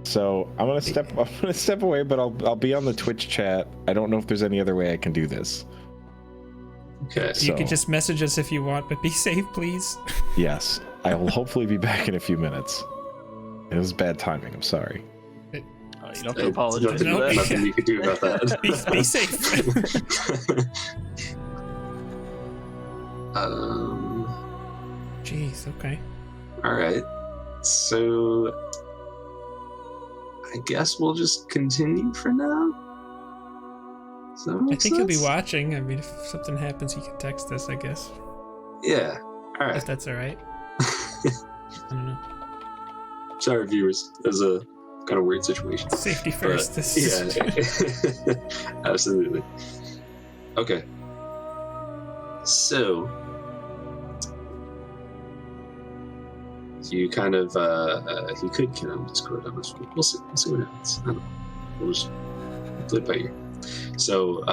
So I'm gonna step away, but I'll be on the Twitch chat. I don't know if there's any other way I can do this. Okay. You can just message us if you want, but be safe, please. Yes, I will hopefully be back in a few minutes. It was bad timing. I'm sorry. You don't have to apologize. Nothing you can do about that. Be safe. Jeez. Okay. All right. So I guess we'll just continue for now. I think he'll be watching. I mean, if something happens, he can text us, I guess. Yeah. All right. If that's all right. I don't know. Sorry, viewers. It was a kind of weird situation. Safety first. Yeah. Absolutely. Okay. So you kind of he could get on Discord. We'll see what happens. I don't know. We'll just play it by ear. So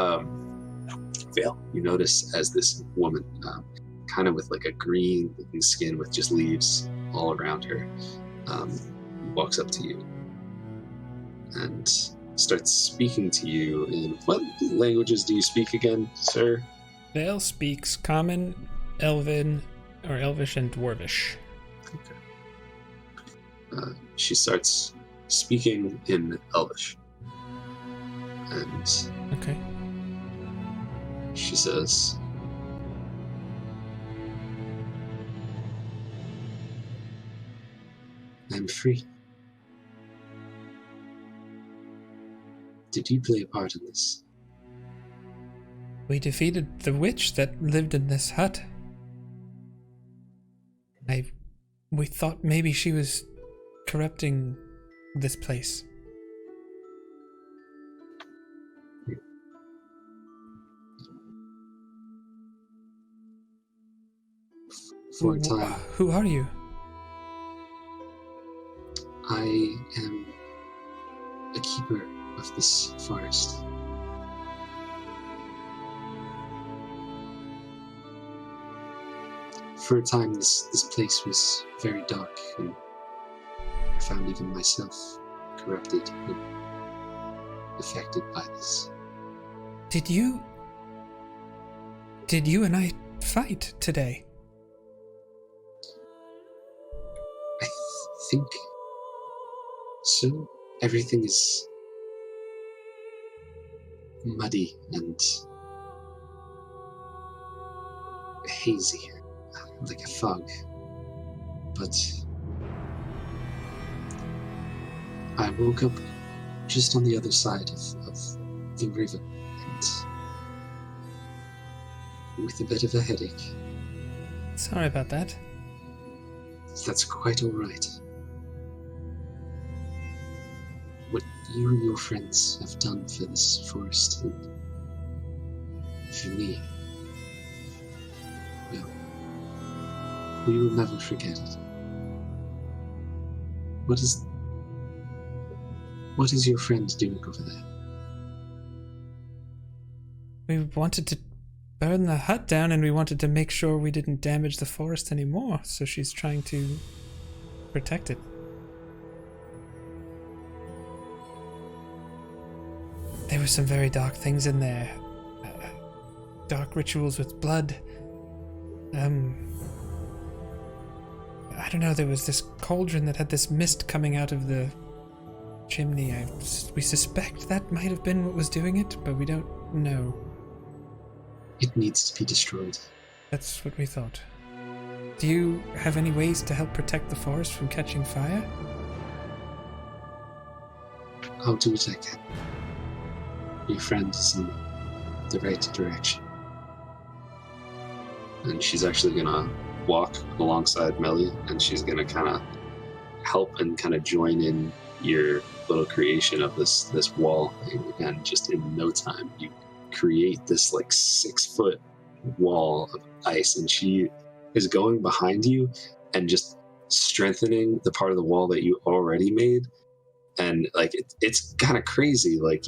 Vale, you notice as this woman, kind of with like a green looking skin with just leaves all around her, walks up to you and starts speaking to you in what languages do you speak again, sir? Vale speaks Common, Elven, or Elvish and Dwarvish. Okay. She starts speaking in Elvish. And okay. She says, I'm free. Did you play a part in this? We defeated the witch that lived in this hut. We thought maybe she was corrupting this place. For a time, Who are you? I am a keeper of this forest. For a time, this place was very dark, and I found even myself corrupted and affected by this. Did you and I fight today? I think so. Everything is muddy and hazy, like a fog. But I woke up just on the other side of the river and with a bit of a headache. Sorry about that. That's quite all right. What you and your friends have done for this forest and for me, well, we will never forget it. What is your friend doing over there? We wanted to burn the hut down, and we wanted to make sure we didn't damage the forest anymore, so she's trying to protect it. There were some very dark things in there. Dark rituals with blood. I don't know, there was this cauldron that had this mist coming out of the chimney. We suspect that might have been what was doing it, but we don't know. It needs to be destroyed. That's what we thought. Do you have any ways to help protect the forest from catching fire? I'll do what I can. Your friend is in the right direction. And she's actually gonna walk alongside Melly, and she's gonna kind of help and kind of join in your little creation of this wall thing. And just in no time, you create this like 6-foot wall of ice, and she is going behind you and just strengthening the part of the wall that you already made. And like it's kind of crazy. Like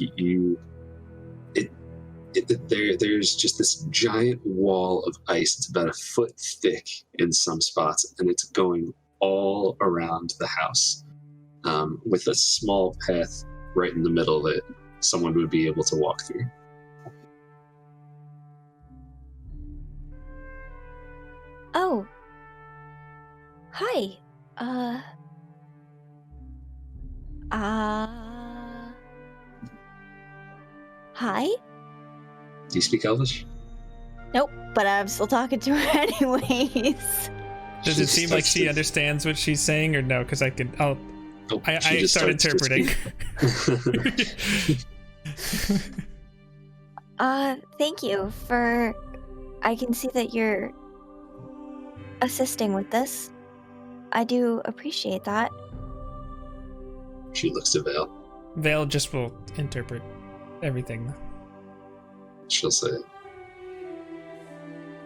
there's just this giant wall of ice. It's about 1 foot thick in some spots, and it's going all around the house, with a small path right in the middle that someone would be able to walk through. Oh. Hi. Hi? Do you speak Elvish? Nope, but I'm still talking to her anyways. Does it seem like she understands what she's saying, or no? Because I start interpreting. Thank you for... I can see that you're assisting with this. I do appreciate that. She looks to Vale. Vale just will interpret everything. She'll say,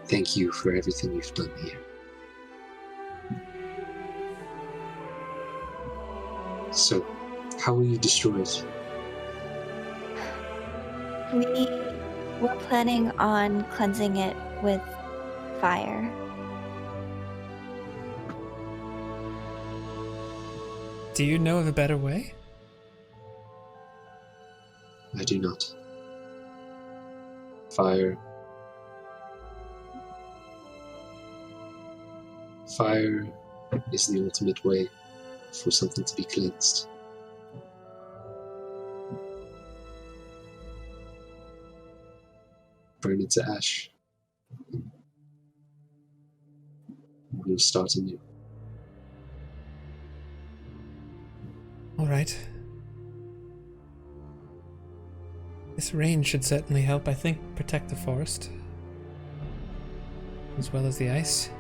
thank you for everything you've done here. So, how will you destroy it? We We're planning on cleansing it with fire. Do you know of a better way? I do not. Fire. Fire is the ultimate way for something to be cleansed. Burn it to ash. We'll start anew. All right. This rain should certainly help, I think, protect the forest. As well as the ice.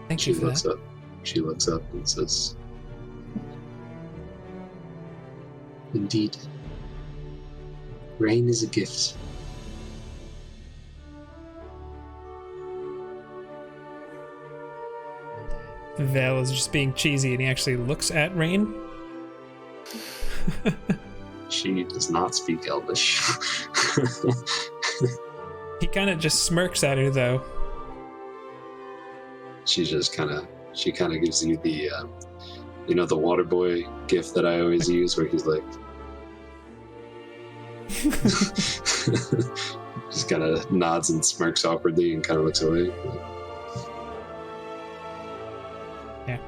Thank you for that. She looks up and says, "Indeed. Rain is a gift." Vale is just being cheesy and he actually looks at Rain. She does not speak Elvish. He kind of just smirks at her, though. She kind of gives you the, the water boy gif that I always use, where he's like, just kind of nods and smirks awkwardly and kind of looks away. Yeah.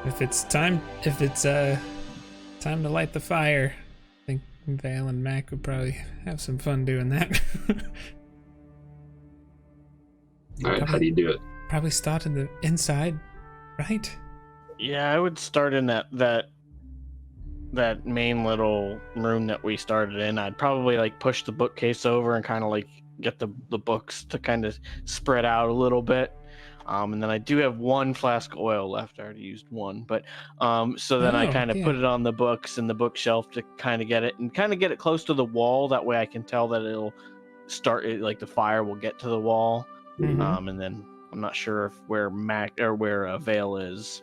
If it's time to light the fire, I think Vale and Mac would probably have some fun doing that. Alright, how do you do it? Probably start in the inside, right? Yeah, I would start in that main little room that we started in. I'd probably like push the bookcase over and kind of like get the books to kind of spread out a little bit. And then I do have one flask of oil left. I already used one, but so then I kind of put it on the books and the bookshelf to kind of get it close to the wall. That way I can tell that it'll start like the fire will get to the wall. Mm-hmm. And then I'm not sure if where Mac or where Vale is.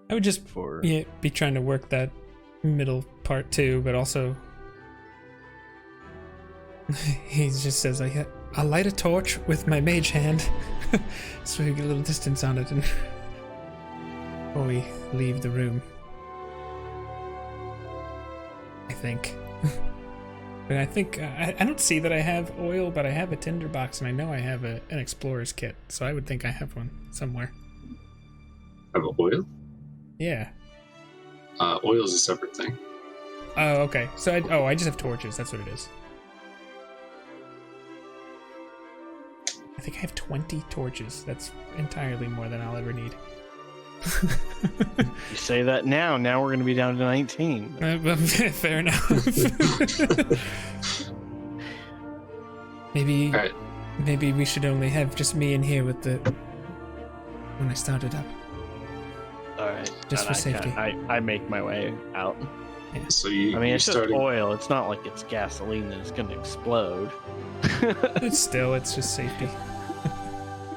I would just be trying to work that middle part too, but also he just says like, I'll light a torch with my mage hand so we get a little distance on it and before we leave the room. I think. But I think I don't see that I have oil, but I have a tinderbox and I know I have an explorer's kit, so I would think I have one somewhere. Have oil? Yeah. Oil is a separate thing. Oh, okay. So I just have torches. That's what it is. I think I have 20 torches. That's entirely more than I'll ever need. You say that now. Now we're going to be down to 19. Fair enough. Maybe we should only have just me in here with when I started up. All right. Just for safety. I make my way out. Yeah. So it's just oil. It's not like it's gasoline that is going to explode. It's just safety.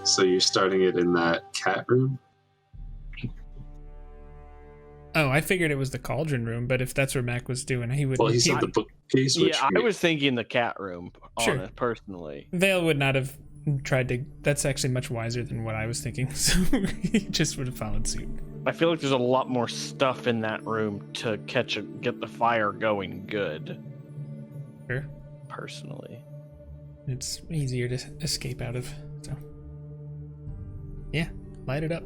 So you're starting it in that cat room? Oh, I figured it was the cauldron room, but if that's where Mac was doing, he would. Well, he said the bookcase. I was thinking the cat room, personally. Vale would not have tried to. That's actually much wiser than what I was thinking, so he just would have followed suit. I feel like there's a lot more stuff in that room to get the fire going good. Sure. Personally. It's easier to escape out of, so. Yeah, light it up.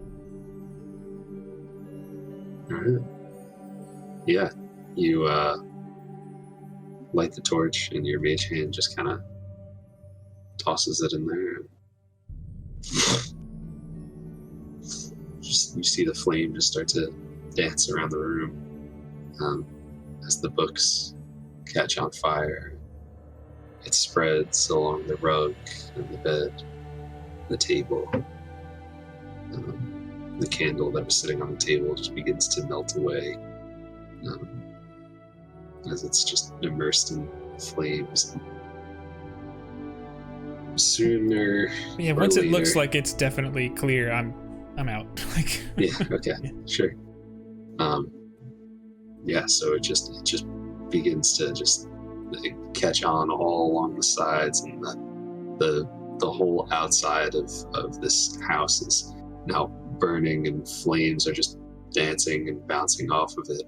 Alright. Yeah, you light the torch and your mage hand just kind of tosses it in there. You see the flame just start to dance around the room as the books catch on fire. It spreads along the rug and the bed, the table. The candle that was sitting on the table just begins to melt away as it's just immersed in flames. Sooner or once later, it looks like it's definitely clear, I'm out. Like yeah, okay, sure. So it just begins to just they catch on all along the sides, and the whole outside of this house is now burning, and flames are just dancing and bouncing off of it.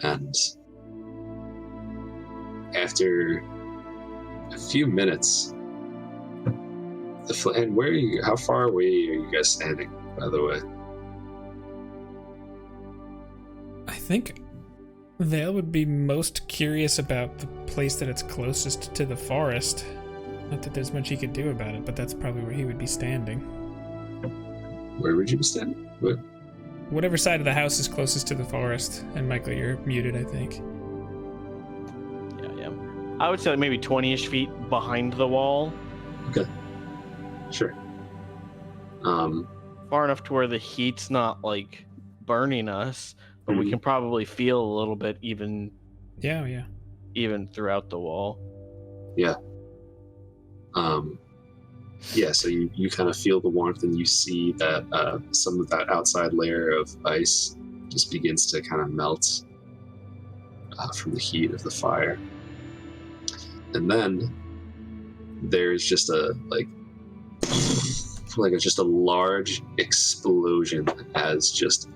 And after a few minutes, and where are you? How far away are you guys standing, by the way? I think Vale would be most curious about the place that it's closest to the forest. Not that there's much he could do about it, but that's probably where he would be standing. Where would you be standing? What? Whatever side of the house is closest to the forest. And Michael, you're muted, I think. Yeah. I would say like maybe 20-ish feet behind the wall. Okay. Sure. Far enough to where the heat's not like burning us, but we can probably feel a little bit even. Yeah. Even throughout the wall. Yeah. So you kind of feel the warmth, and you see that some of that outside layer of ice just begins to kind of melt from the heat of the fire. And then there's just just a large explosion as just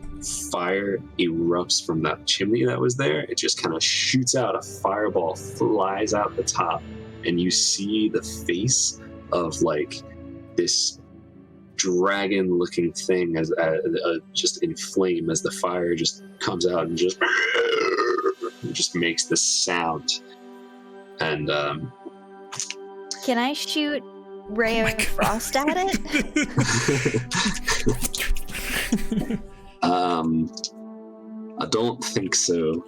fire erupts from that chimney that was there. It just kind of shoots out, a fireball flies out the top, and you see the face of like this dragon looking thing as just in flame as the fire just comes out and just makes this sound. And can I shoot Ray of Frost at it? I don't think so.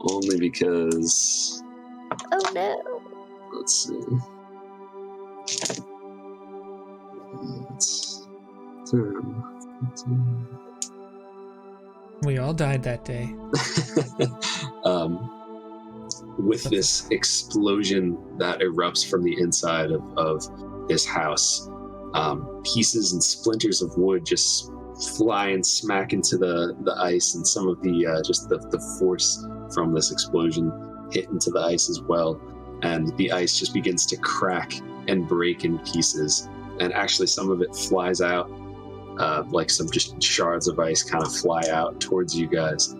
Only because... Oh no. Let's see. We all died that day. With this explosion that erupts from the inside of this house, pieces and splinters of wood just fly and smack into the ice, and some of the just the force from this explosion hit into the ice as well, and the ice just begins to crack and break in pieces, and actually some of it flies out, like some just shards of ice kind of fly out towards you guys.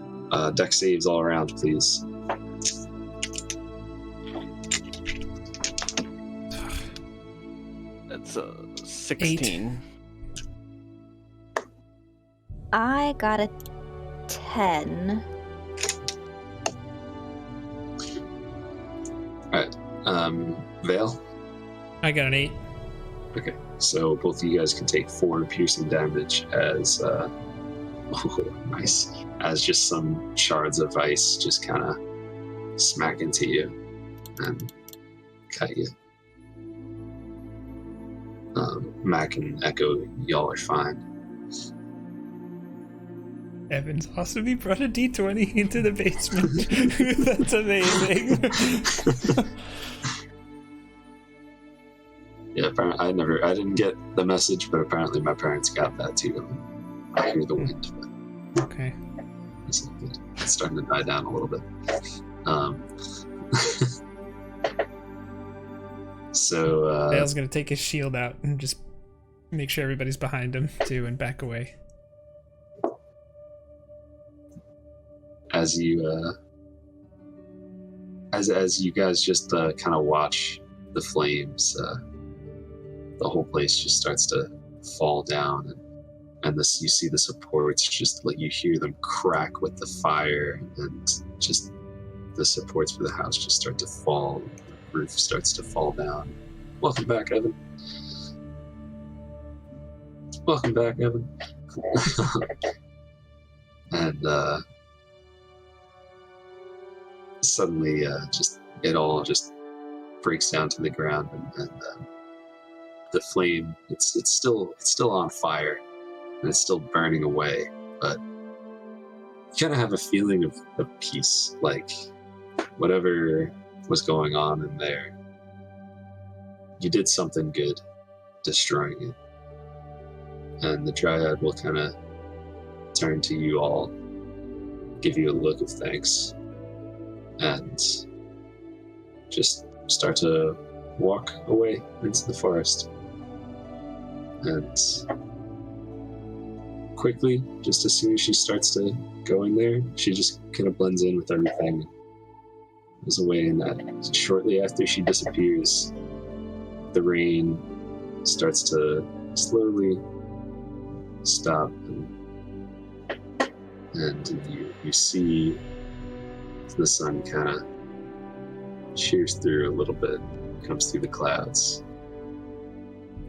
Dex saves all around, please. That's 16. 8. I got a 10. Alright. Vale? I got an 8. Okay, so both of you guys can take 4 piercing damage as nice. As just some shards of ice just kind of smack into you and cut you. Mac and Echo, y'all are fine. Evan's awesome. He brought a D20 into the basement. That's amazing. Yeah, apparently I didn't get the message, but apparently my parents got that too. I hear the wind. Okay. It's starting to die down a little bit. So Dale's gonna take his shield out and just make sure everybody's behind him too, and back away. As you as you guys just kind of watch the flames, the whole place just starts to fall down, and this, you see the supports just like, you hear them crack with the fire, and just the supports for the house just start to fall. The roof starts to fall down. Welcome back, Evan. Welcome back, Evan. And suddenly, just it all just breaks down to the ground, and the flame, it's still on fire, and it's still burning away, but you kind of have a feeling of peace, like whatever was going on in there, you did something good destroying it. And the Dryad will kind of turn to you all, give you a look of thanks, and just start to walk away into the forest. And quickly, just as soon as she starts to go in there, she just kind of blends in with everything. Goes away, and that shortly after she disappears, the rain starts to slowly stop, and you see the sun kind of shears through a little bit, comes through the clouds.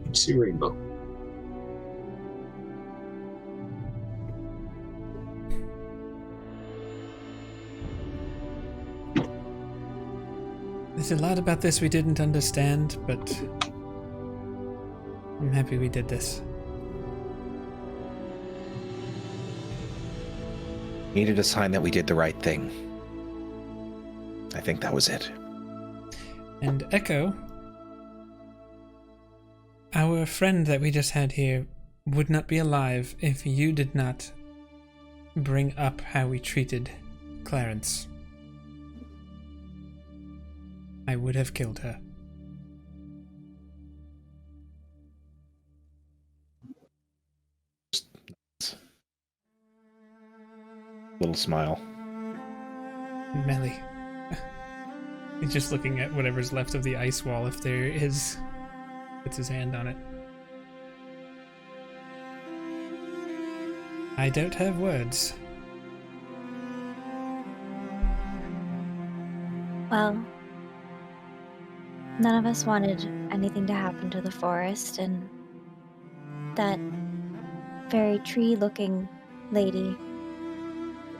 You see a rainbow. There's a lot about this we didn't understand, but I'm happy we did this. Needed a sign that we did the right thing. I think that was it. And Echo, our friend that we just had here would not be alive if you did not bring up how we treated Clarence. I would have killed her. Little smile. Melly. He's just looking at whatever's left of the ice wall, if there is. Puts his hand on it. I don't have words. Well, none of us wanted anything to happen to the forest, and that very tree-looking lady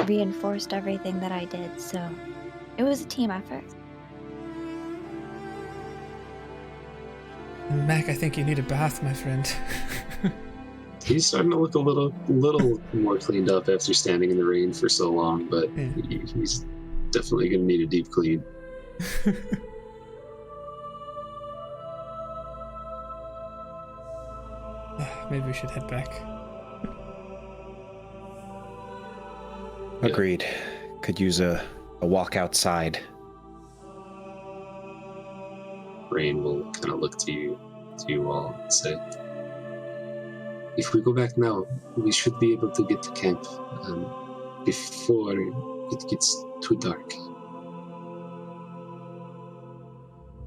reinforced everything that I did, so it was a team effort. Mac, I think you need a bath, my friend. He's starting to look a little more cleaned up after standing in the rain for so long, but Yeah. He's definitely going to need a deep clean. Maybe we should head back. Agreed. Could use a walk outside. Rain will kind of look to you all and say, if we go back now, we should be able to get to camp before it gets too dark.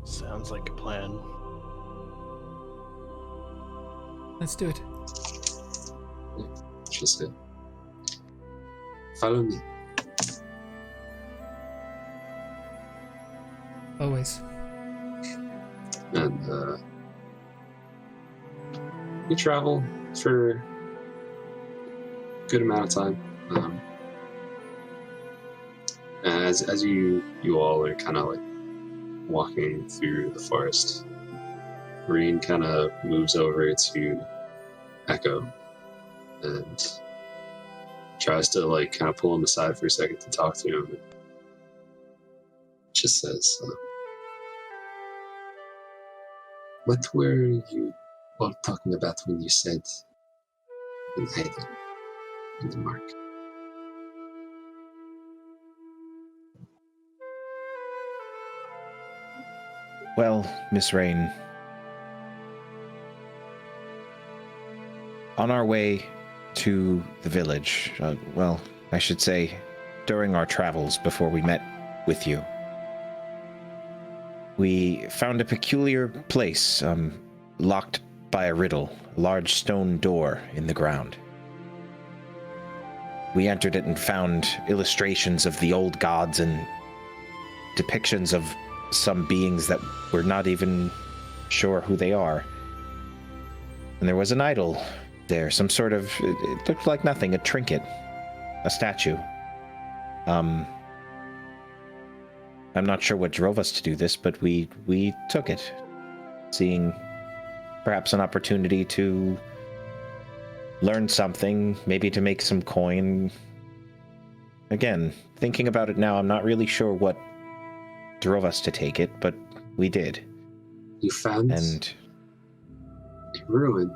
Sounds like a plan. Let's do it. She'll say, follow me. Always. And you travel for a good amount of time. As you all are kind of like walking through the forest, Rain kind of moves over to Echo and tries to like kind of pull him aside for a second to talk to him. Just says, what were you all talking about when you said in Hayden in the mark? Well, Miss Rain, on our way to the village, well, I should say, during our travels before we met with you, we found a peculiar place, locked by a riddle, a large stone door in the ground. We entered it and found illustrations of the old gods and depictions of some beings that we're not even sure who they are. And there was an idol there, some sort of, it looked like nothing, a trinket, a statue. I'm not sure what drove us to do this, but we took it, seeing perhaps an opportunity to learn something, maybe to make some coin. Again, thinking about it now, I'm not really sure what drove us to take it, but we did. You found a ruin,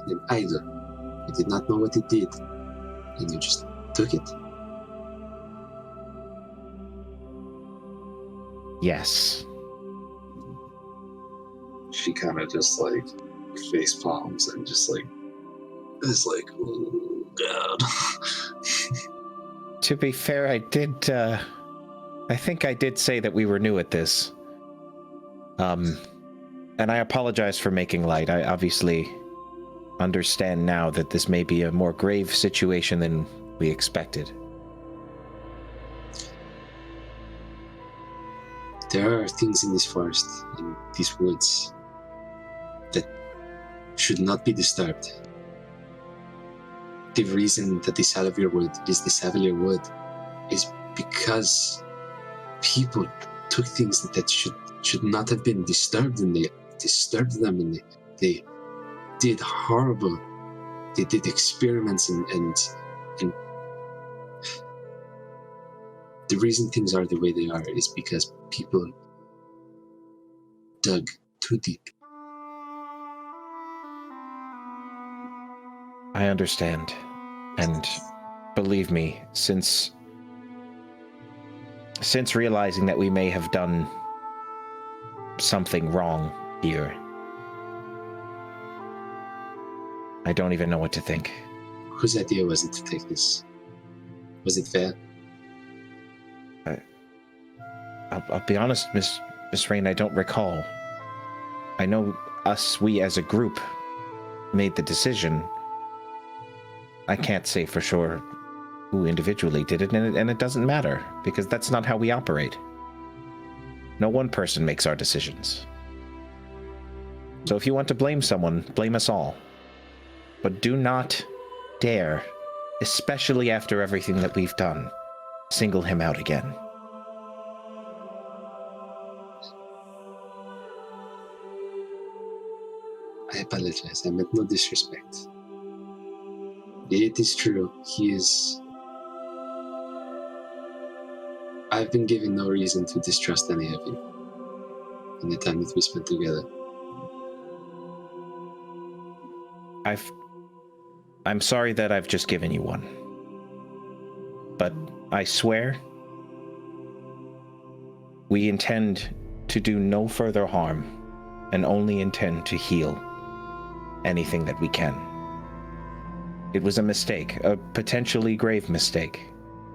an idol. You did not know what it did, and you just took it. Yes. She kind of just like face palms and just like is like, oh god. To be fair, I think I did say that we were new at this. And I apologize for making light. I obviously understand now that this may be a more grave situation than we expected. There are things in this forest, in these woods, that should not be disturbed. The reason that the Salavir wood is the Salavir wood is because people took things that should not have been disturbed, and they disturbed them, and they did horrible. They did experiments, and the reason things are the way they are is because people dug too deep. I understand. And believe me, since realizing that we may have done something wrong here, I don't even know what to think. Whose idea was it to take this? Was it fair? I'll be honest, Miss Rain, I don't recall. I know we as a group made the decision. I can't say for sure who individually did it, and it doesn't matter, because that's not how we operate. No one person makes our decisions. So if you want to blame someone, blame us all. But do not dare, especially after everything that we've done, single him out again. I apologize. I meant no disrespect. It is true. I've been given no reason to distrust any of you in the time that we spent together. I'm sorry that I've just given you one. But I swear, we intend to do no further harm and only intend to heal anything that we can. It was a mistake, a potentially grave mistake,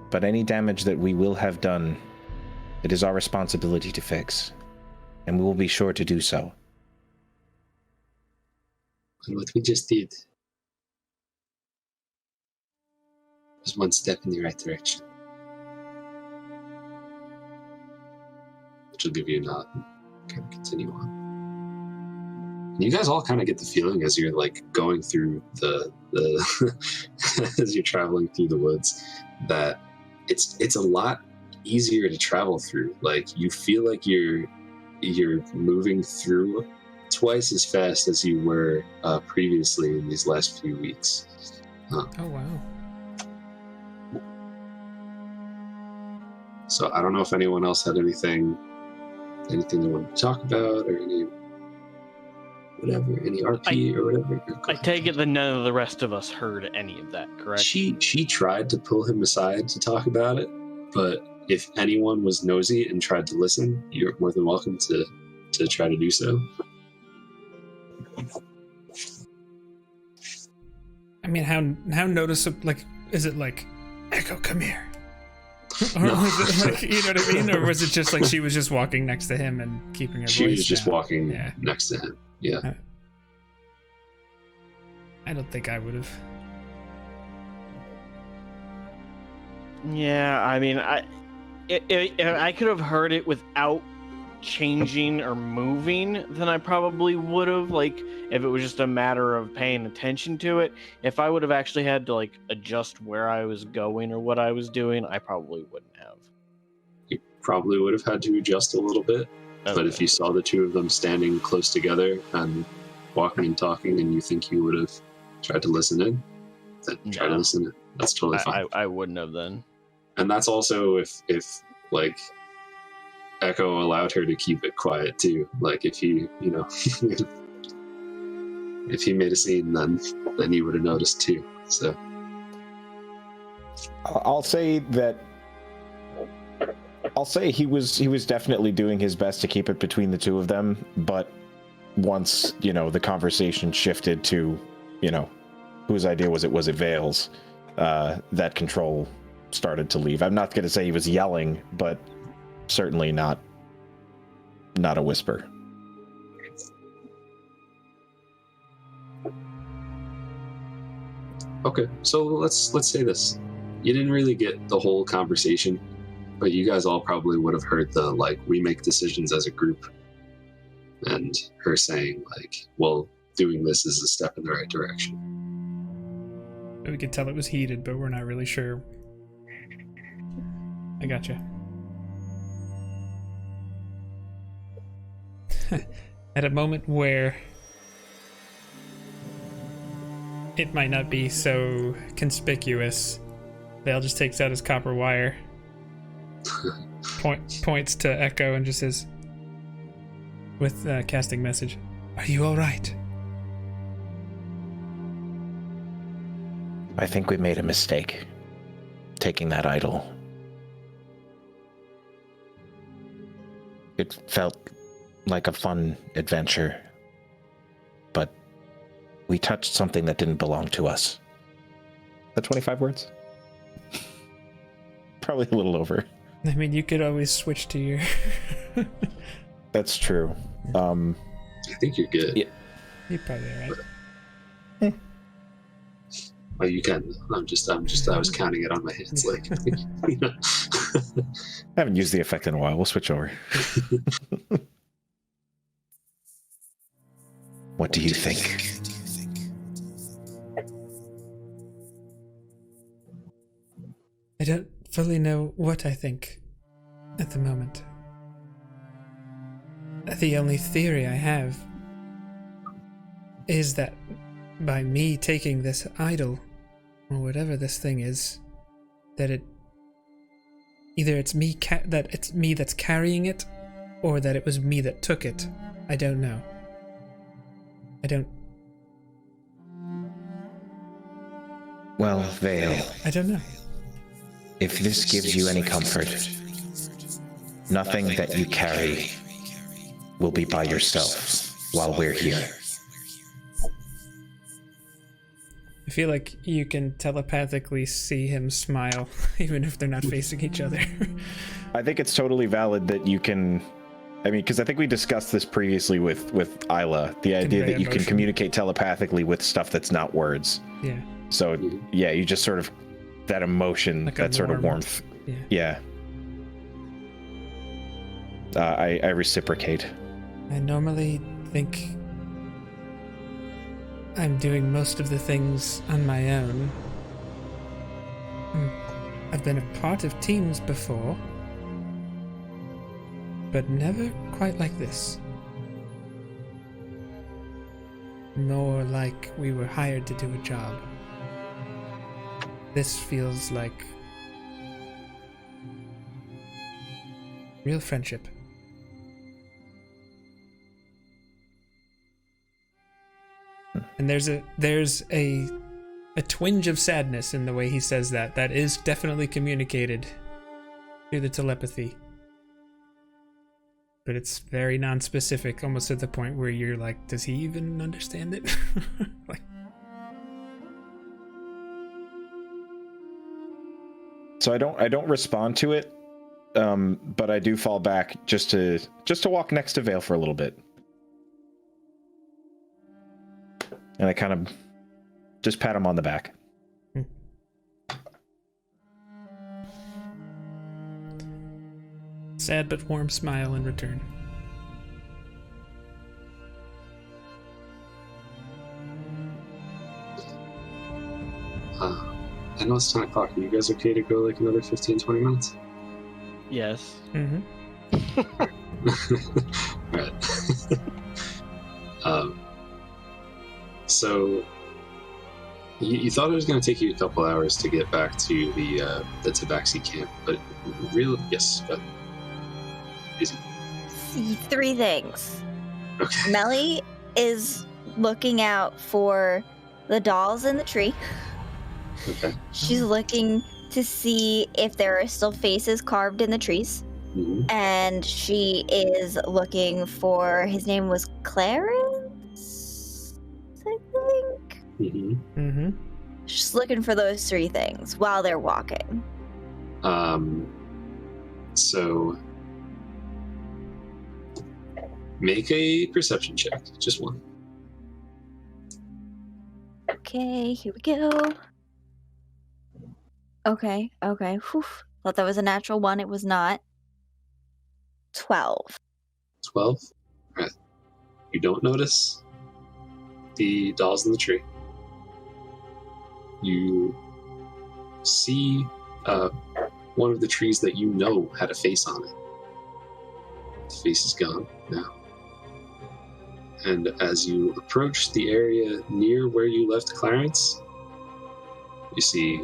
but any damage that we will have done, it is our responsibility to fix, and we will be sure to do so. And what we just did was one step in the right direction. Which will give you a nod and kind of continue on. You guys all kind of get the feeling as you're like going through the as you're traveling through the woods that it's a lot easier to travel through. Like you feel like you're moving through twice as fast as you were previously in these last few weeks. Oh wow. So I don't know if anyone else had anything they wanted to talk about, or any RP or whatever. I take it that none of the rest of us heard any of that, correct? She tried to pull him aside to talk about it, but if anyone was nosy and tried to listen, you're more than welcome to try to do so. I mean, how noticeable? Like, is it like, Echo, come here? Or No. was it like, you know what I mean? Or was it just like she was just walking next to him and keeping her She voice was just down? walking Yeah. next to him. Yeah. I don't think I would have. Yeah, I mean, if I could have heard it without changing or moving, then I probably would have. Like, if it was just a matter of paying attention to it. If I would have actually had to like adjust where I was going or what I was doing, I probably wouldn't have. You probably would have had to adjust a little bit, but if you saw the two of them standing close together and walking and talking, and you think you would have tried to listen in, then try to listen in. That's totally fine. I wouldn't have then. And that's also if like Echo allowed her to keep it quiet too. Like if he, you know, if he made a scene, then you would have noticed too. So I'll say that I'll say he was definitely doing his best to keep it between the two of them, but once, the conversation shifted to, whose idea was it Vale's, that control started to leave. I'm not going to say he was yelling, but certainly not a whisper. Okay, so let's say this. You didn't really get the whole conversation, but you guys all probably would have heard the, we make decisions as a group. And her saying, well, doing this is a step in the right direction. We could tell it was heated, but we're not really sure. I gotcha. At a moment where it might not be so conspicuous, Vale just takes out his copper wire, points to Echo, and just says, with casting message, "Are you all right?" I think we made a mistake taking that idol. It felt like a fun adventure, but we touched something that didn't belong to us. That 25 words? Probably a little over. I mean, you could always switch to your... That's true. I think you're good. Yeah. You're probably right. Well, you can. I was counting it on my hands. I haven't used the effect in a while. We'll switch over. What do you think? I don't fully know what I think at the moment. The only theory I have is that by me taking this idol, or whatever this thing is, that either it's me that it's me that's carrying it, or that it was me that took it. I don't know. Well, Vale, I don't know. if this gives you any comfort, nothing that you carry will be by yourself while we're here. I feel like you can telepathically see him smile, even if they're not facing each other. I think it's totally valid that you can... because I think we discussed this previously with Isla, the idea that you can communicate telepathically with stuff that's not words. Yeah. So, yeah, you just sort of... that emotion, like that sort of warmth. Yeah. I reciprocate. I normally think I'm doing most of the things on my own. I've been a part of teams before, but never quite like this. More like we were hired to do a job. This feels like real friendship. And there's a twinge of sadness in the way he says that. That is definitely communicated through the telepathy. But it's very non-specific, almost to the point where you're like, does he even understand it? So I don't respond to it, but I do fall back just to walk next to Vale for a little bit. And I kind of just pat him on the back. Sad but warm smile in return. I know it's 10 o'clock. Are you guys okay to go like another 15, 20 minutes? Yes. Mm-hmm. Right. So you thought it was going to take you a couple hours to get back to the Tabaxi camp, but really, yes, but easy. See, 3 things. Okay. Melly is looking out for the dolls in the tree. Okay. She's looking to see if there are still faces carved in the trees. Mhm. And she is looking for, his name was Clarence, I think? Mhm. Mm-hmm. She's looking for those three things while they're walking. So make a perception check, just one. Okay, here we go. Okay. Whew. Thought that was a natural one. It was not. 12. 12. Right. You don't notice the dolls in the tree. You see one of the trees that you know had a face on it. The face is gone now. And as you approach the area near where you left Clarence, you see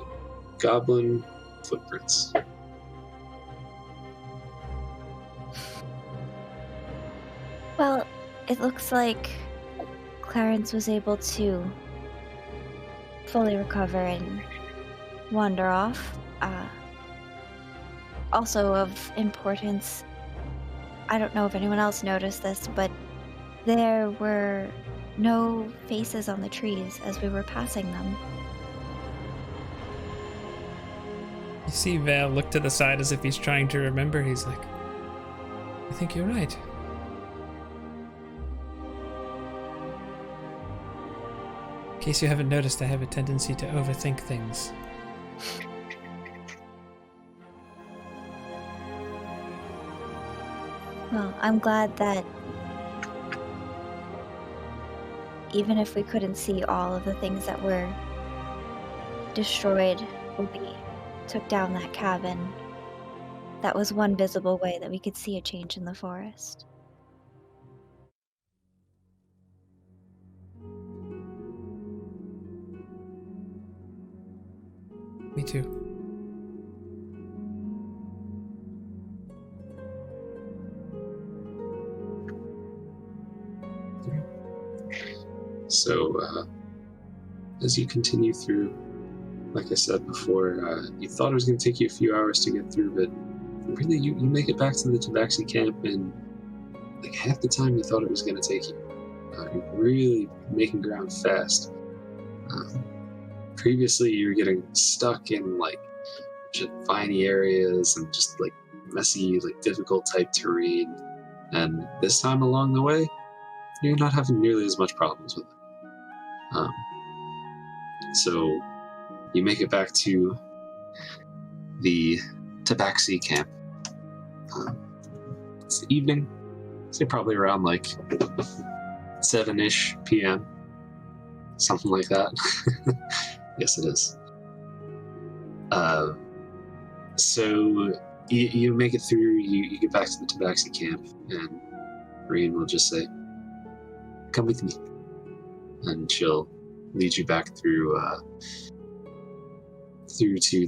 goblin footprints. Well, it looks like Clarence was able to fully recover and wander off. Also of importance, I don't know if anyone else noticed this, but there were no faces on the trees as we were passing them. You see Val look to the side as if he's trying to remember. He's like, I think you're right. In case you haven't noticed, I have a tendency to overthink things. Well, I'm glad that even if we couldn't see all of the things that were destroyed when we took down that cabin, that was one visible way that we could see a change in the forest. Me too. So, as you continue through, like I said before, you thought it was going to take you a few hours to get through, but really you make it back to the Tabaxi camp in like half the time you thought it was going to take you. You're really making ground fast. Previously, you were getting stuck in like just viney areas and just like messy, like difficult type terrain, and this time along the way, you're not having nearly as much problems with it. So you make it back to the Tabaxi camp. It's the evening. Say probably around like 7-ish p.m. Something like that. Yes, it is. So you make it through, you get back to the Tabaxi camp, and Reen will just say, come with me. And she'll lead you back through to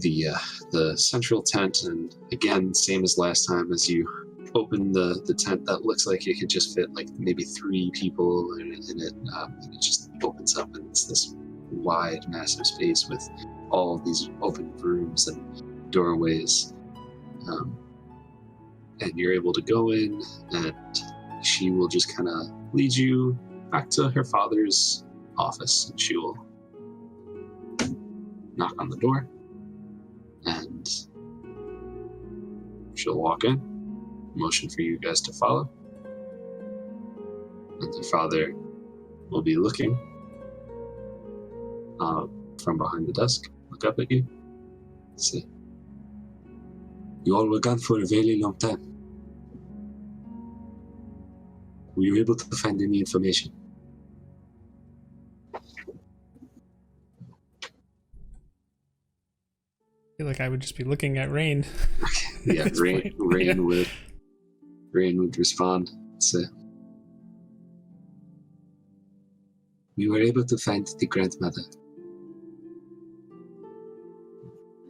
the central tent, and again, same as last time, as you open the tent that looks like it could just fit like maybe 3 people in it, and it just opens up, and it's this wide, massive space with all of these open rooms and doorways, and you're able to go in, and she will just kind of lead you back to her father's office, and she will knock on the door, and she'll walk in, motion for you guys to follow, and your father will be looking from behind the desk, look up at you, say, you all were gone for a very long time. Were you able to find any information? I feel like I would just be looking at Rain. Yeah, Rain would respond, say, we were able to find the grandmother,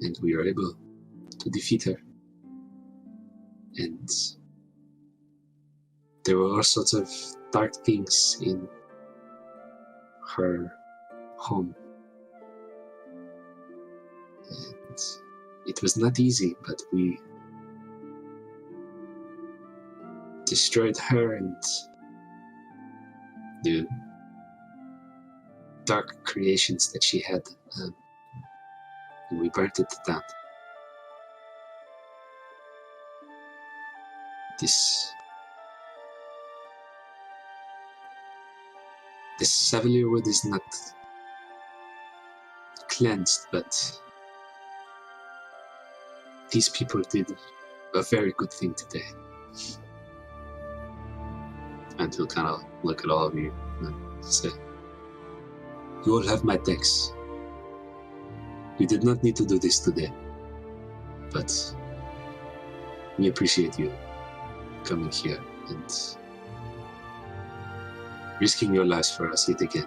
and we were able to defeat her. And there were all sorts of dark things in her home. And it was not easy, but we destroyed her and the dark creations that she had, and we burnt it down. This Savalier wood is not cleansed, but these people did a very good thing today. And he'll kind of look at all of you and say, you all have my thanks. We did not need to do this today, but we appreciate you coming here and risking your lives for us yet again.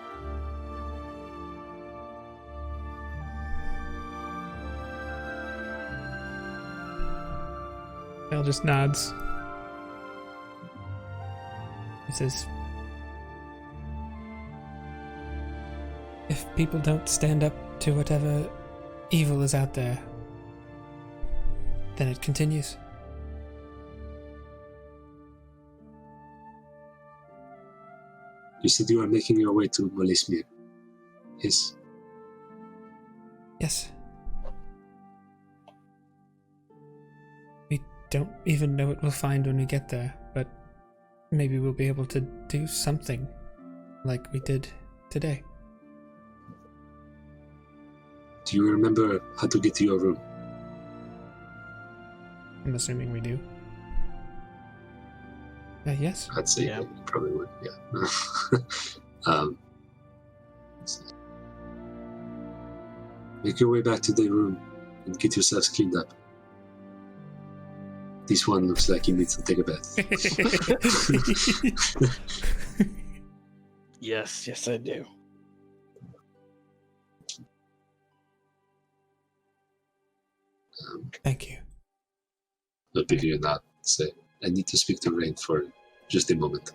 Al just nods. He says, if people don't stand up to whatever evil is out there, then it continues. You said you are making your way to Molismir. Yes? Yes. We don't even know what we'll find when we get there, but maybe we'll be able to do something like we did today. Do you remember how to get to your room? I'm assuming we do. Yes. I'd say Yeah. you probably would, yeah. Make your way back to the room and get yourselves cleaned up. This one looks like he needs to take a bath. Yes, I do. Thank you. I'll give you a nod. Say, I need to speak to Rain for just a moment.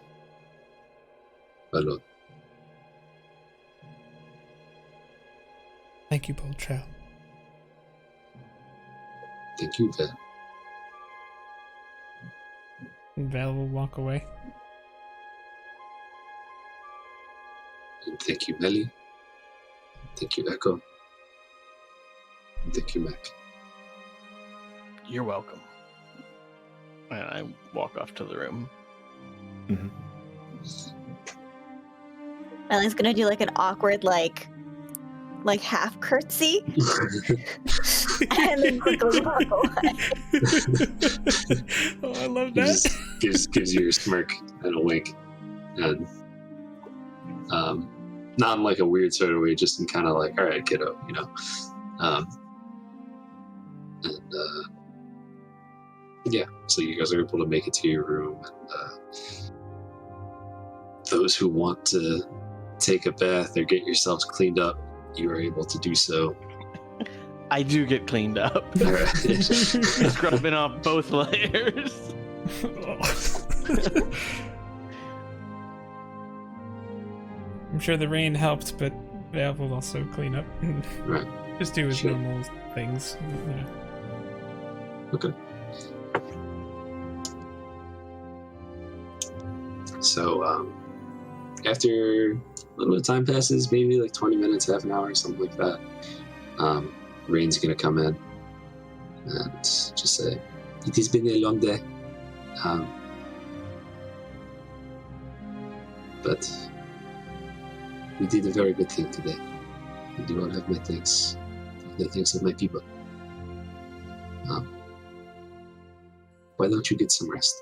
Alone. Thank you, Bold Trail. Thank you, Val. And Val will walk away. And thank you, Melly. Thank you, Echo. And thank you, Mac. You're welcome. And I walk off to the room. Mm-hmm. Ellie's gonna do like an awkward like half curtsy and then quickly walk away. Oh, I love He that. just gives you a smirk and a wink. And not in like a weird sort of way, just in kind of like, all right, kiddo, you know. Yeah, so you guys are able to make it to your room, and those who want to take a bath or get yourselves cleaned up, you are able to do so. I do get cleaned up. All right. Scrubbing off both layers. I'm sure the rain helped, but Val will also clean up and Right. just do his Sure. normal things. You know. Okay. So, after a little bit of time passes, maybe like 20 minutes, half an hour, something like that, Rain's gonna come in and just say, it has been a long day. But we did a very good thing today. And you all have my thanks. The thanks of my people. Why don't you get some rest?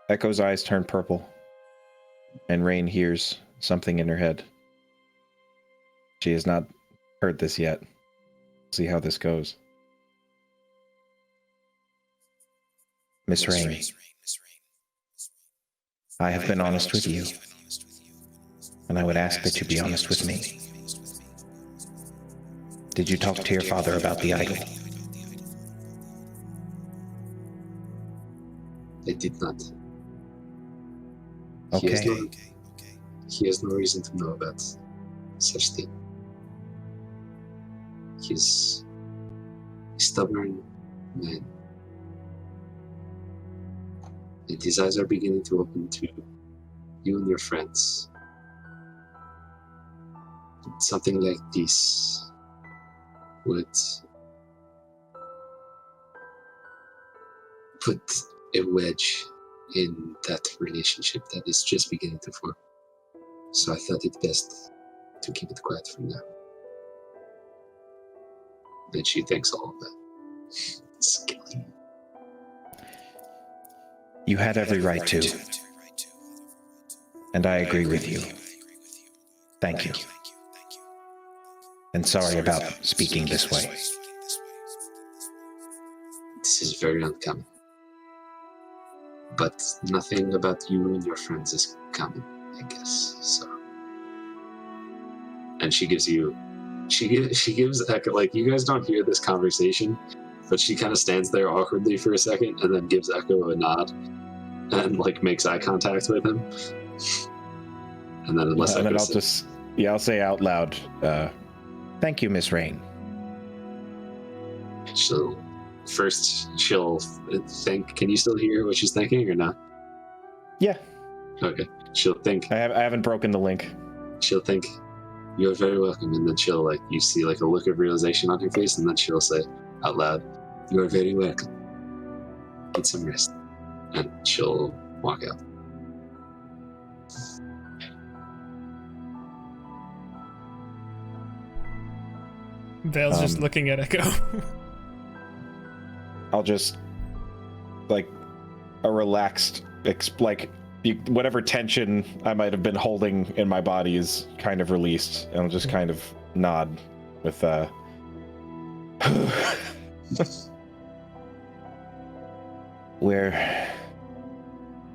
Echo's eyes turn purple, and Rain hears something in her head. She has not heard this yet. See how this goes. Miss Rain, I have been honest with you, and I would ask that you be honest with me. Did you talk to your father about the idol? I did not. Okay. He has no reason to know about such thing. He He's a stubborn man. And his eyes are beginning to open to you and your friends. Something like this would put a wedge in that relationship that is just beginning to form. So I thought it best to keep it quiet for now. And she thinks all of that. It's killing. You had every right to. And I agree with you. Thank you. And sorry about speaking this way. This is very uncommon. But nothing about you and your friends is common, I guess. So, and she gives Echo, like, you guys don't hear this conversation, but she kind of stands there awkwardly for a second and then gives Echo a nod and like makes eye contact with him. And then unless and then I'll say out loud, thank you, Miss Rain. She'll think. Can you still hear what she's thinking or not? Yeah. Okay. She'll think. I haven't broken the link. She'll think, you're very welcome, and then she'll you see a look of realization on her face, and then she'll say out loud, you are very welcome. Get some rest. And she'll walk out. Vale's just looking at Echo. I'll just, a relaxed, whatever tension I might have been holding in my body is kind of released. And I'll just kind of nod with, We're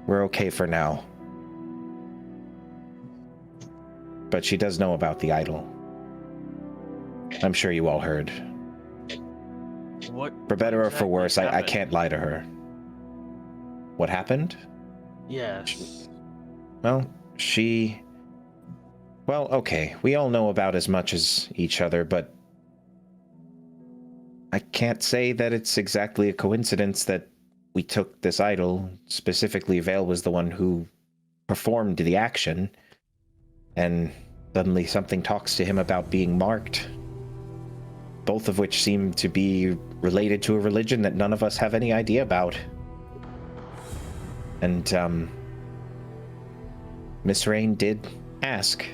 okay for now. But she does know about the idol. I'm sure you all heard. What? For better or for exactly worse, I happened? can't lie to her. What happened? Yes. Well, okay, we all know about as much as each other, but I can't say that it's exactly a coincidence that we took this idol. Specifically, Vale was the one who performed the action, and suddenly something talks to him about being marked. Both of which seem to be related to a religion that none of us have any idea about. And, Miss Rain did ask.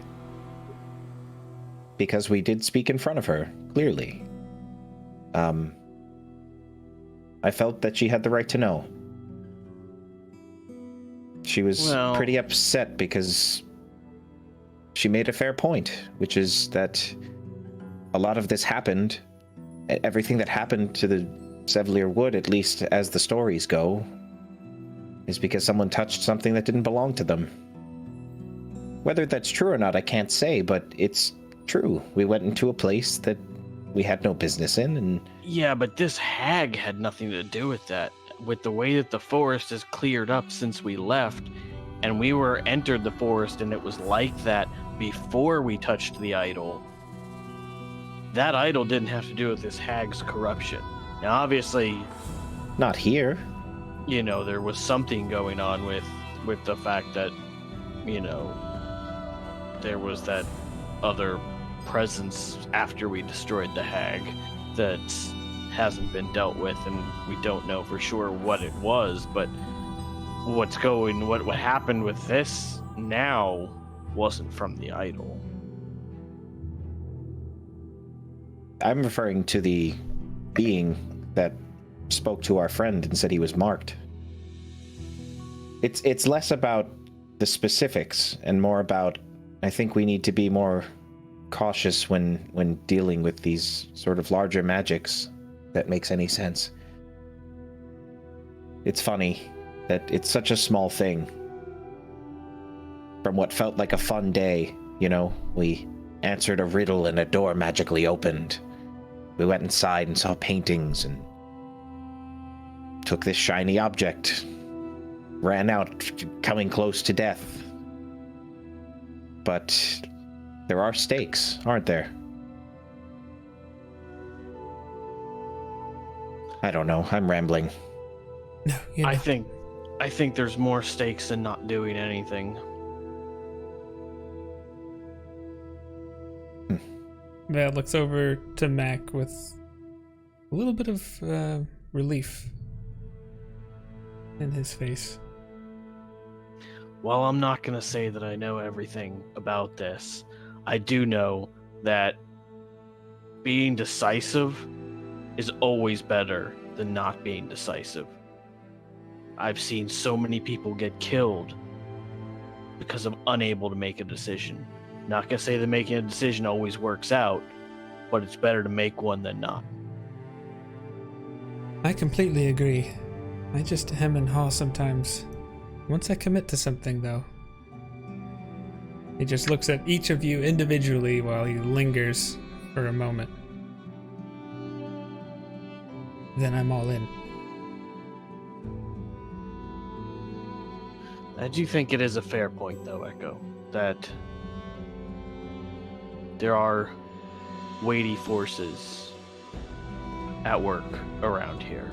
Because we did speak in front of her, clearly. I felt that she had the right to know. She was pretty upset because she made a fair point, which is that a lot of this happened, everything that happened to the Sevelier Wood, at least as the stories go, is because someone touched something that didn't belong to them. Whether that's true or not, I can't say, but it's true. We went into a place that we had no business in, and... Yeah, but this hag had nothing to do with that. With the way that the forest is cleared up since we left, and we entered the forest and it was like that before we touched the idol, that idol didn't have to do with this hag's corruption. Now, obviously... Not here. There was something going on with the fact that, there was that other presence after we destroyed the hag that hasn't been dealt with, and we don't know for sure what it was, but what happened with this now wasn't from the idol. I'm referring to the being that spoke to our friend and said he was marked. It's less about the specifics and more about, I think we need to be more cautious when dealing with these sort of larger magics, if that makes any sense. It's funny that it's such a small thing. From what felt like a fun day, we answered a riddle and a door magically opened. We went inside and saw paintings and took this shiny object, ran out, coming close to death. But there are stakes, aren't there? I don't know. I'm rambling. No, you know. I think there's more stakes in not doing anything. Val looks over to Mac with a little bit of relief in his face. While I'm not going to say that I know everything about this, I do know that being decisive is always better than not being decisive. I've seen so many people get killed because I'm unable to make a decision. Not going to say that making a decision always works out, but it's better to make one than not. I completely agree. I just hem and haw sometimes. Once I commit to something, though. He just looks at each of you individually while he lingers for a moment. Then I'm all in. I do think it is a fair point, though, Echo, that there are weighty forces at work around here.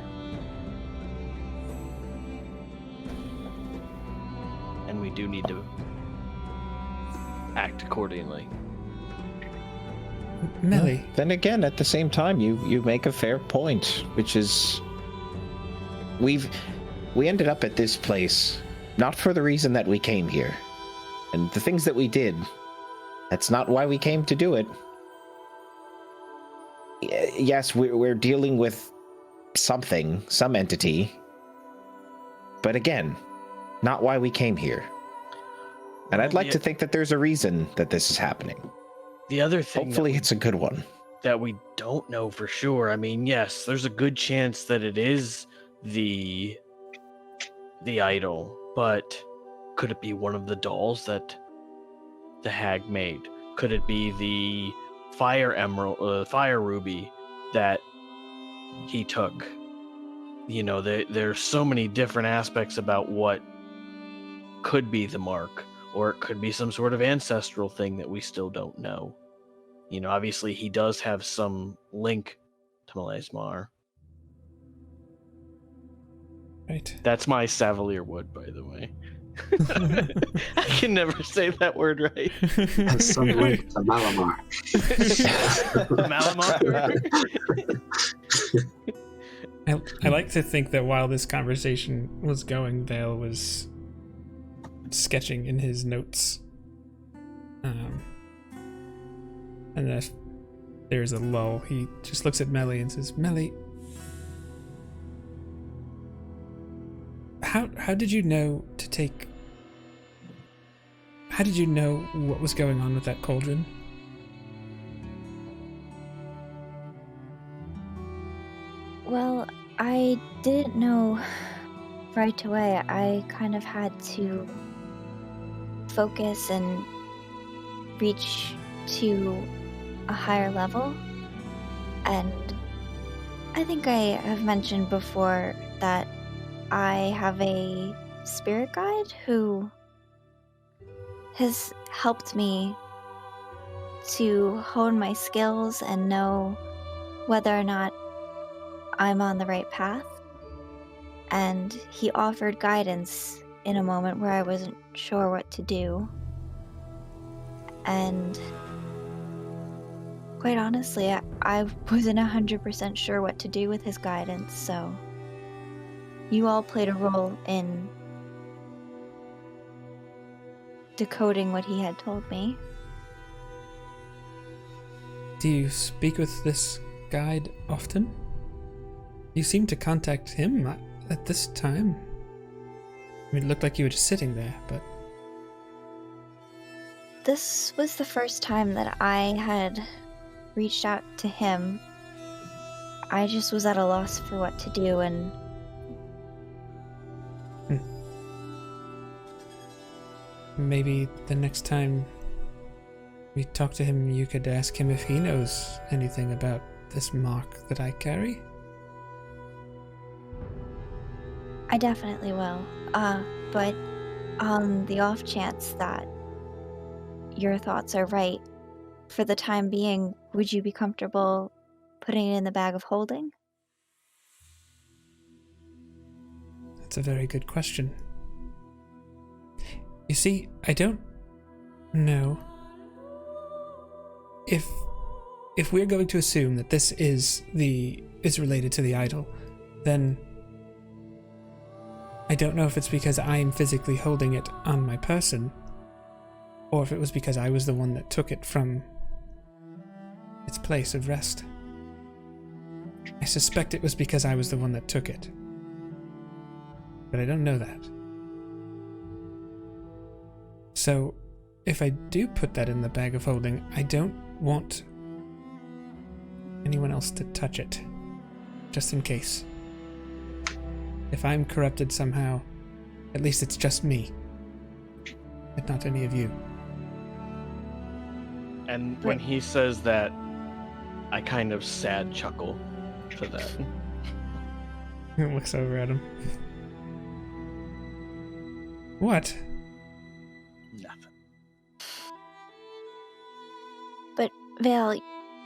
And we do need to act accordingly. Melly. Then again, at the same time, you make a fair point, which is we ended up at this place not for the reason that we came here. And the things that we did, that's not why we came to do it. Yes, we're dealing with something, some entity. But again, not why we came here. And I'd like to think that there's a reason that this is happening. The other thing, hopefully it's a good one, that we don't know for sure. I mean, yes, there's a good chance that it is the idol, but could it be one of the dolls that the hag made? Could it be the fire emerald, fire ruby that he took? You know, there's so many different aspects about what could be the mark, or it could be some sort of ancestral thing that we still don't know. You know, obviously he does have some link to Malazmar. Right. That's my Savalier wood, by the way. I can never say that word right. Has some link to Malamar. Malamar? I like to think that while this conversation was going, Vale was sketching in his notes. And if there's a lull, he just looks at Melly and says, Melly, how did you know to take... How did you know what was going on with that cauldron? Well, I didn't know right away. I kind of had to focus and reach to a higher level. And I think I have mentioned before that I have a spirit guide who has helped me to hone my skills and know whether or not I'm on the right path. And he offered guidance in a moment where I wasn't sure what to do. And quite honestly, I wasn't 100% sure what to do with his guidance, so you all played a role in decoding what he had told me. Do you speak with this guide often? You seem to contact him at this time. I mean, it looked like you were just sitting there, but... This was the first time that I had reached out to him. I just was at a loss for what to do, and... Maybe the next time we talk to him, you could ask him if he knows anything about this mark that I carry? I definitely will. But on the off chance that your thoughts are right, for the time being, would you be comfortable putting it in the bag of holding? That's a very good question. You see, I don't know if we're going to assume that this is related to the idol, then I don't know if it's because I'm physically holding it on my person, or if it was because I was the one that took it from its place of rest. I suspect it was because I was the one that took it, but I don't know that. So, if I do put that in the bag of holding, I don't want anyone else to touch it, just in case. If I'm corrupted somehow, at least it's just me, and not any of you. And when he says that, I kind of sad chuckle to that. He looks over at him. What? Nothing. But, Vale,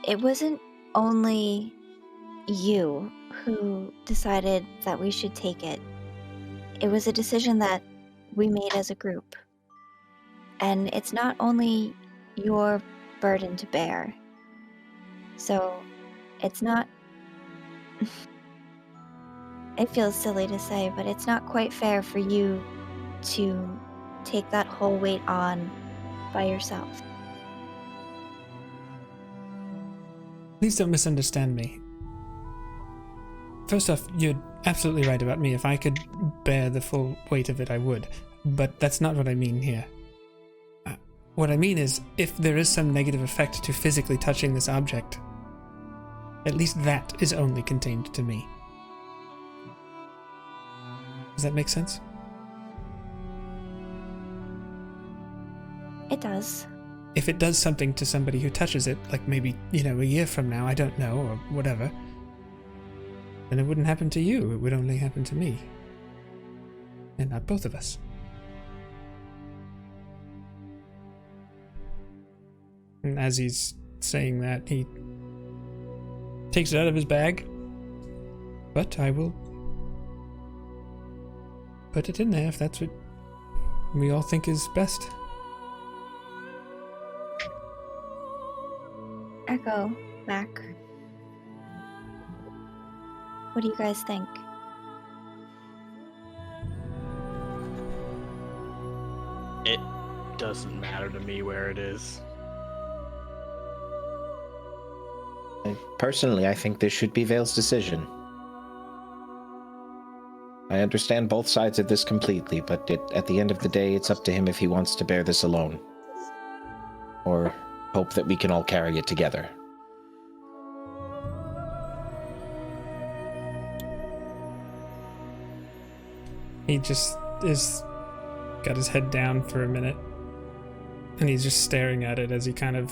it wasn't only you who decided that we should take it. It was a decision that we made as a group. And it's not only your burden to bear. So, it's not... It feels silly to say, but it's not quite fair for you to take that whole weight on by yourself. Please don't misunderstand me. First off, you're absolutely right about me. If I could bear the full weight of it, I would. But that's not what I mean here. What I mean is, if there is some negative effect to physically touching this object, at least that is only contained to me. Does that make sense? It does. If it does something to somebody who touches it, like maybe, a year from now, I don't know, or whatever, then it wouldn't happen to you, it would only happen to me. And not both of us. And as he's saying that, he takes it out of his bag. But I will put it in there if that's what we all think is best. Echo, Mac. What do you guys think? It doesn't matter to me where it is. Personally, I think this should be Vale's decision. I understand both sides of this completely, but at the end of the day, it's up to him if he wants to bear this alone. Or hope that we can all carry it together. He just got his head down for a minute, and he's just staring at it as he kind of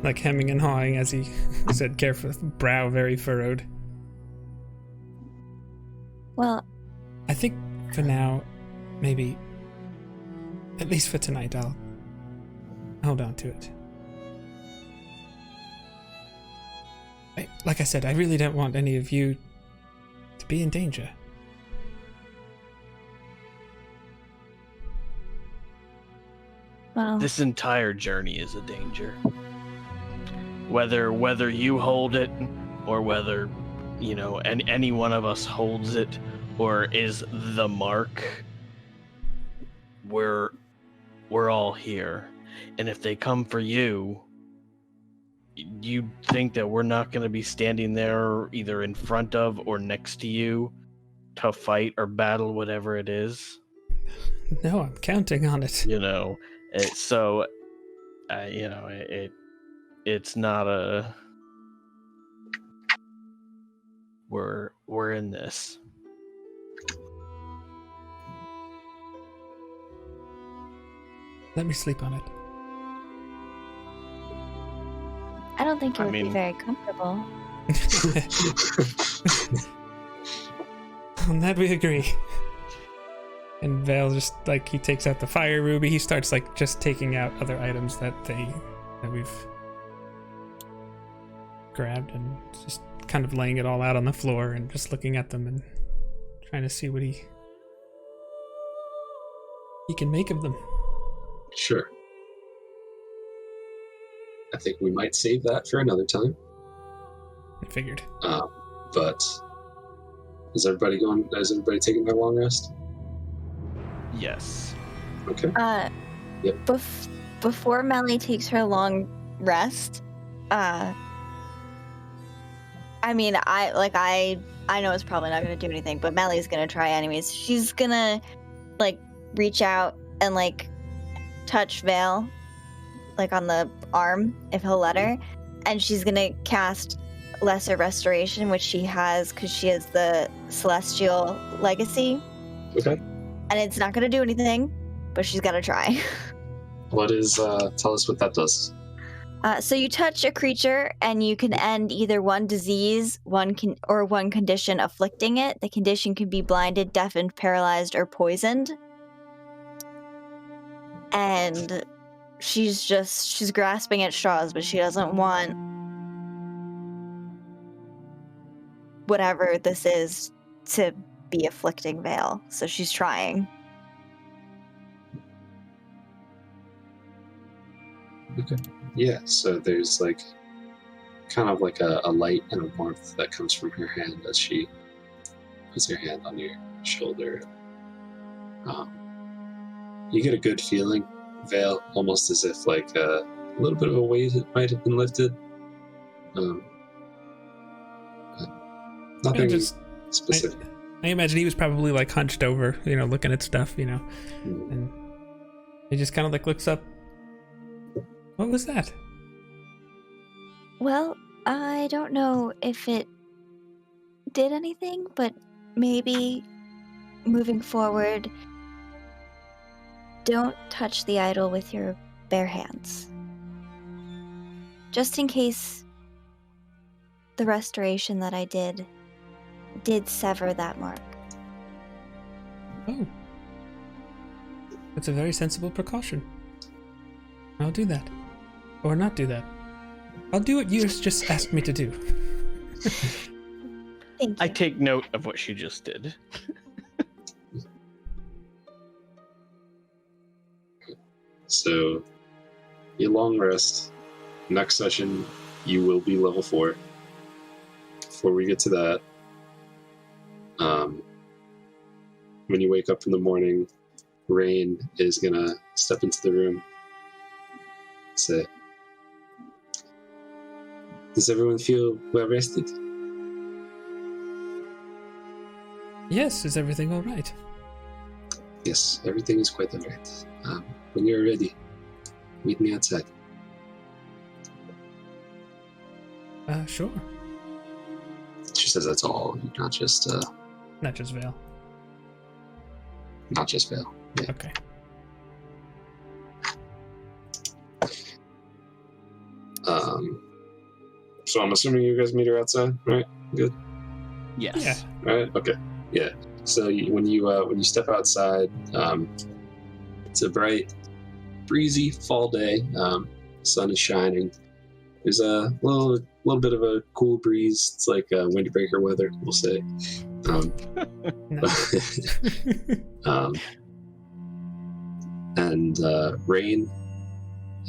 like hemming and hawing as he said, careful, brow very furrowed. Well, I think for now, maybe, at least for tonight, I'll hold on to it. Like I said, I really don't want any of you to be in danger. well, This entire journey is a danger. Whether you hold it, or whether, and any one of us holds it, or is the mark, we're all here. And if they come for you, you think that we're not going to be standing there either in front of or next to you to fight or battle whatever it is? No, I'm counting on it. It's not a... We're in this. Let me sleep on it. I don't think it I would be mean- very comfortable. On that we agree. And Vale just, he takes out the fire ruby. He starts, just taking out other items that we've grabbed and just kind of laying it all out on the floor and just looking at them and trying to see what he can make of them. Sure. I think we might save that for another time. I figured. But is everybody taking their long rest? Yes. Okay. Yep. Before Melly takes her long rest, I mean, I know it's probably not going to do anything, but Melly's going to try anyways. She's going to, reach out and, touch Vale, on the arm, if he'll let her. And she's going to cast Lesser Restoration, which she has because she has the Celestial Legacy. Okay. And it's not going to do anything, but she's got to try. What is, tell us what that does. So you touch a creature, and you can end either one disease, one condition afflicting it. The condition can be blinded, deafened, paralyzed, or poisoned. And she's grasping at straws, but she doesn't want whatever this is to be afflicting Vale. So she's trying. Okay. Yeah, so there's kind of a light and a warmth that comes from her hand as she puts her hand on your shoulder. You get a good feeling, Vale, almost as if a little bit of a weight might have been lifted. Nothing specific. I imagine he was probably hunched over, looking at stuff, and he just kind of looks up. What was that? Well, I don't know if it did anything, but maybe moving forward, don't touch the idol with your bare hands. Just in case the restoration that I did sever that mark. Oh. That's a very sensible precaution. I'll do that. Or not do that. I'll do what you just asked me to do. Thank you. I take note of what she just did. So, your long rest. Next session, you will be level 4. Before we get to that, when you wake up in the morning, Rain is gonna step into the room. Say, does everyone feel well rested? Yes, is everything all right? Yes, everything is quite all right. When you're ready, meet me outside. Sure. She says that's all, not just Not just Vale. not just Vale. Yeah. Okay. So I'm assuming you guys meet her outside, right? Good. Yes. Yeah. Right. Okay. Yeah. So when you step outside, it's a bright, breezy fall day. Sun is shining. There's a little bit of a cool breeze. It's like windbreaker weather, we'll say. And Rain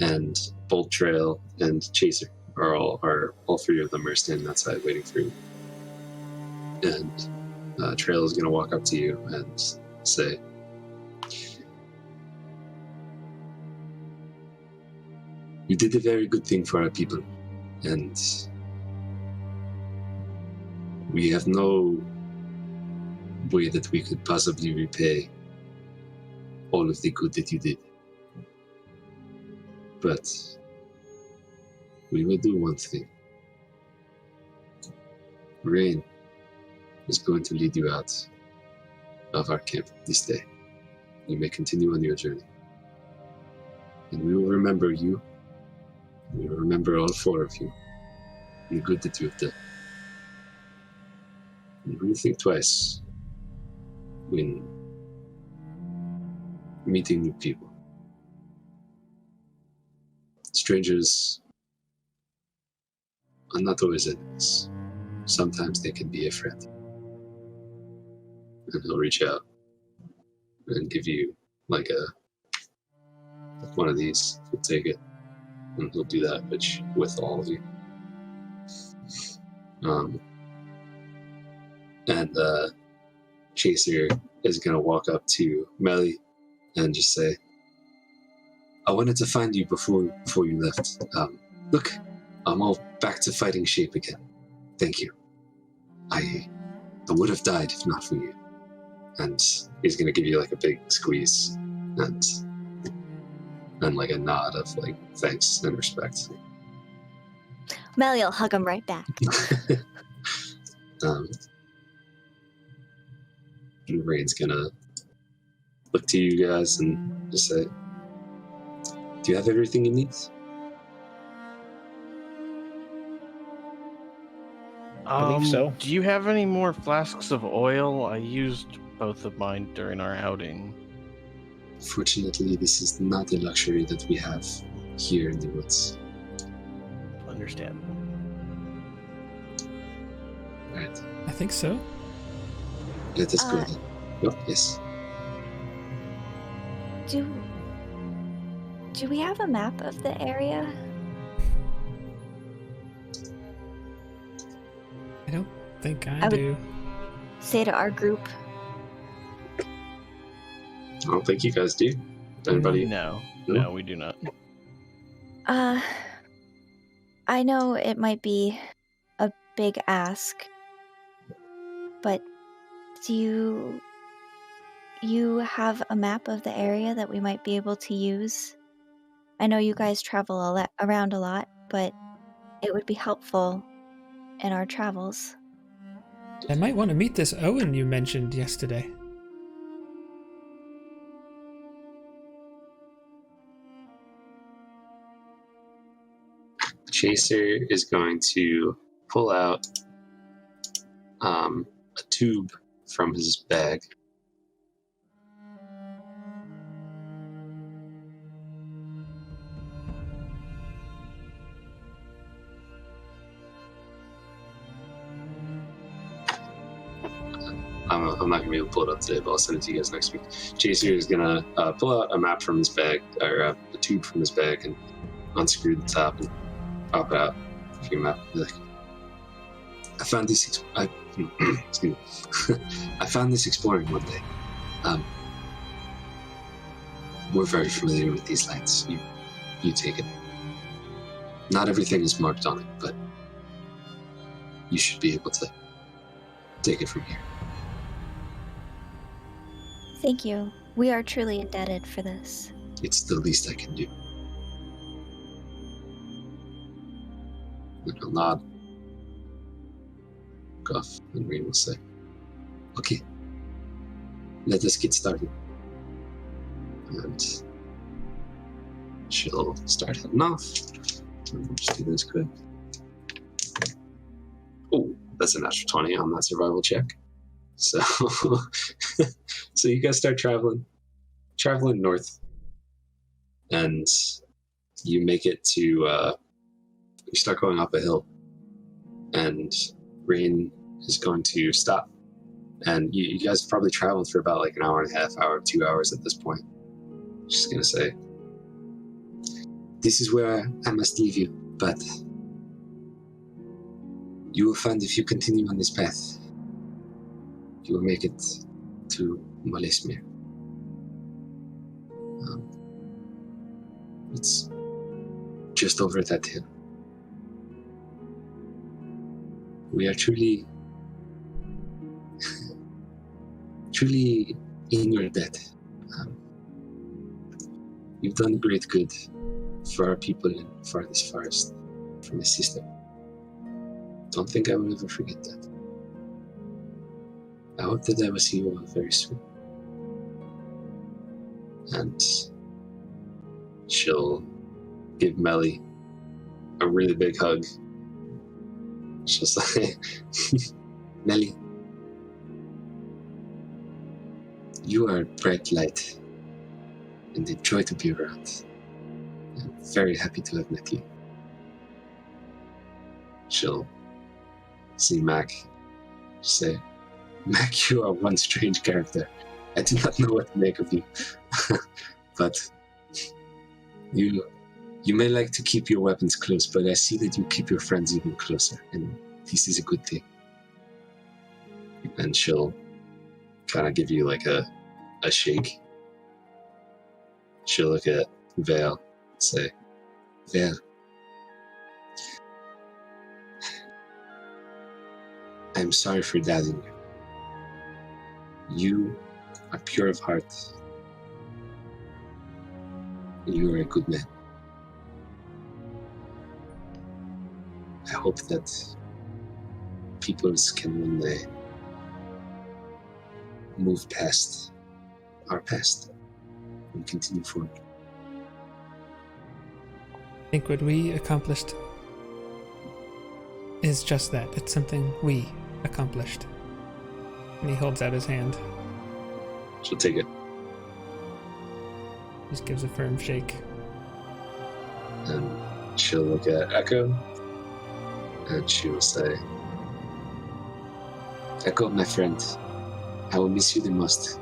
and Bolt Trail and Chaser are all three of them are standing outside waiting for you. And Trail is gonna walk up to you and say, "You did a very good thing for our people, and we have no way that we could possibly repay all of the good that you did. But we will do one thing. Rain is going to lead you out of our camp this day. You may continue on your journey. And we will remember you. We will remember all 4 of you. The good that you have done. And we will think twice when meeting new people. Strangers are not always enemies. Sometimes they can be a friend. And he'll reach out and give you like one of these. He'll take it, and he'll do that with all of you. And Chaser is gonna walk up to Melly and just say, I wanted to find you before you left. Look, I'm all back to fighting shape again. Thank you. I would have died if not for you. And he's gonna give you like a big squeeze and like a nod of like thanks and respect. Melly will hug him right back. And Rain's gonna look to you guys and just say, do you have everything you need? I believe so. Do you have any more flasks of oil? I used both of mine during our outing. Fortunately, this is not a luxury that we have here in the woods. Understand. Right. I think so. Let us go then. Oh, yes. Do we have a map of the area? I don't think I would do. say to our group, I don't think you guys do. Anybody? No, we do not. I know it might be a big ask, but do you have a map of the area that we might be able to use? I know you guys travel around a lot, but it would be helpful in our travels. I might want to meet this Owen you mentioned yesterday. Chaser is going to pull out a tube from his bag. I'm not going to be able to pull it up today, but I'll send it to you guys next week. Chaser is going to pull out a map from his bag, or a tube from his bag, and unscrew the top and pop it out. If your map, like, I found this. Excuse me. I found this exploring one day. We're very familiar with these lands. You take it. Not everything is marked on it, but you should be able to take it from here. Thank you. We are truly indebted for this. It's the least I can do. And he'll nod. Cough, and Rain will say, okay, let us get started. And she'll start heading off. And we'll just do this quick. Oh, that's a natural 20 on that survival check. So, so you guys start traveling north, and you make it to, you start going up a hill, and Rain is going to stop. And you guys have probably traveled for about like an hour and a half, 2 hours at this point. She's going to say, this is where I must leave you, but you will find if you continue on this path, you will make it to Malesmere. It's just over that hill. We are truly in your debt. You've done great good for our people and for this forest, for my sister. Don't think I will ever forget that. I hope that I will see you all very soon. And she'll give Melly a really big hug. She'll say, Melly, you are a bright light and a joy to be around. I'm very happy to have met you. she'll see Mac. Say, Mac, you are one strange character. I do not know what to make of you. But you may like to keep your weapons close, but I see that you keep your friends even closer, and this is a good thing. And she'll kind of give you like a shake. She'll look at Vale and say, Vale, I'm sorry for doubting you. You are pure of heart. You are a good man. I hope that peoples can one day move past our past and continue forward. I think what we accomplished is just that. It's something we accomplished. And he holds out his hand. She'll take it. Just gives a firm shake. And she'll look at Echo, and she will say, Echo, my friend, I will miss you the most.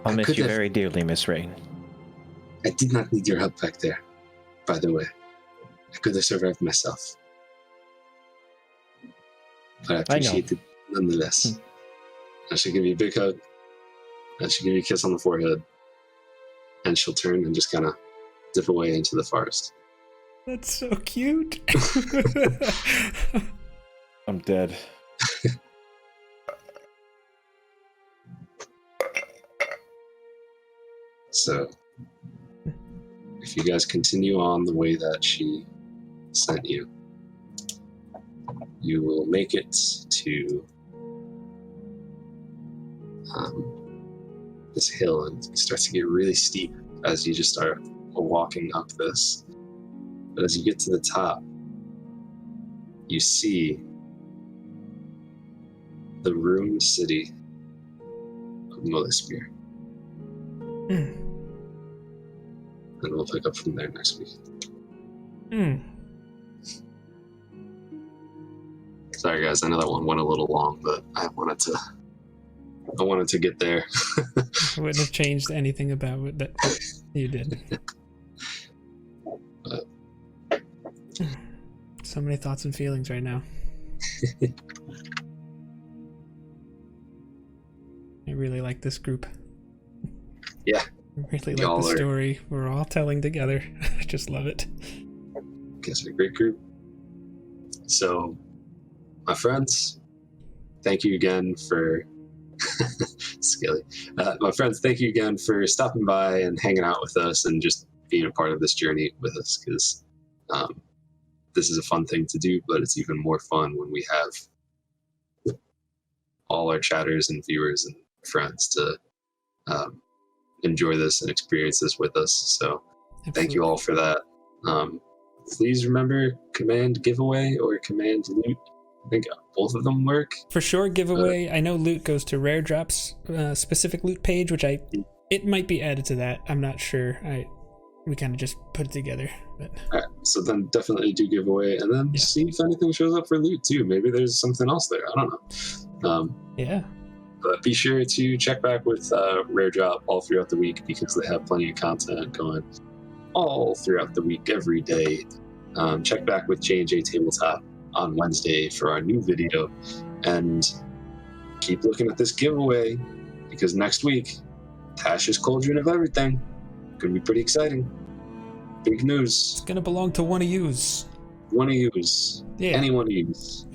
I'll miss you very dearly, Miss Rain. I did not need your help back there, by the way. I could have survived myself. But I appreciate it nonetheless. And she'll give you a big hug, and she'll give you a kiss on the forehead, and she'll turn and just kind of dip away into the forest. That's so cute. I'm dead. So, if you guys continue on the way that she sent you, you will make it to this hill, and it starts to get really steep as you just start walking up this. But as you get to the top, you see the ruined city of Molisphere. And we'll pick up from there next week. Sorry guys, I know that one went a little long, but I wanted to get there. I wouldn't have changed anything about it that you did. So many thoughts and feelings right now. I really like this group. Yeah. I really like the story we're all telling together. I just love it. Guess we're a great group. So, my friends, thank you again for Skilly. My friends, thank you again for stopping by and hanging out with us and just being a part of this journey with us, because this is a fun thing to do, but it's even more fun when we have all our chatters and viewers and friends to enjoy this and experience this with us. So Thank you all for that. Please remember command giveaway or command loot. I think both of them work. For sure, giveaway. I know loot goes to Rare Drops specific loot page, which it might be added to that. I'm not sure. We kind of just put it together. But. All right, so then definitely do giveaway, and then see if anything shows up for loot too. Maybe there's something else there. I don't know. Yeah. But be sure to check back with Rare Drop all throughout the week, because they have plenty of content going all throughout the week, every day. Check back with JnJtabletop on Wednesday for our new video, and keep looking at this giveaway, because next week, Tasha's Cauldron of Everything. Gonna be pretty exciting. Big news. It's gonna belong to one of yous. One of yous. Yeah. Any one of yous.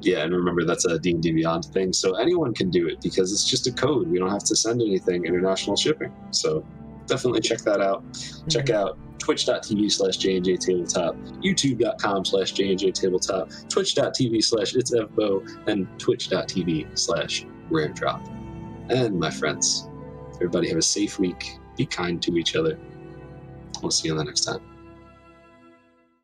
Yeah, and remember that's a D&D Beyond thing, so anyone can do it because it's just a code. We don't have to send anything international shipping. So definitely check that out. Mm-hmm. Check out twitch.tv/JnJtabletop, youtube.com/JnJtabletop, twitch.tv/itsevbo, and twitch.tv/raredrop. And my friends, everybody have a safe week. Be kind to each other. We'll see you on the next time.